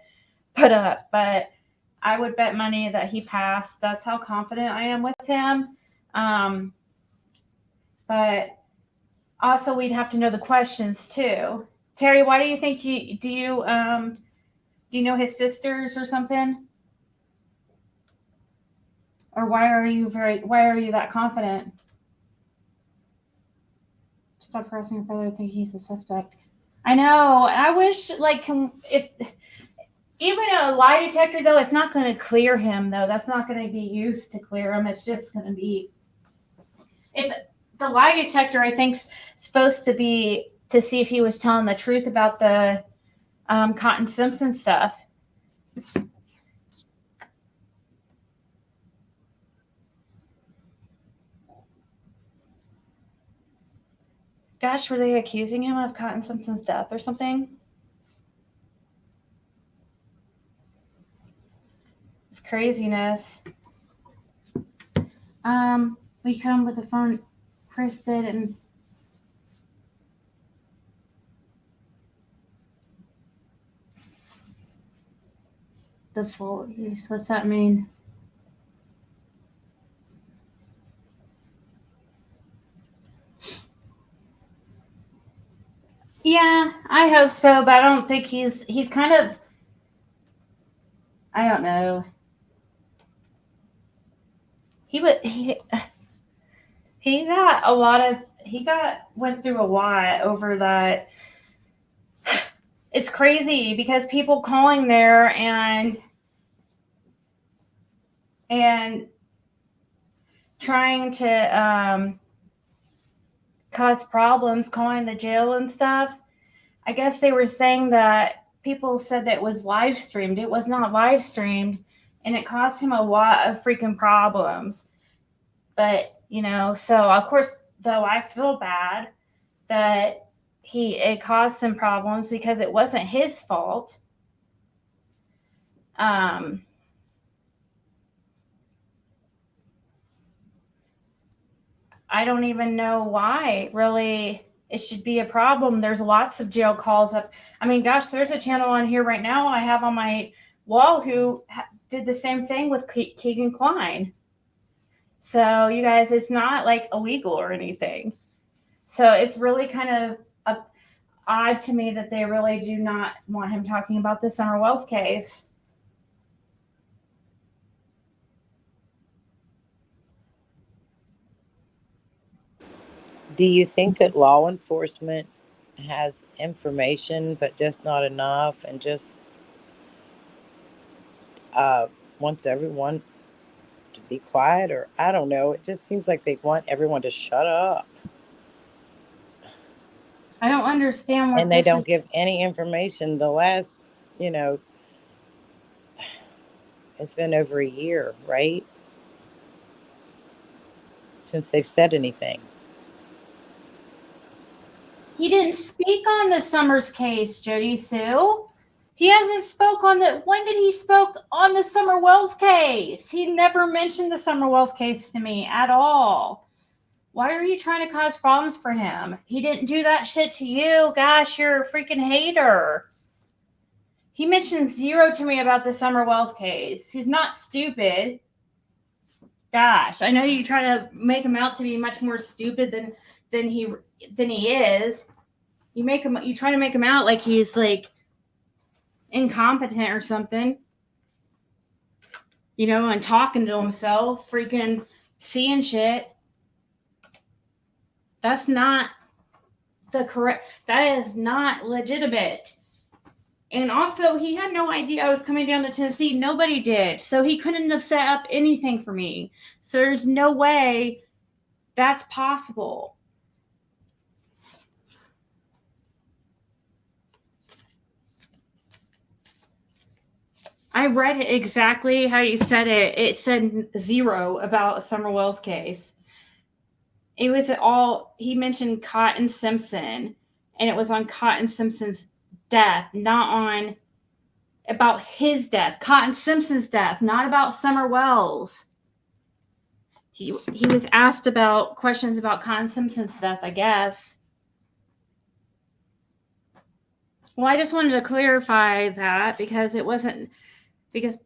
put up. But I would bet money that he passed. That's how confident I am with him. But also, we'd have to know the questions too. Terry, why do you think do you know his sisters or something? Or why are you that confident? Stop harassing your brother. Think he's a suspect. I know. I wish, like, if even a lie detector though, it's not going to clear him though. That's not going to be used to clear him. It's just going to be. It's the lie detector. I think's supposed to be to see if he was telling the truth about the Cotton Simpson stuff. Gosh, were they accusing him of Cotton Simpson's death or something? It's craziness. We come with the phone. Chris did, and the full use. What's that mean? Yeah, I hope so, but I don't think he's kind of. I don't know. He got a lot of went through a lot over that. It's crazy because people calling there and trying to cause problems, calling the jail and stuff. I guess they were saying that people said that it was live streamed. It was not live streamed, and it caused him a lot of freaking problems. But, so of course, though, I feel bad that it caused some problems because it wasn't his fault. I don't even know why, really, it should be a problem. There's lots of jail calls up. I mean, gosh, there's a channel on here right now I have on my wall who did the same thing with Keegan Klein. So, you guys, it's not like illegal or anything. So it's really kind of odd to me that they really do not want him talking about the Summer Wells case. Do you think that law enforcement has information but just not enough and just wants everyone to be quiet? Or I don't know, it just seems like they want everyone to shut up. I don't understand what and they don't give any information. The last, it's been over a year, right? Since they've said anything. He didn't speak on the Summers case, Jody Sue. He hasn't spoke on the. When did he spoke on the Summer Wells case? He never mentioned the Summer Wells case to me at all. Why are you trying to cause problems for him? He didn't do that shit to you. Gosh, you're a freaking hater. He mentioned zero to me about the Summer Wells case. He's not stupid. Gosh, I know you try to make him out to be much more stupid than he is. You try to make him out like he's like incompetent or something. And talking to himself, freaking seeing shit. That's not that is not legitimate. And also, he had no idea I was coming down to Tennessee. Nobody did. So he couldn't have set up anything for me. So there's no way that's possible. I read it exactly how you said it. It said zero about a Summer Wells case. It was he mentioned Cotton Simpson, and it was on Cotton Simpson's death, not on about his death, Cotton Simpson's death, not about Summer Wells. he was asked about questions about Cotton Simpson's death, I guess. Well, I just wanted to clarify that because it wasn't, because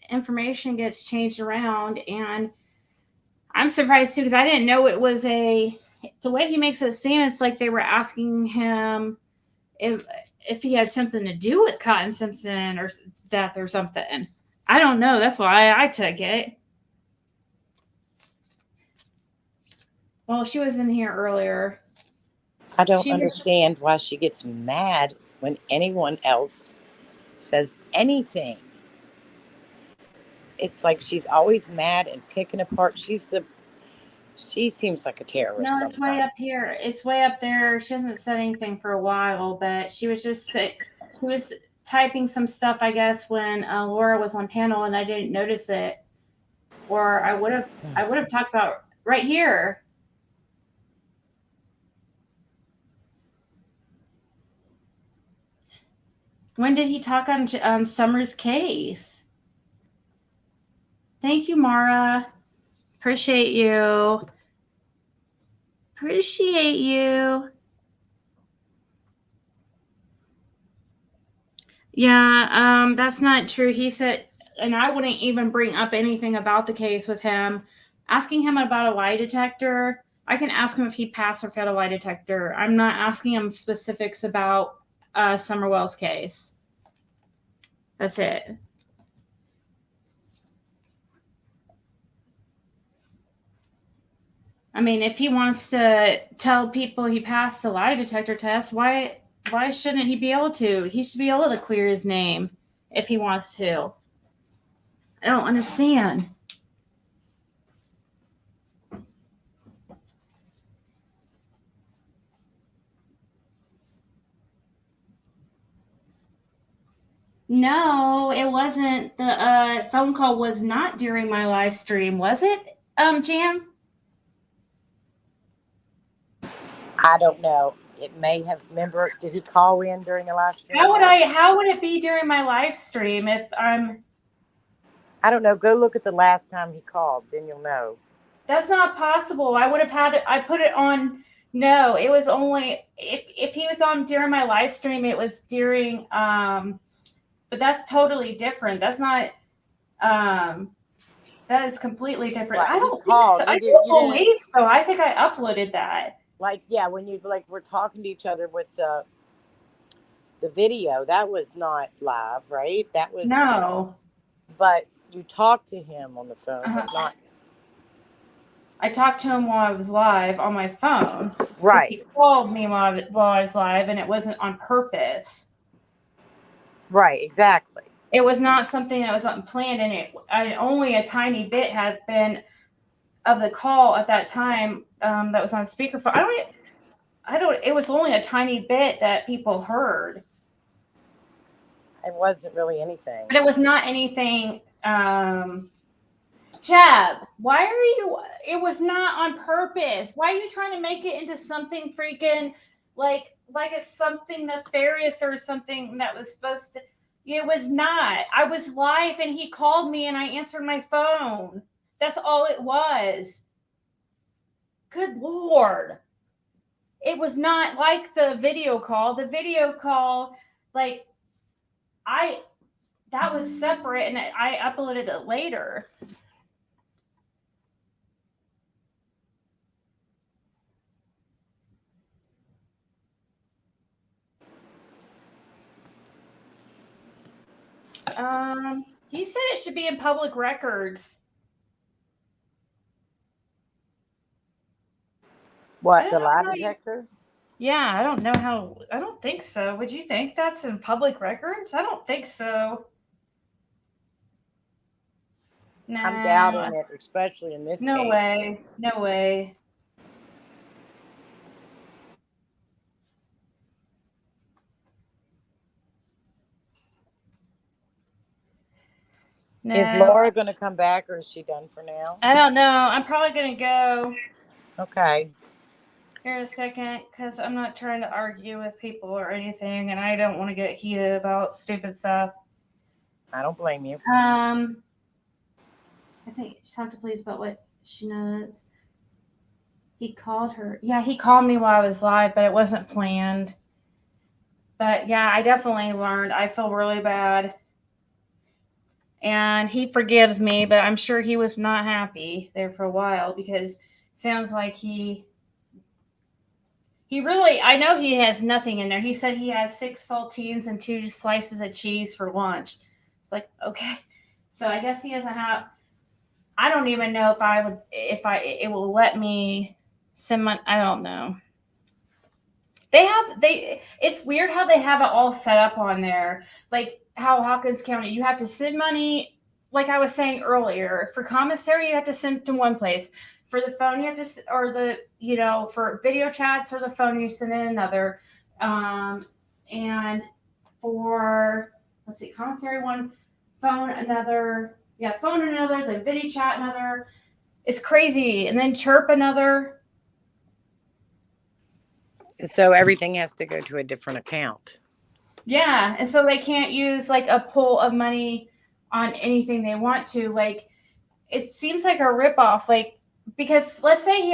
information gets changed around, and I'm surprised too because I didn't know it was the way he makes it seem, it's like they were asking him if he had something to do with Cotton Simpson or death or something. I don't know. That's why I took it. Well, she was in here earlier. I don't understand why she gets mad when anyone else says anything. It's like she's always mad and picking apart. She seems like a terrorist. No, it's way up here. It's way up there. She hasn't said anything for a while, but she was typing some stuff, I guess, when Laura was on panel, and I didn't notice it, or I would have talked about right here. When did he talk on Summer's case? Thank you, Mara. Appreciate you. Appreciate you. Yeah, that's not true. He said, and I wouldn't even bring up anything about the case with him. Asking him about a lie detector, I can ask him if he passed or failed a lie detector. I'm not asking him specifics about Summerwell's case. That's it. I mean, if he wants to tell people he passed the lie detector test, why shouldn't he be able to? He should be able to clear his name if he wants to. I don't understand. No, it wasn't. The phone call was not during my live stream, was it, Jan? I don't know. It may have. Remember, did he call in during the live stream? How would it be during my live stream if I'm? I don't know. Go look at the last time he called, then you'll know. That's not possible. I would have had it. I put it on. No, it was only if he was on during my live stream. It was during. But that's totally different. That's not. That is completely different. Right, I don't think called. so. I don't believe so. I think I uploaded that. Like, yeah, when you we're talking to each other with the video, that was not live, right? That was no. But you talked to him on the phone, but not. I talked to him while I was live on my phone. Right. He called me while I was live, and it wasn't on purpose. Right, exactly. It was not something that was unplanned, and only a tiny bit had been of the call at that time that was on speakerphone. It was only a tiny bit that people heard. It wasn't really anything. But it was not anything. Jeb, why are you? It was not on purpose. Why are you trying to make it into something freaking like it's something nefarious or something that was supposed to? It was not. I was live and he called me and I answered my phone. That's all it was. Good Lord. It was not like the video call. The video call, that was separate and I uploaded it later. He said it should be in public records. What, the lie detector? Yeah, I don't know how. I don't think so. Would you think that's in public records? I don't think so. No. I'm doubting it, especially in this case. No way. No way. No. Is Laura going to come back or is she done for now? I don't know. I'm probably going to go. Okay. Here in a second, because I'm not trying to argue with people or anything, and I don't want to get heated about stupid stuff. I don't blame you. I think you just have to please about what? She knows. He called her. Yeah, he called me while I was live, but it wasn't planned. But yeah, I definitely learned. I feel really bad. And he forgives me, but I'm sure he was not happy there for a while because sounds like he really, I know he has nothing in there. He said he has 6 saltines and 2 slices of cheese for lunch. It's like, okay. So I guess he doesn't have, I don't even know it will let me send my, I don't know. It's weird how they have it all set up on there. Like how Hawkins County, you have to send money, like I was saying earlier. For commissary, you have to send to one place. For the phone, you have to, or for video chats or the phone, you send in another. And for, let's see, commissary one, phone another, yeah, phone another, then video chat another. It's crazy. And then chirp another. So everything has to go to a different account. Yeah, and so they can't use like a pool of money on anything they want to. Like it seems like a ripoff. Like because let's say he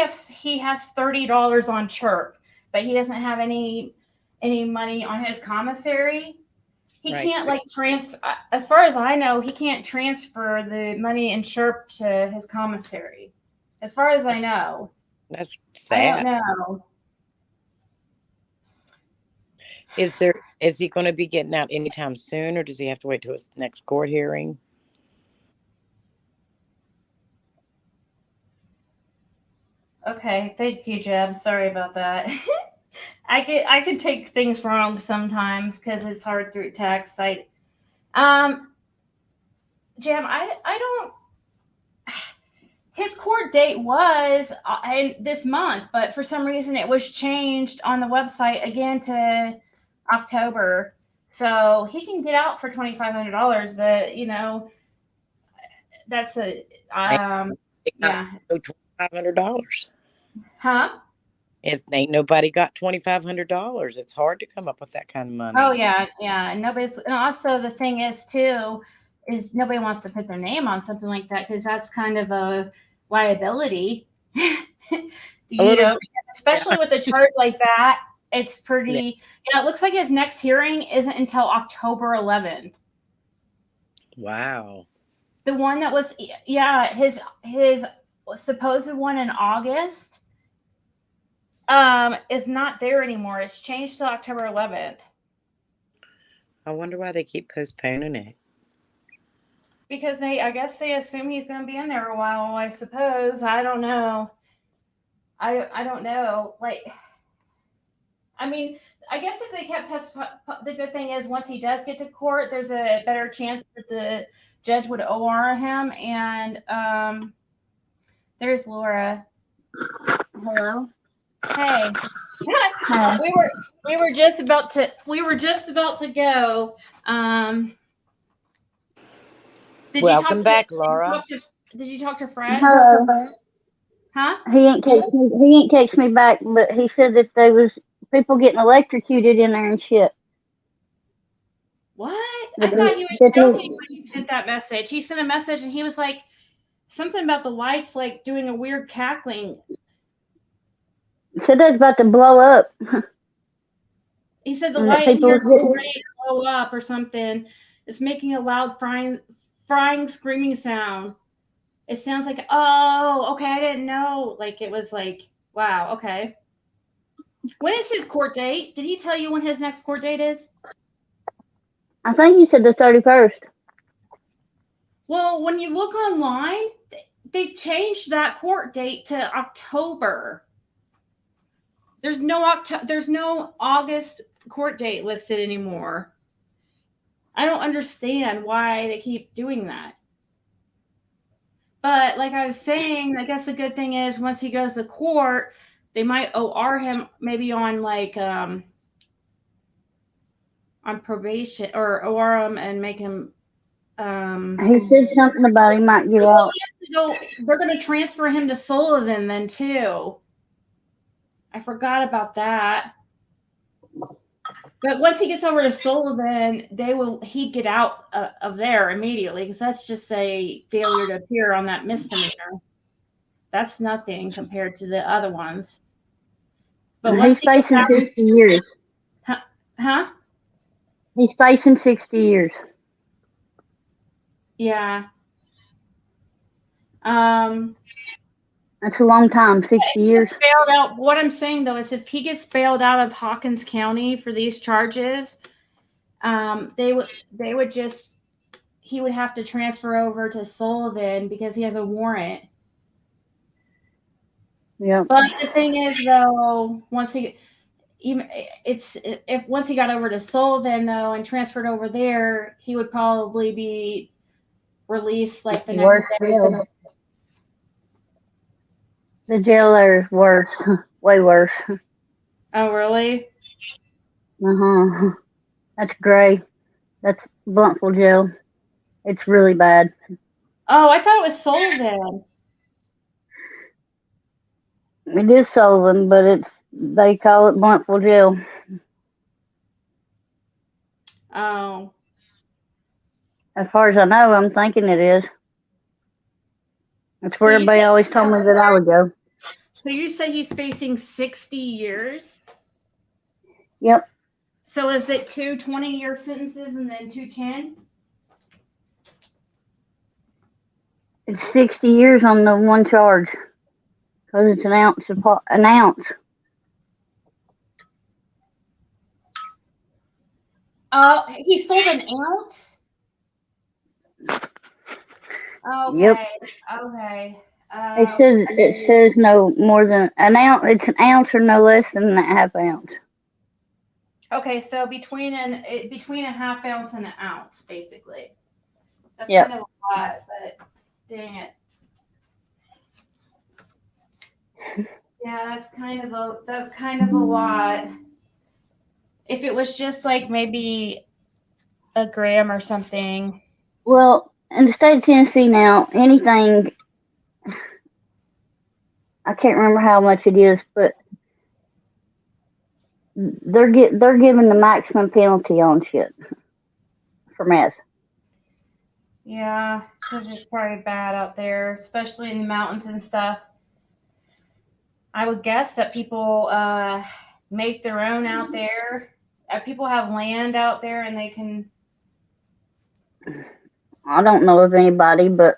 has $30 on Chirp, but he doesn't have any money on his commissary. He Right. can't like transfer. As far as I know, he can't transfer the money in Chirp to his commissary. As far as I know, That's I don't sad. know. Is he going to be getting out anytime soon, or does he have to wait till his next court hearing? Okay, thank you, Jeb. Sorry about that. I could take things wrong sometimes because it's hard through text. Um Jeb, I don't. His court date was this month, but for some reason it was changed on the website again to October. So he can get out for $2,500, but that's a yeah. $2,500. Huh? Ain't nobody got $2,500. It's hard to come up with that kind of money. Oh yeah, yeah. And also the thing is too, is nobody wants to put their name on something like that because that's kind of a liability. Especially with a charge like that, it's pretty. Yeah, it looks like his next hearing isn't until October 11th. Wow. The one that was, yeah, his supposed one in August, is not there anymore. It's changed to October 11th. I wonder why they keep postponing it. Because I guess they assume he's going to be in there a while. I suppose. I don't know. I don't know. Like, I mean, I guess if they kept the good thing is once he does get to court, there's a better chance that the judge would OR him. And there's Lora. Hello. Hey. Hi. we were just about to go. Welcome back, Laura. Did you talk to Fred? Hello. Huh? He ain't text me back, but he said that there was people getting electrocuted in there and shit. What? I thought he was joking when he sent that message. He sent a message and he was like something about the lights like doing a weird cackling. Said that's about to blow up. He said the light here is ready to blow up or something. It's making a loud frying screaming sound. It sounds like, oh, okay, I didn't know. Like it was like, wow, okay. When is his court date? Did he tell you when his next court date is? I think he said the 31st. Well, when you look online, they changed that court date to October. There's no August court date listed anymore. I don't understand why they keep doing that. But like I was saying, I guess the good thing is once he goes to court, they might OR him maybe on like on probation or OR him and make him. He said something about he might get out. They're going to transfer him to Sullivan then too. I forgot about that. But once he gets over to Sullivan, he'd get out of there immediately because that's just a failure to appear on that misdemeanor. That's nothing compared to the other ones. But And once he's he gets facing out, 60 years. huh? He's facing 60 years. Yeah. That's a long time, 60 years. Bailed out. What I'm saying though is, if he gets bailed out of Hawkins County for these charges, they would just he would have to transfer over to Sullivan because he has a warrant. Yeah. But the thing is, though, once he even it's if once he got over to Sullivan though and transferred over there, he would probably be released like the next Worse day. jail. The jail there is worse. Way worse. Oh, really? Uh-huh. That's gray. That's Bluntful jail. It's really bad. Oh, I thought it was Sullivan. It is Sullivan, but they call it Bluntful jail. Oh. As far as I know, I'm thinking it is. That's So where you everybody said always told me that I would go. So you say he's facing 60 years? Yep. So is it 2 20-year sentences and then 2 10? It's 60 years on the one charge. Because it's an ounce. He sold an ounce? Yep. Okay. Okay. It says no more than an ounce. It's an ounce or no less than a half ounce. Okay, so between a half ounce and an ounce, basically. That's Yep. kind of a lot, but dang it. Yeah, that's kind of a lot. If it was just like maybe a gram or something. Well, in the state of Tennessee now, anything, I can't remember how much it is, but they're giving the maximum penalty on shit for meth. Yeah, because it's probably bad out there, especially in the mountains and stuff. I would guess that people make their own out there. People have land out there, and they can. I don't know of anybody, but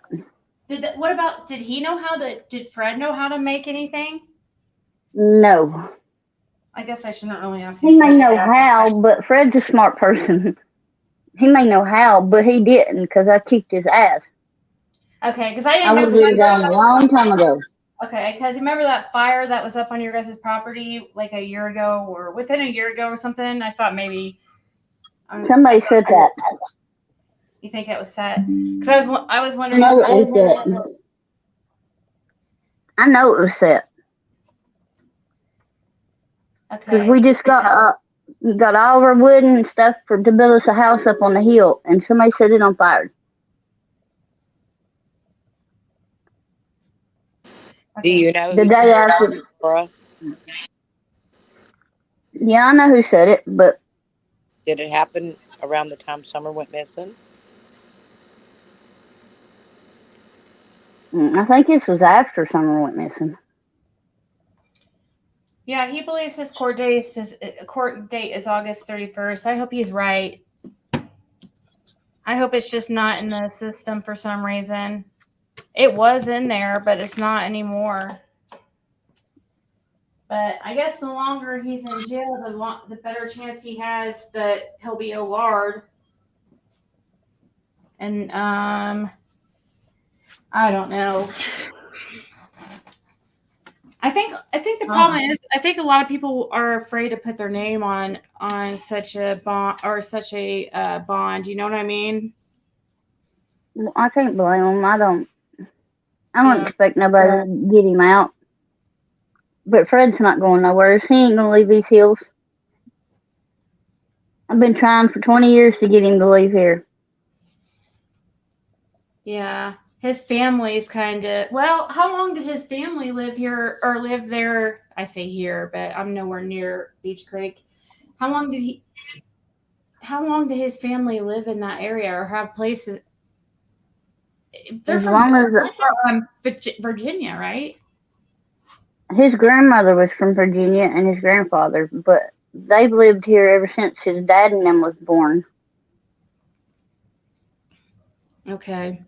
What about? Did he know how to? Did Fred know how to make anything? no. I guess I shouldn't really ask. He may know how, but Fred's a smart person. He may know how, but he didn't because I kicked his ass. Okay, because I I didn't would have gone a long time ago. Okay, because remember that fire that was up on your guys' property like a year ago or within a year ago or something? I thought maybe Somebody said that. You think it was set? Because I was wondering. I know it was set. I know it was set. Because we just got all of our wood and stuff to build us a house up on the hill, and somebody set it on fire. Do you know The day after? Lora? Yeah, I know who said it, but Did it happen around the time Summer went missing? I think this was after Summer went missing. Yeah, he believes his court date is August 31st. I hope he's right. I hope it's just not in the system for some reason. It was in there, but it's not anymore. But I guess the longer he's in jail, the better chance he has that he'll be OR'd. And I don't know. I think the problem is I think a lot of people are afraid to put their name on such a bond or such a bond. You know what I mean? Well, I can't blame him. I don't expect nobody to get him out. But Fred's not going nowhere. He ain't gonna leave these hills. I've been trying for 20 years to get him to leave here. Yeah. His family's kind of, well, how long did his family live here or live there? I say here, but I'm nowhere near Beach Creek. How long did his family live in that area or have places? They're from Virginia, right? His grandmother was from Virginia and his grandfather, but they've lived here ever since his dad and them was born. Okay.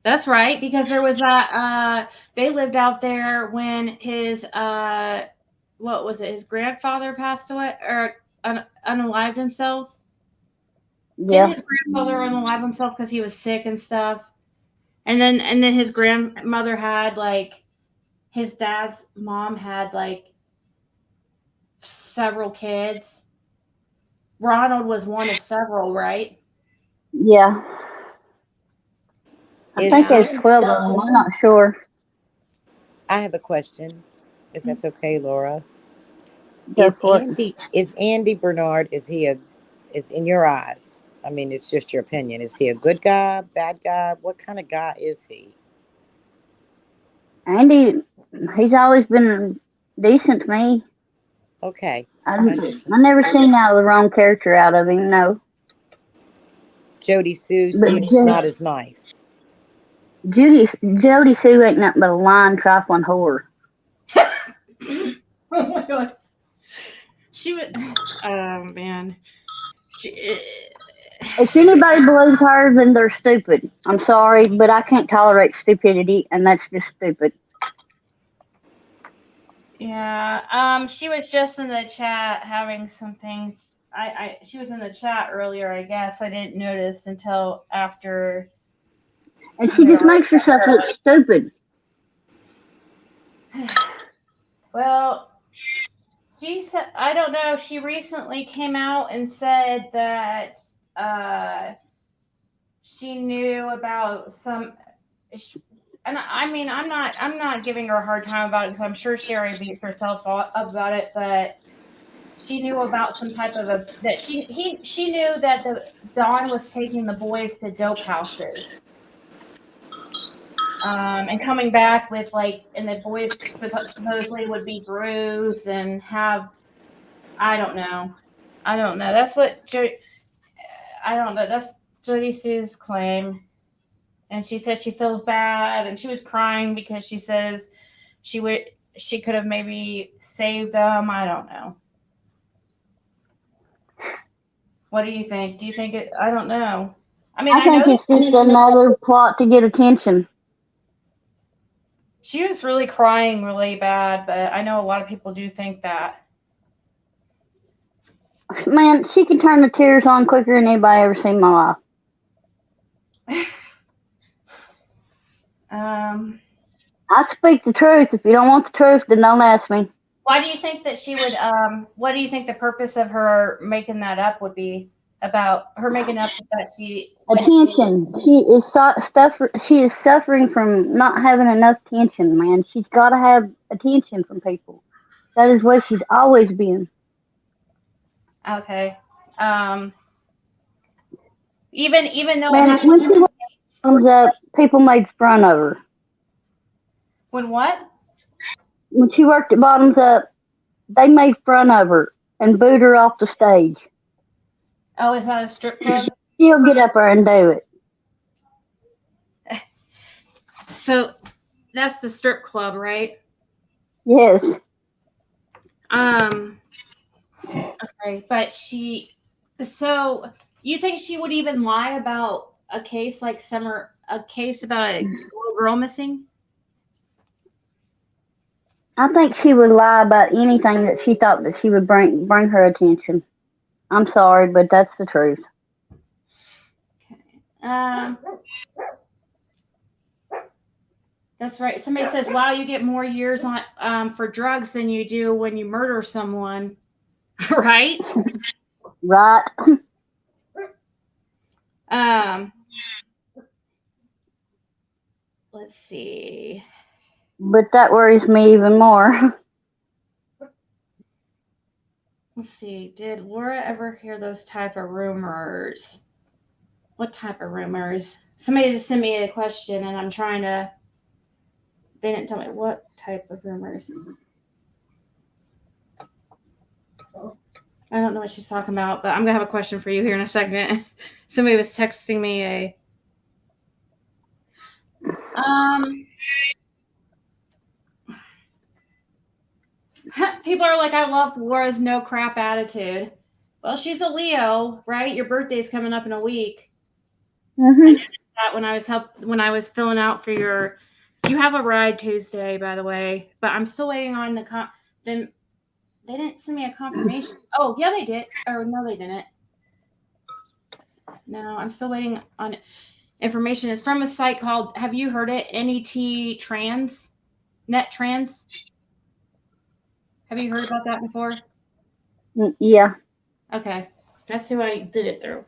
That's right, because there was that they lived out there when his what was it? His grandfather passed away or unalived himself. Didn't Yeah, his grandfather unalive himself because he was sick and stuff? And then his grandmother had like his dad's mom had like several kids. Ronald was one of several, right? yeah. I Is think Yeah. there's 12 of them. I'm not sure. I have a question, if that's okay, Laura. Go for it. Is Andy Bernard, is in your eyes? I mean, it's just your opinion. Is he a good guy, bad guy? What kind of guy is he? Andy, he's always been decent to me. Okay. I, I just I never seen out of the wrong character out of him, no. Jody Sue But seems not as nice. Jody Sue ain't nothing but a lying, trifling whore. Oh my god. She was oh man. She, If anybody believes her, then they're stupid. I'm sorry, but I can't tolerate stupidity, and that's just stupid. yeah. She was just in the chat having some things. She was in the chat earlier, I guess. I didn't notice until after And she we just already makes herself look stupid. well, she said I don't know. She recently came out and said that she knew about some and I mean I'm not giving her a hard time about it because I'm sure she already beats herself up about it, but she knew about some type of a that she knew that the Don was taking the boys to dope houses, and coming back with like, and the boys supposedly would be bruised and have I don't know. That's what I don't know. That's Jody Sue's claim, and she says she feels bad, and she was crying because she says she could have maybe saved them. I don't know. What do you think? Do you think it? I don't know. I mean, I I know think that it's just another plot to get attention. she was really crying really bad, but I know a lot of people do think that. Man, she can turn the tears on quicker than anybody ever seen in my life. Um, I speak the truth. If you don't want the truth, then don't ask me. why do you think that she would? What do you think the purpose of her making that up would be about her making up that she went to? Attention. She is suffering from not having enough attention, man. She's got to have attention from people. That is what she's always been. Okay. Um, even though it Man, has to when do she with race. comes up, people made fun of her. When what? When she worked at Bottoms Up, they made fun of her and booed her off the stage. Oh, is that a strip club? She'll get up there and do it. So that's the strip club, right? Yes. Okay, but so you think she would even lie about a case like a case about a little girl missing? I think she would lie about anything that she thought that she would bring her attention. I'm sorry, but that's the truth. Um, that's right. Somebody says, "Wow, you get more years on for drugs than you do when you murder someone." Right? Right. Let's see. But that worries me even more. Let's see. Did Laura ever hear those type of rumors? What type of rumors? Somebody just sent me a question and I'm trying to. They didn't tell me what type of rumors. I don't know what she's talking about, but I'm going to have a question for you here in a second. Somebody was texting me a. People are like, I love Laura's no crap attitude. Well, she's a Leo, right? Your birthday's coming up in a week. I noticed that when I was filling out for your. You have a ride Tuesday, by the way, but I'm still waiting on them. They didn't send me a confirmation. Oh, yeah, they did. Or no, they didn't. No, I'm still waiting on information. It's from a site called. Have you heard it? NET Trans, Net Trans. Have you heard about that before? Yeah. Okay, that's who I did it through.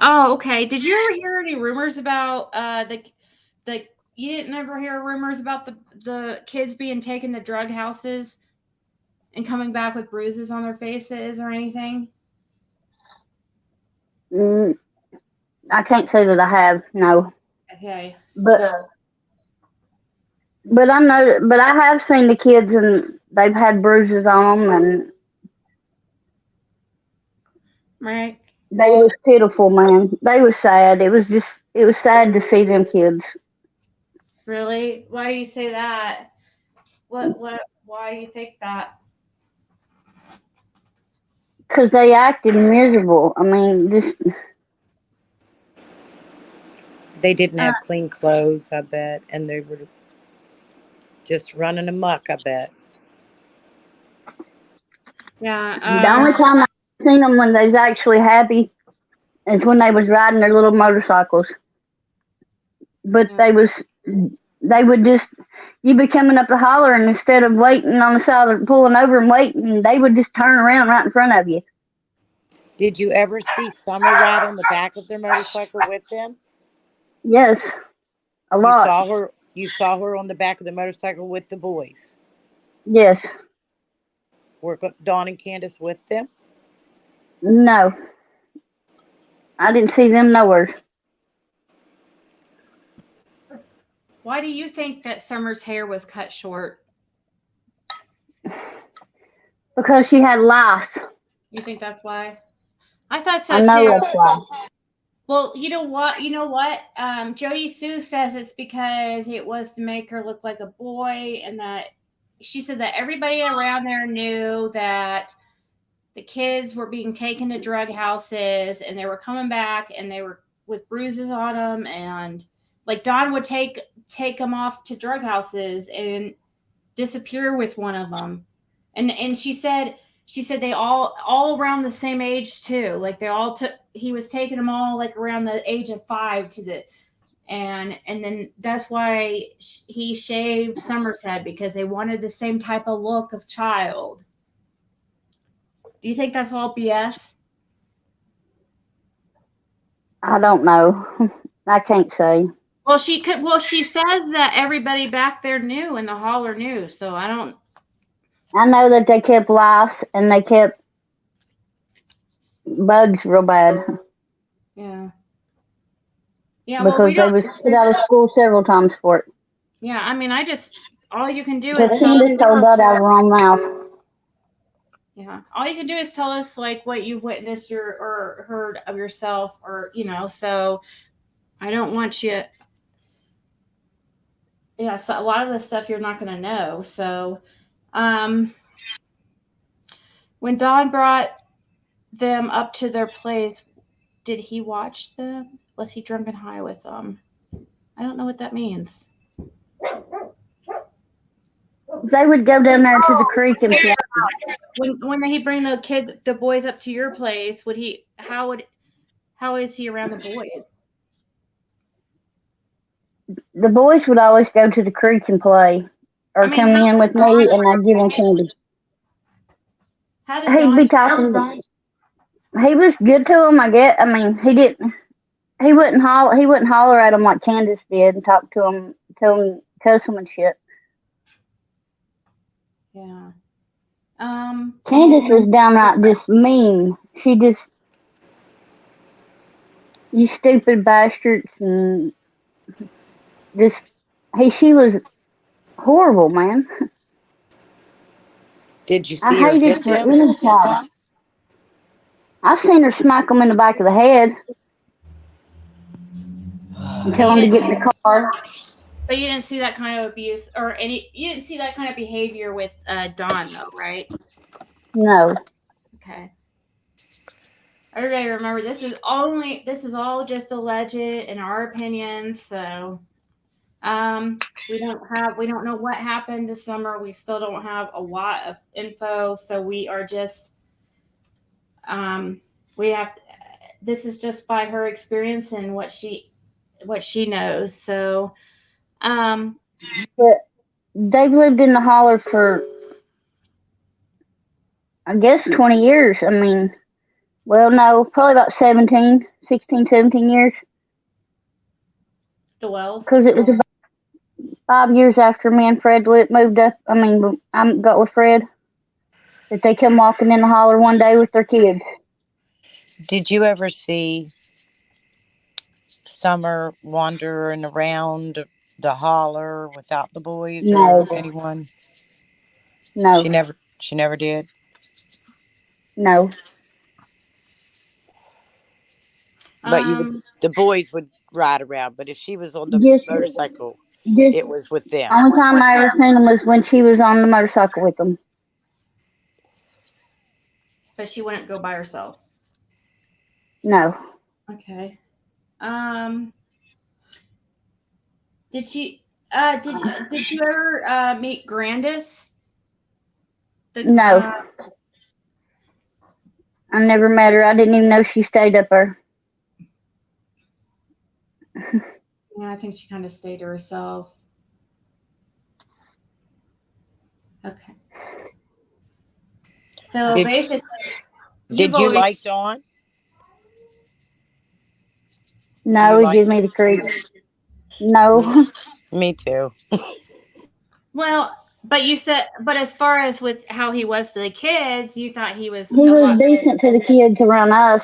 Oh, okay. Did you ever hear any rumors about the you didn't ever hear rumors about the kids being taken to drug houses and coming back with bruises on their faces or anything? I can't say that I have, no. Okay. But I know, but I have seen the kids and they've had bruises on them, and Right. they was pitiful, man. They was sad. It was sad to see them kids. Really? Why do you say that? Why do you think that? Because they acted miserable. I mean, just They didn't have clean clothes, I bet, and they were just running amok, I bet. Yeah. the only time I've seen them when they was actually happy is when they was riding their little motorcycles. But they would just, you be coming up the holler, and instead of waiting on the side of pulling over and waiting, they would just turn around right in front of you. Did you ever see Summer ride on the back of their motorcycle with them? Yes, a lot. You saw her on the back of the motorcycle with the boys. Yes. Were Dawn and Candace with them? No. I didn't see them nowhere. Why do you think that Summer's hair was cut short? Because she had lice. You think that's why? I thought so I know too. that's why. Well, you know what? Jody Sue says it's because it was to make her look like a boy, and that she said that everybody around there knew that the kids were being taken to drug houses, and they were coming back, and they were with bruises on them, and like Don would take them off to drug houses and disappear with one of them, and she said they all around the same age too. Like he was taking them all like around the age of 5 to the and then that's why he shaved Summer's head, because they wanted the same type of look of child. Do you think that's all BS? I don't know. I can't say. Well, she says that everybody back there knew and the holler knew, so I don't. I know that they kept lice and they kept bugs real bad. Yeah. Yeah, because they was put out of school several times for it. Yeah, I mean, all you can do But is Candace told that out of her own mouth. Yeah, all you can do is tell us like what you've witnessed or heard of yourself, or so I don't want you. Yeah, so a lot of the stuff you're not going to know. So, when Don brought them up to their place, did he watch them? Was he drunk and high with them? I don't know what that means. They would go down there to the creek and play. When he bring the boys up to your place, how is he around the boys? The boys would always go to the creek and play, or come in with me, and I'd give them candy. He'd be talking. He was good to them, I guess. I mean, he didn't. He wouldn't holler. He wouldn't holler at them like Candace did, and talk to them, tell them, cuss them and shit. Yeah. Candace was downright just mean. She just, you stupid bastards, and just, she was horrible, man. Did you see her hit them? Any child. I seen her smack them in the back of the head. and tell him to get in the car. But you didn't see that kind of abuse or any. You didn't see that kind of behavior with Dawn, though, right? No. Okay. Everybody, remember this is all just alleged in our opinion. So, we don't know what happened this summer. We still don't have a lot of info. So we are just we have to, this is just by her experience and what she knows. So, But they've lived in the holler for, I guess, 20 years. I mean, well, no, probably about 16, 17 years. the Wells. Because it was about 5 years after me and Fred moved up. I mean, I got with Fred. That they come walking in the holler one day with their kids. Did you ever see Summer wandering around the holler without the boys No. or anyone? No. She never did. No. But the boys would ride around. But if she was on the motorcycle, Just it was with them. only time I ever seen them was when she was on the motorcycle with them. But she wouldn't go by herself. No. Okay. Did she? Did you ever meet Grandis? No. I never met her. I didn't even know she stayed up there. Yeah, I think she kind of stayed to herself. Okay. So basically, did you like Dawn? No, it gives me the creeps. No. Me too. Well, but you said, but as far as with how he was to the kids, you thought he was. He was decent to the kids around us.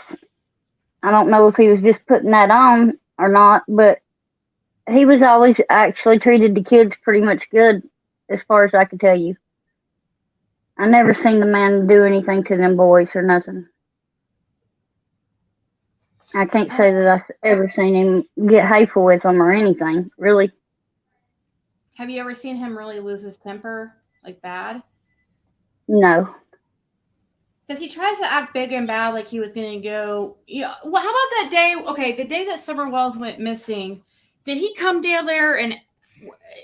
I don't know if he was just putting that on or not, but he was always actually treated the kids pretty much good, as far as I can tell you. I never seen the man do anything to them boys or nothing. I can't say that I've ever seen him get hateful with them or anything, really. Have you ever seen him really lose his temper, like bad? No. Because he tries to act big and bad, like he was going to go. Yeah. Well, how about that day? Okay, the day that Summer Wells went missing, did he come down there? And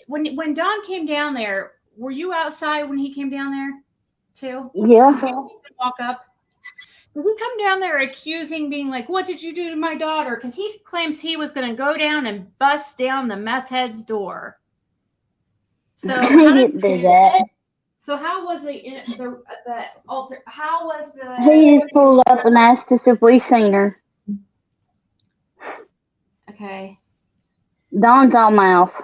when Don came down there, were you outside when he came down there too? Yeah. Walk up. Did he come down there accusing, being like, "What did you do to my daughter?" Because he claims he was going to go down and bust down the meth head's door. So he didn't do that. So how was the altar? How was the? He just pulled up and asked us if we seen her. Okay. Don's all mouth.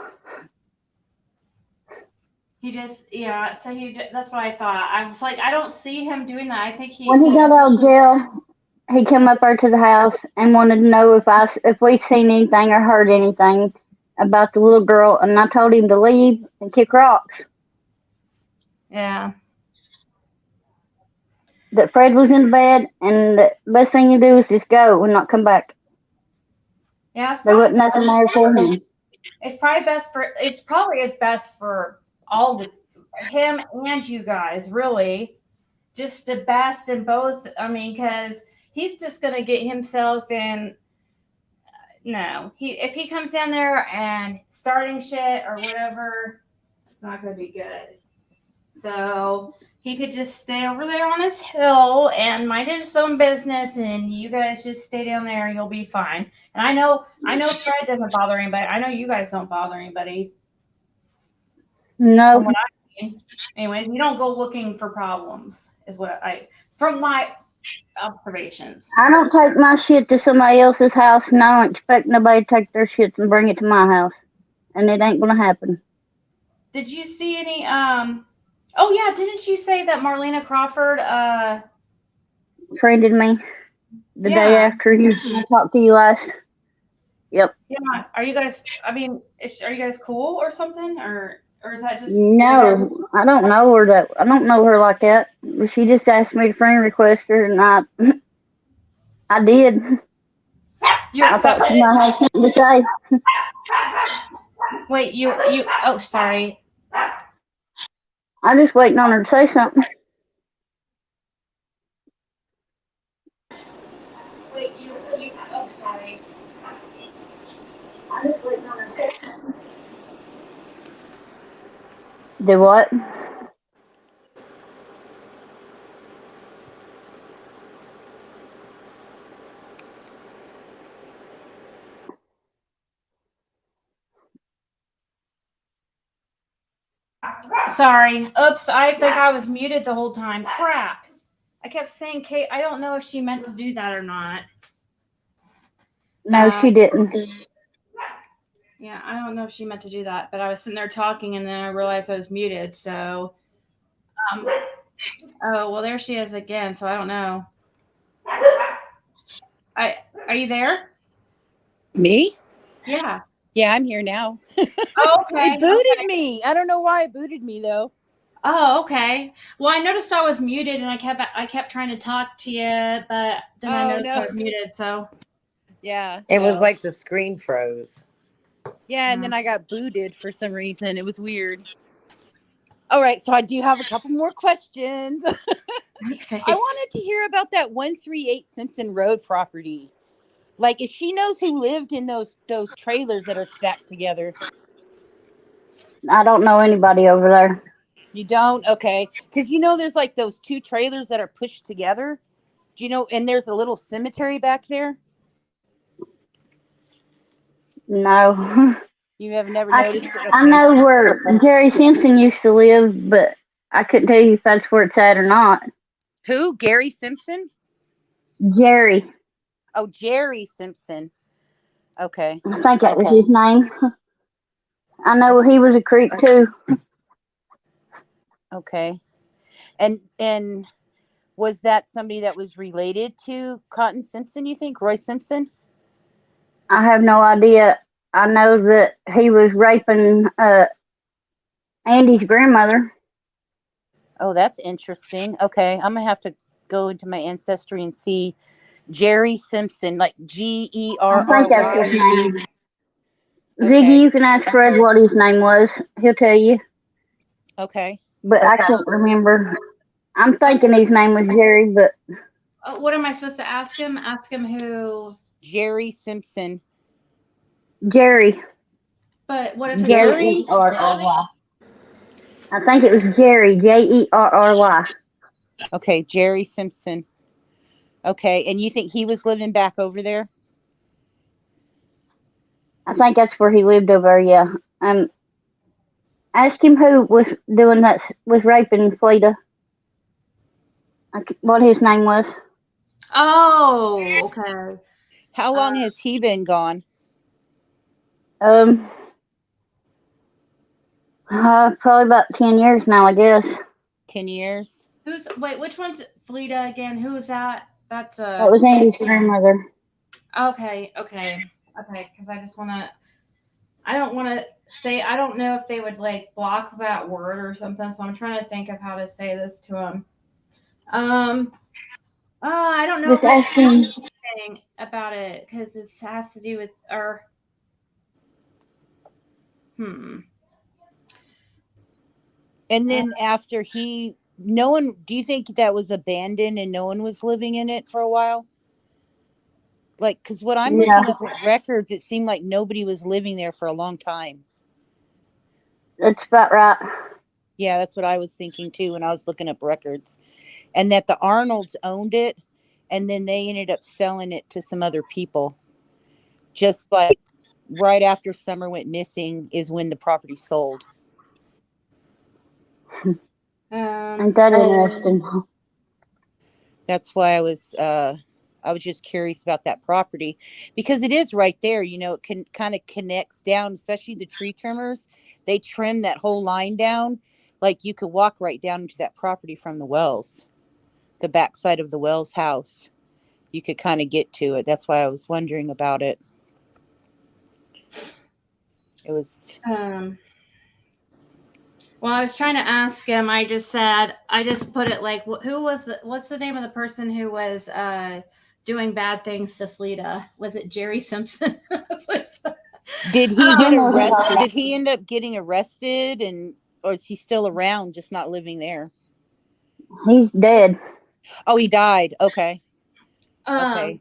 He just, yeah. So that's what I thought. I was like, I don't see him doing that. I think When he got out of jail, he came up there to the house and wanted to know if we seen anything or heard anything about the little girl, and I told him to leave and kick rocks. Yeah. That Fred was in bed, and the best thing you do is just go and not come back. Yeah, there wasn't nothing there for him. It's probably best for all him and you guys, really. Just the best in both. I mean, because he's just gonna get himself in. No, if he comes down there and starting shit or whatever, it's not gonna be good. So he could just stay over there on his hill and mind his own business, and you guys just stay down there and you'll be fine. And I know Fred doesn't bother anybody. I know you guys don't bother anybody. No. From what I mean. Anyways, you don't go looking for problems, is what from my observations. I don't take my shit to somebody else's house, and I don't expect nobody to take their shit and bring it to my house. And it ain't gonna happen. Did you see any oh yeah, didn't you say that Marlena Crawford friended me the day after he talked to you last? Yep. Yeah. Are you guys are you guys cool or something? Or is that just No, I don't know her I don't know her like that. She just asked me to friend request her, and I did. You I thought accepted she it? might have something to say. Wait, you. Oh, sorry. I'm just waiting on her to say something. Wait, you. Oh, sorry. Do what? Sorry. Oops. I think I was muted the whole time. Crap. I kept saying Kate. I don't know if she meant to do that or not. No, she didn't. Yeah, I don't know if she meant to do that, but I was sitting there talking and then I realized I was muted. So, oh well, there she is again. So I don't know. Are you there? Me? Yeah. Yeah, I'm here now. Oh, okay. It booted Okay. me. I don't know why it booted me though. Oh, okay. Well, I noticed I was muted and I kept trying to talk to you, but then I Oh noticed I no. was muted. So, Yeah. It was So like the screen froze. yeah, and then I got booted for some reason. It was weird. All right, so I do have a couple more questions. okay. I wanted to hear about that 138 Simpson Road property. Like if she knows who lived in those trailers that are stacked together. I don't know anybody over there. You don't? Okay. Because there's like those two trailers that are pushed together. Do you know? And there's a little cemetery back there. No. You have never I, noticed it? I Okay. know where Jerry Simpson used to live, but I couldn't tell you if that's where it's at or not. Who? Gary Simpson? Jerry. Oh, Jerry Simpson. Okay. I think that was his name. I know he was a creep too. Okay. And was that somebody that was related to Cotton Simpson, you think? Roy Simpson? I have no idea. I know that he was raping Andy's grandmother. Oh, that's interesting. Okay. I'm going to have to go into my ancestry and see Jerry Simpson, like I think that's his Gerry. name. Ziggy, Okay. you can ask Fred what his name was. He'll tell you. Okay. But I can't remember. I'm thinking his name was Jerry, but What am I supposed to ask him? Ask him who? Jerry Simpson. Jerry. But what if it's not? Gary? Jerry. I think it was Jerry, Jerry. Okay, Jerry Simpson. Okay, and you think he was living back over there? I think that's where he lived over there, yeah. Ask him who was doing that, was raping Fleta. What his name was. Oh, okay. How long has he been gone? Probably about 10 years now, I guess. 10 years? Wait, which one's Fleta again? Who is that? That's That was Andy's grandmother. okay, because I just want to I don't want to say I don't know if they would like block that word or something, so I'm trying to think of how to say this to them. I don't know Just if I should ask him. say anything about it because it has to do with our. Hmm. And then after no one, do you think that was abandoned and no one was living in it for a while? Like, because what I'm looking up at records, it seemed like nobody was living there for a long time. That's about right. Yeah, that's what I was thinking too when I was looking up records. And that the Arnolds owned it and then they ended up selling it to some other people. Just like right after Summer went missing is when the property sold. Ain't that interesting? That's why I was just curious about that property because it is right there. It can kind of connects down, especially the tree trimmers. They trim that whole line down. Like you could walk right down into that property from the Wells, the backside of the Wells house. You could kind of get to it. That's why I was wondering about it. It was. Well, I was trying to ask him. I just put it like, what's the name of the person who was doing bad things to Fleta. Was it Jerry Simpson? That's what it said. Did he get arrested? Did he end up getting arrested, or is he still around, just not living there? He's dead. Oh, he died. Okay. Um, Okay.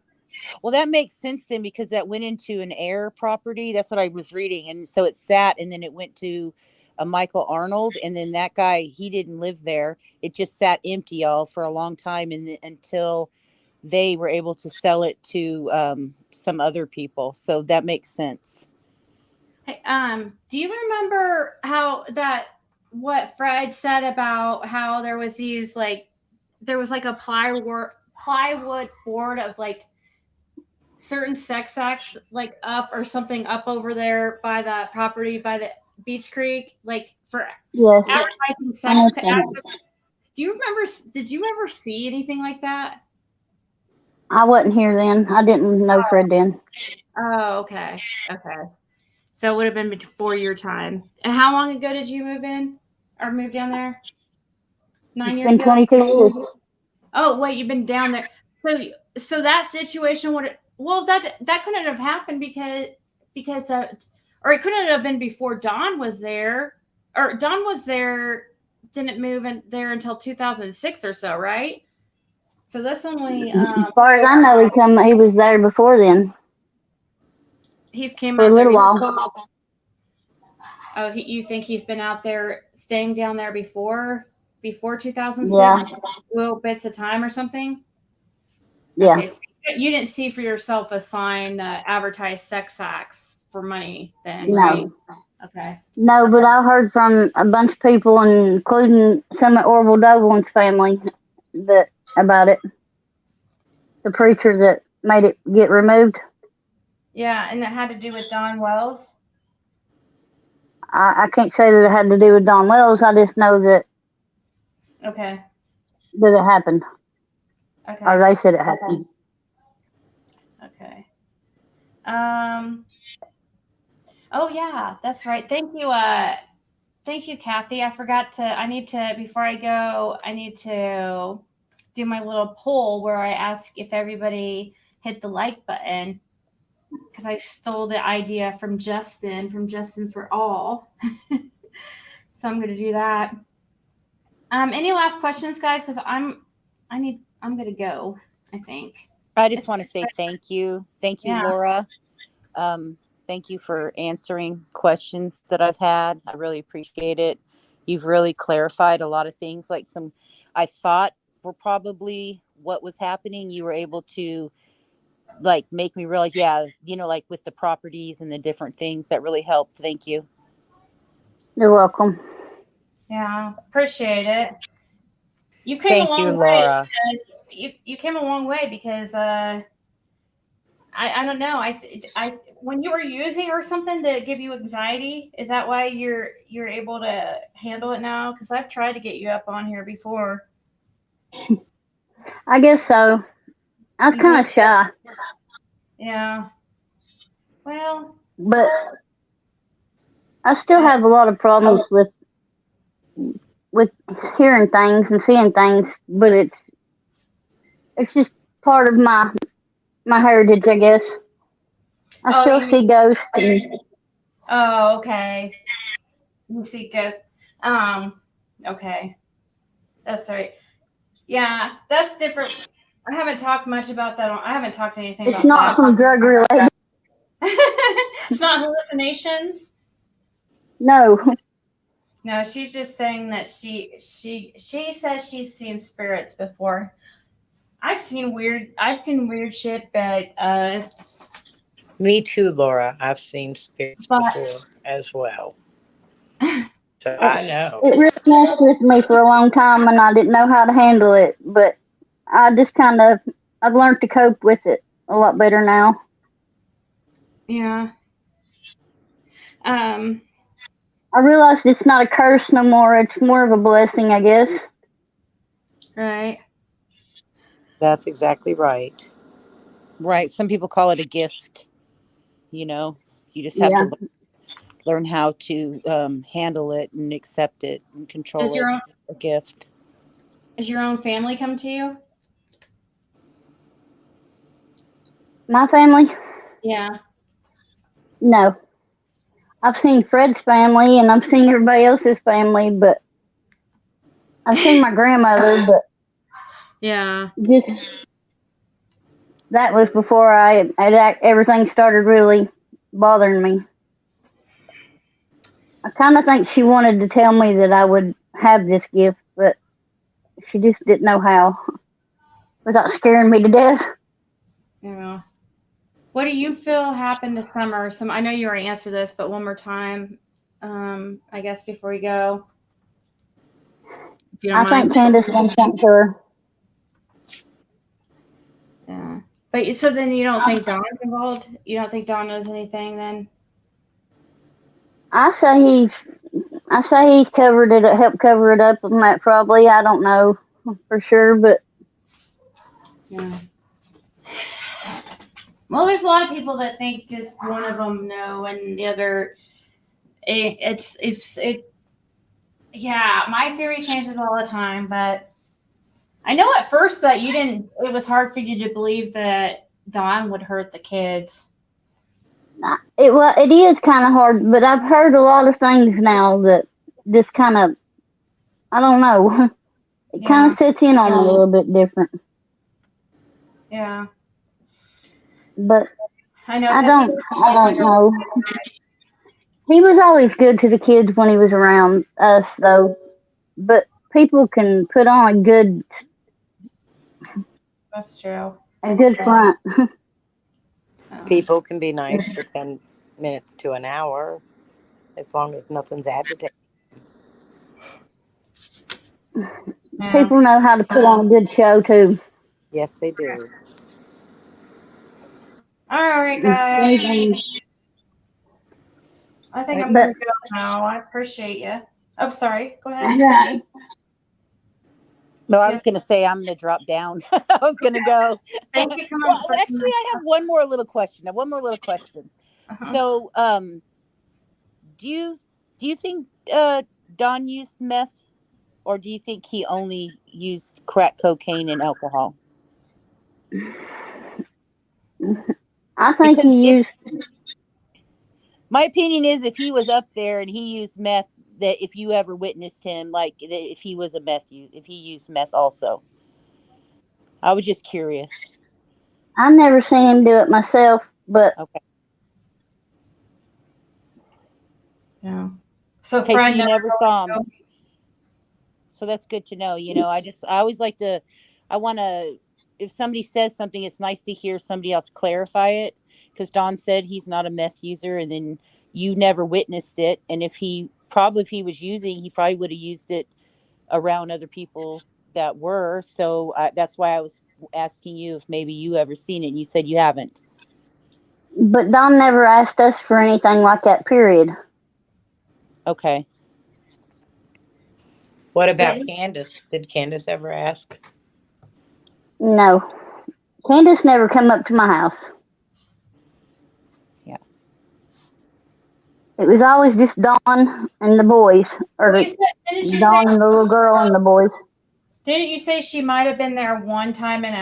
Well, that makes sense then, because that went into an heir property. That's what I was reading. And so it sat, and then it went to a Michael Arnold. And then that guy, he didn't live there. It just sat empty, y'all, for a long time, and until they were able to sell it to some other people. So that makes sense. Hey, do you remember what Fred said about how there was a plywood board of like certain sex acts like up or something up over there by the property by the Beach Creek, like for Yes. advertising sex acts? Do you remember? Did you ever see anything like that? I wasn't here then. I didn't know Fred then. Oh, okay. Okay. So it would have been before your time. And how long ago did you move in or move down there? 9 years It's been ago? 22 years. Oh, wait, you've been down there. So that situation that couldn't have happened because or it couldn't have been before Don was there. Or Don was there, didn't move in there until 2006 or so, right? So that's only As far as I know, he was there before then. He's came for out a little there. while. Oh, you think he's been out there staying down there before 2006? Yeah. Little bits of time or something? Yeah. Okay, so you didn't see for yourself a sign that advertised sex acts for money then, No. right? Okay. No, but I heard from a bunch of people, including some of Orville Doblin's family, about it. The preacher that made it get removed. Yeah, and it had to do with Don Wells? I can't say that it had to do with Don Wells. I just know that Okay. it happened. Okay. Or they said it happened. Okay. Oh yeah, that's right. Thank you, Kathy. Before I go, I need to do my little poll where I ask if everybody hit the like button, because I stole the idea from Justin for All. So I'm going to do that. Any last questions, guys? Because I'm going to go, I think. I just want to say thank you. Thank you, Yeah. Lora. Thank you for answering questions that I've had. I really appreciate it. You've really clarified a lot of things, like some I thought were probably what was happening. You were able to like make me realize, yeah, like with the properties and the different things that really helped. Thank you. You're welcome. Yeah, appreciate it. You came Thank a long you, way. Lora. You came a long way because I don't know. I when you were using or something to give you anxiety, is that why you're able to handle it now? Because I've tried to get you up on here before. I guess so. I was kind of shy. Yeah. Well. But I still have a lot of problems with hearing things and seeing things, but it's just part of my heritage, I guess. I still see ghosts. Oh, okay. You see ghosts. Okay. That's right. Yeah, that's different. I haven't talked much about that. I haven't talked anything about that. It's not from drug related. It's not hallucinations. No. No, she's just saying that she says she's seen spirits before. I've seen weird shit, but Me too, Laura. I've seen spirits before as well. So I know. It really messed with me for a long time, and I didn't know how to handle it. But I've learned to cope with it a lot better now. Yeah. I realized it's not a curse no more. It's more of a blessing, I guess. Right. That's exactly right. Right. Some people call it a gift. You just have to learn how to handle it and accept it and control it. It's a gift. Does your own family come to you? My family? Yeah. No. I've seen Fred's family and I've seen everybody else's family, but I've seen my grandmother, but Yeah. just that was before everything started really bothering me. I kind of think she wanted to tell me that I would have this gift, but she just didn't know how without scaring me to death. Yeah. What do you feel happened this summer? I know you already answered this, but one more time, I guess before we go, if you don't I mind. think Candace done something to her. Yeah. But so then you don't think Don's involved? You don't think Don knows anything then? I say he covered it, helped cover it up, and that probably, I don't know for sure, but Yeah. Well, there's a lot of people that think just one of them know, and the other. It. Yeah, my theory changes all the time, but I know at first that you didn't. It was hard for you to believe that Don would hurt the kids. it is kind of hard. But I've heard a lot of things now that just kind of, I don't know, it kind Yeah. of sets in on me a little bit different. Yeah. But I know. I don't know. He was always good to the kids when he was around us, though. But people can put on That's true. a good front. People can be nice for 10 minutes to an hour as long as nothing's agitating. Yeah. People know how to put on a good show, too. Yes, they do. All right, guys. I think I'm But gonna go now. I appreciate you. Oh, sorry. Go ahead. yeah, No, I Yeah. was going to say I'm going to drop down. I was going to go. Thank you. Come Well, on. For actually, I have one more little question. Uh-huh. So, do you think Don used meth, or do you think he only used crack cocaine and alcohol? I think Because he if used. my opinion is, if he was up there and he used meth, that if you ever witnessed him, like that if he was if he used meth also. I was just curious. I never seen him do it myself, but Okay. Yeah. So Okay, so Fred you never never told saw him. you. So that's good to know. I always like to, I want to, if somebody says something, it's nice to hear somebody else clarify it. Because Don said he's not a meth user, and then you never witnessed it. And if he was using, he probably would have used it around other people that were. So that's why I was asking you if maybe you ever seen it. And you said you haven't. Don never asked us for anything like that. Period. Okay. What about Didn't Candace? Did Candace ever ask? No, Candace never come up to my house. Yeah. It was always just Dawn and the boys, or well, didn't you say Dawn and the little girl and the boys. didn't you say she might have been there one time and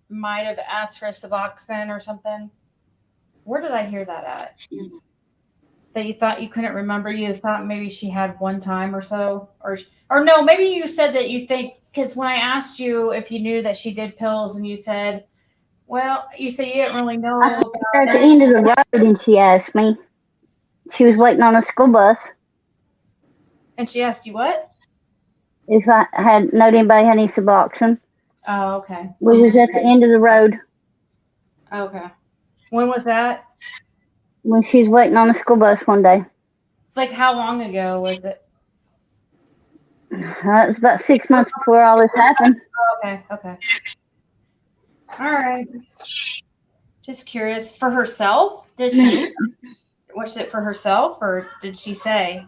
might have asked for Suboxone or something? Where did I hear that at? That you thought you couldn't remember? You thought maybe she had one time or so, or no? Maybe you said that you think, because when I asked you if you knew that she did pills, and you said, well, you said you didn't really know I saw about her at the it. end of the road, and she asked me. She was waiting on a school bus. And she asked you what? If I had known anybody had any Suboxone. Oh, okay. We was at the end of the road Okay. When was that? when she was waiting on a school bus one day. Like, how long ago was it? It was about 6 months before all this happened. Okay. Okay. All right. Just curious. For herself? Was it for herself, or did she say?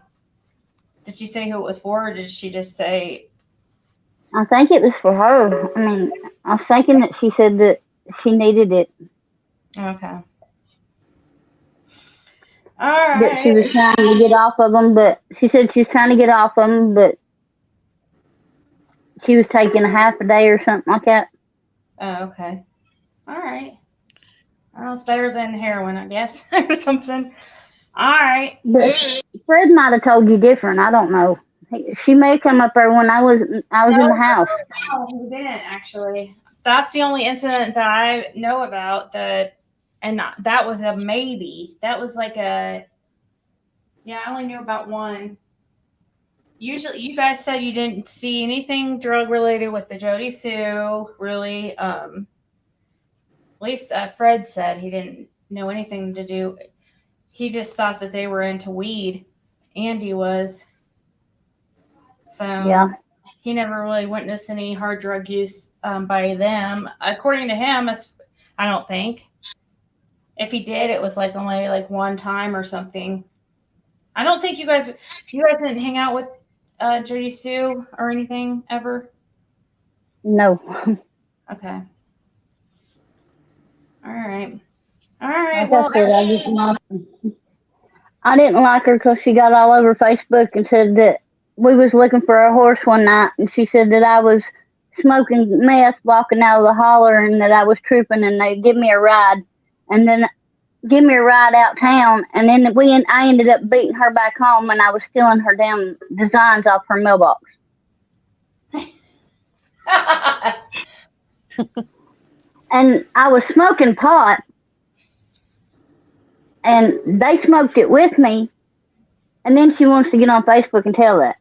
Did she say who it was for, or did she just say? I think it was for her. I mean, I was thinking that she said that she needed it. Okay. All That she right. was trying to get off of them, but she said she was trying to get off of them, but she was taking a half a day or something like that. Oh, okay. All right. Well, it's better than heroin, I guess, or something. All right. But Fred might have told you different. I don't know. She may come up there when I was in the house. No, he didn't actually. That's the only incident that I know about. And that was a maybe. That was like a. Yeah, I only knew about one. Usually, you guys said you didn't see anything drug related with the Jody Sue. Really, at least Fred said he didn't know anything to do. He just thought that they were into weed. Andy was. So Yeah. he never really witnessed any hard drug use by them. According to him, I don't think. If he did, it was like only like one time or something. I don't think you guys didn't hang out with Jody Sue or anything ever. No. Okay. All right. All right. Like Well, I said, I didn't like her because she got all over Facebook and said that we was looking for a horse one night, and she said that I was smoking meth walking out of the holler and that I was tripping, and they'd give me a ride, and then give me a ride out town, and then I ended up beating her back home, and I was stealing her damn designs off her mailbox. And I was smoking pot, and they smoked it with me, and then she wants to get on Facebook and tell that.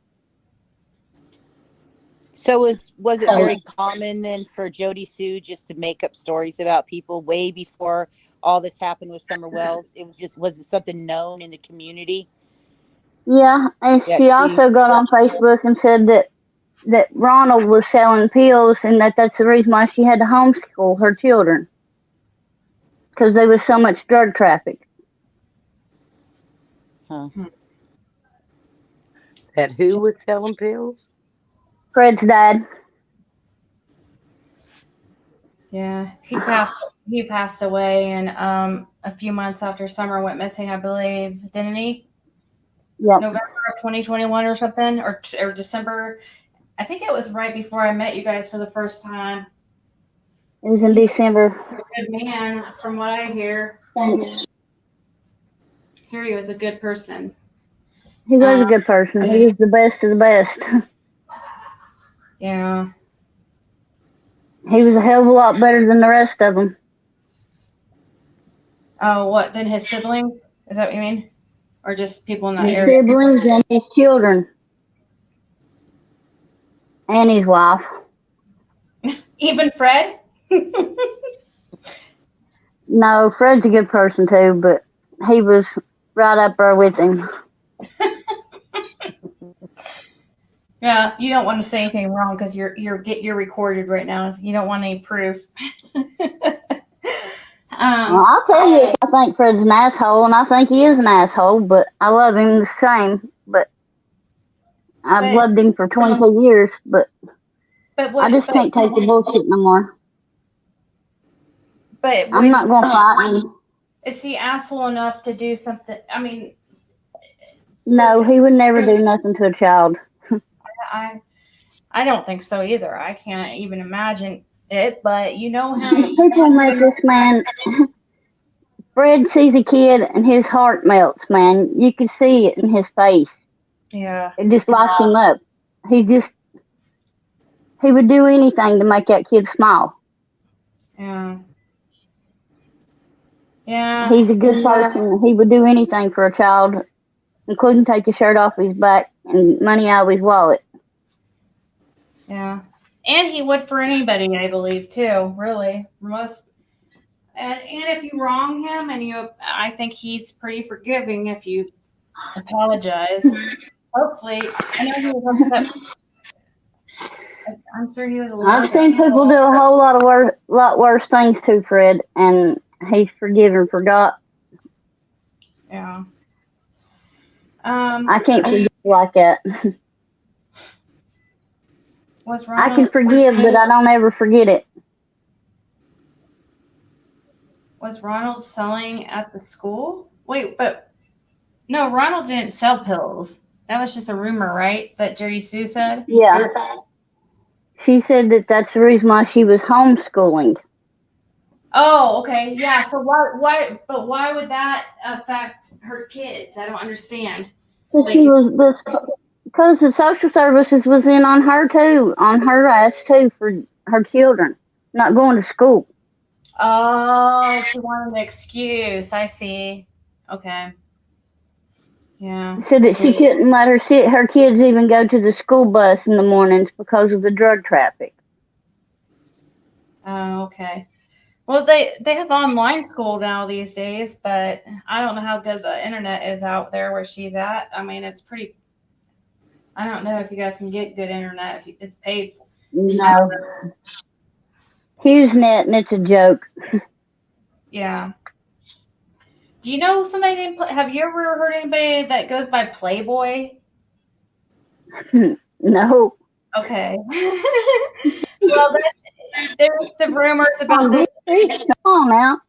So was it very common then for Jody Sue just to make up stories about people way before all this happened with Summer Wells? Was it something known in the community? Yeah, and she also got on Facebook and said that Ronald was selling pills, and that's the reason why she had to homeschool her children, because there was so much drug traffic. Huh. That who was selling pills? Fred's dad. Yeah, he passed away, and a few months after Summer went missing, I believe, didn't he? Yeah. November of 2021 or something, or December. I think it was right before I met you guys for the first time. It was in December. Good man, from what I hear. Thanks. Here he was a good person. He was a good person. He was the best of the best. Yeah. He was a hell of a lot better than the rest of them. Oh, what? Than his siblings? Is that what you mean? Or just people in that His area? siblings and his children. And his wife. Even Fred? No, Fred's a good person too, but he was right up there with him. Yeah, you don't want to say anything wrong because you're recorded right now. You don't want any proof. Well, I'll tell you if I think Fred's an asshole, and I think he is an asshole, but I love him the same. But I've loved him for 22 years, but I just can't take the bullshit no more. But I'm not going to fight him. Is he asshole enough to do something? I mean, no, he would never do nothing to a child. I don't think so either. I can't even imagine it, but you know him. People make this man. Fred sees a kid and his heart melts, man. You can see it in his face. Yeah. It just lights him up. He would do anything to make that kid smile. Yeah. Yeah. He's a good person. He would do anything for a child, including take his shirt off his back and money out of his wallet. Yeah. And he would for anybody, I believe, too. Really. And if you wrong him, I think he's pretty forgiving if you apologize. Hopefully. I know he was I'm sure he was a little. I've seen people do a whole lot worse things to Fred, and he's forgiven and forgot. Yeah. I can't forgive like that. What's wrong? I can forgive, but I don't ever forget it. Was Ronald selling at the school? Wait, but no, Ronald didn't sell pills. That was just a rumor, right? That Jody Sue said? Yeah. She said that that's the reason why she was homeschooling. Oh, okay. Yeah. So why would that affect her kids? I don't understand. So she was because the social services was in on her too, on her ass too for her children not going to school. Oh, she wanted an excuse. I see. Okay. Yeah. Said that she couldn't let her kids even go to the school bus in the mornings because of the drug traffic. Oh, okay. Well, they have online school now these days, but I don't know how good the internet is out there where she's at. I mean, it's pretty. I don't know if you guys can get good internet if it's paid for. No. HughesNet, and it's a joke. Yeah. Do you know somebody named? Have you ever heard anybody that goes by Playboy? No. Okay. Well, there's some rumors about this. Come on now.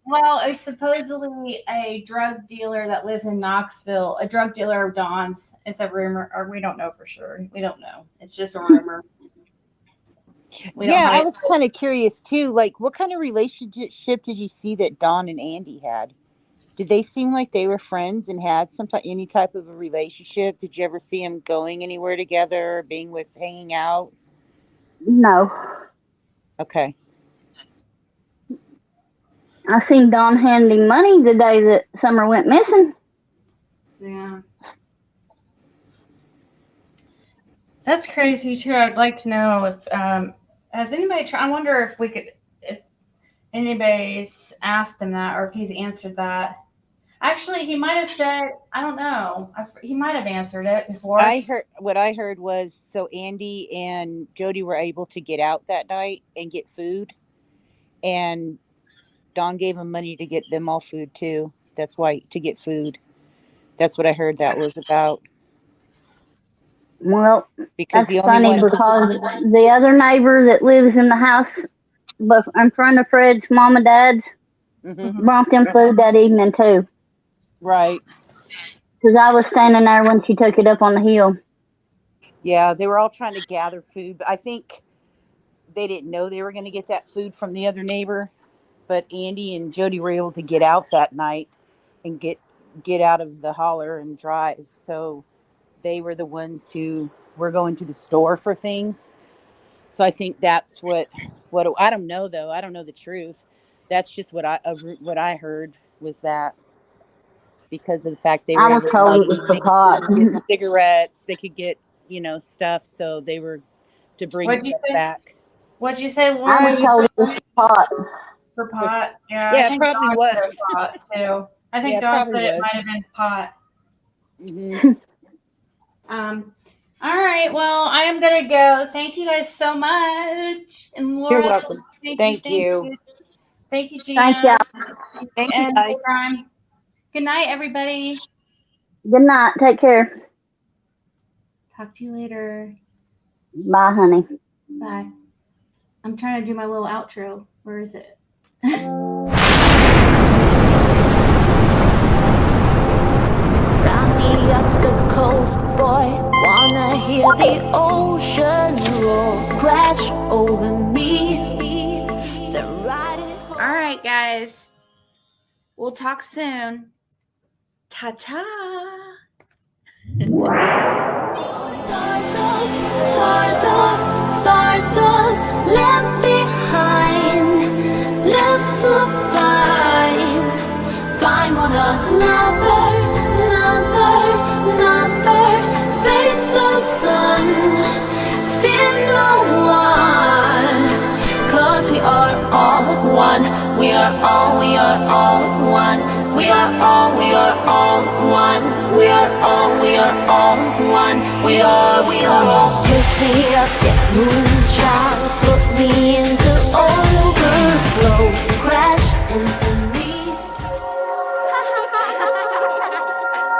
Well, it's supposedly a drug dealer that lives in Knoxville, a drug dealer of Dawn's. It's a rumor, or we don't know for sure. We don't know. It's just a rumor. I was kind of curious too. Like, what kind of relationship did you see that Dawn and Andy had? Did they seem like they were friends and had any type of a relationship? Did you ever see them going anywhere together, hanging out? No. Okay. I seen Dawn handing money the day that Summer went missing. Yeah. That's crazy too. I'd like to know if has anybody tried. I wonder if anybody's asked him that or if he's answered that. Actually, he might have said, I don't know. He might have answered it before. What I heard was so Andy and Jody were able to get out that night and get food, and Dawn gave him money to get them all food too. That's why, to get food. That's what I heard that was about. Well, because that's funny because the other neighbor that lives in the house in front of Fred's mom and dad's brought them food that evening too. Right. Because I was standing there when she took it up on the hill. Yeah, they were all trying to gather food, but I think they didn't know they were going to get that food from the other neighbor. But Andy and Jody were able to get out that night and get out of the holler and drive. So they were the ones who were going to the store for things. So I think that's what I don't know though. I don't know the truth. That's just what I heard was that, because of the fact they were able to get cigarettes, they could get stuff, so they were to bring stuff back. What'd you say, Laura? I was told it was pot. For pot? Yeah, I think it probably was. Pot too. I think Dawn said it might have been pot. Mm-hmm. All right. Well, I am gonna go. Thank you guys so much. And Laura, you're welcome. Thank you. Thank you, Gina. Thank you. Thank you, guys. Good night, everybody. Good night. Take care. Talk to you later. Bye, honey. Bye. I'm trying to do my little outro. Where is it? Round me up the coast, boy. Wanna hear the ocean roar crash over me. The ride is home. All right, guys. We'll talk soon. Ta-ta. Stardust left behind, left to find one another, face the sun, fear no one, 'cause we are all one, we are all one, we are all one, we are all one, we are all. Pick me up, that moonshine, put me in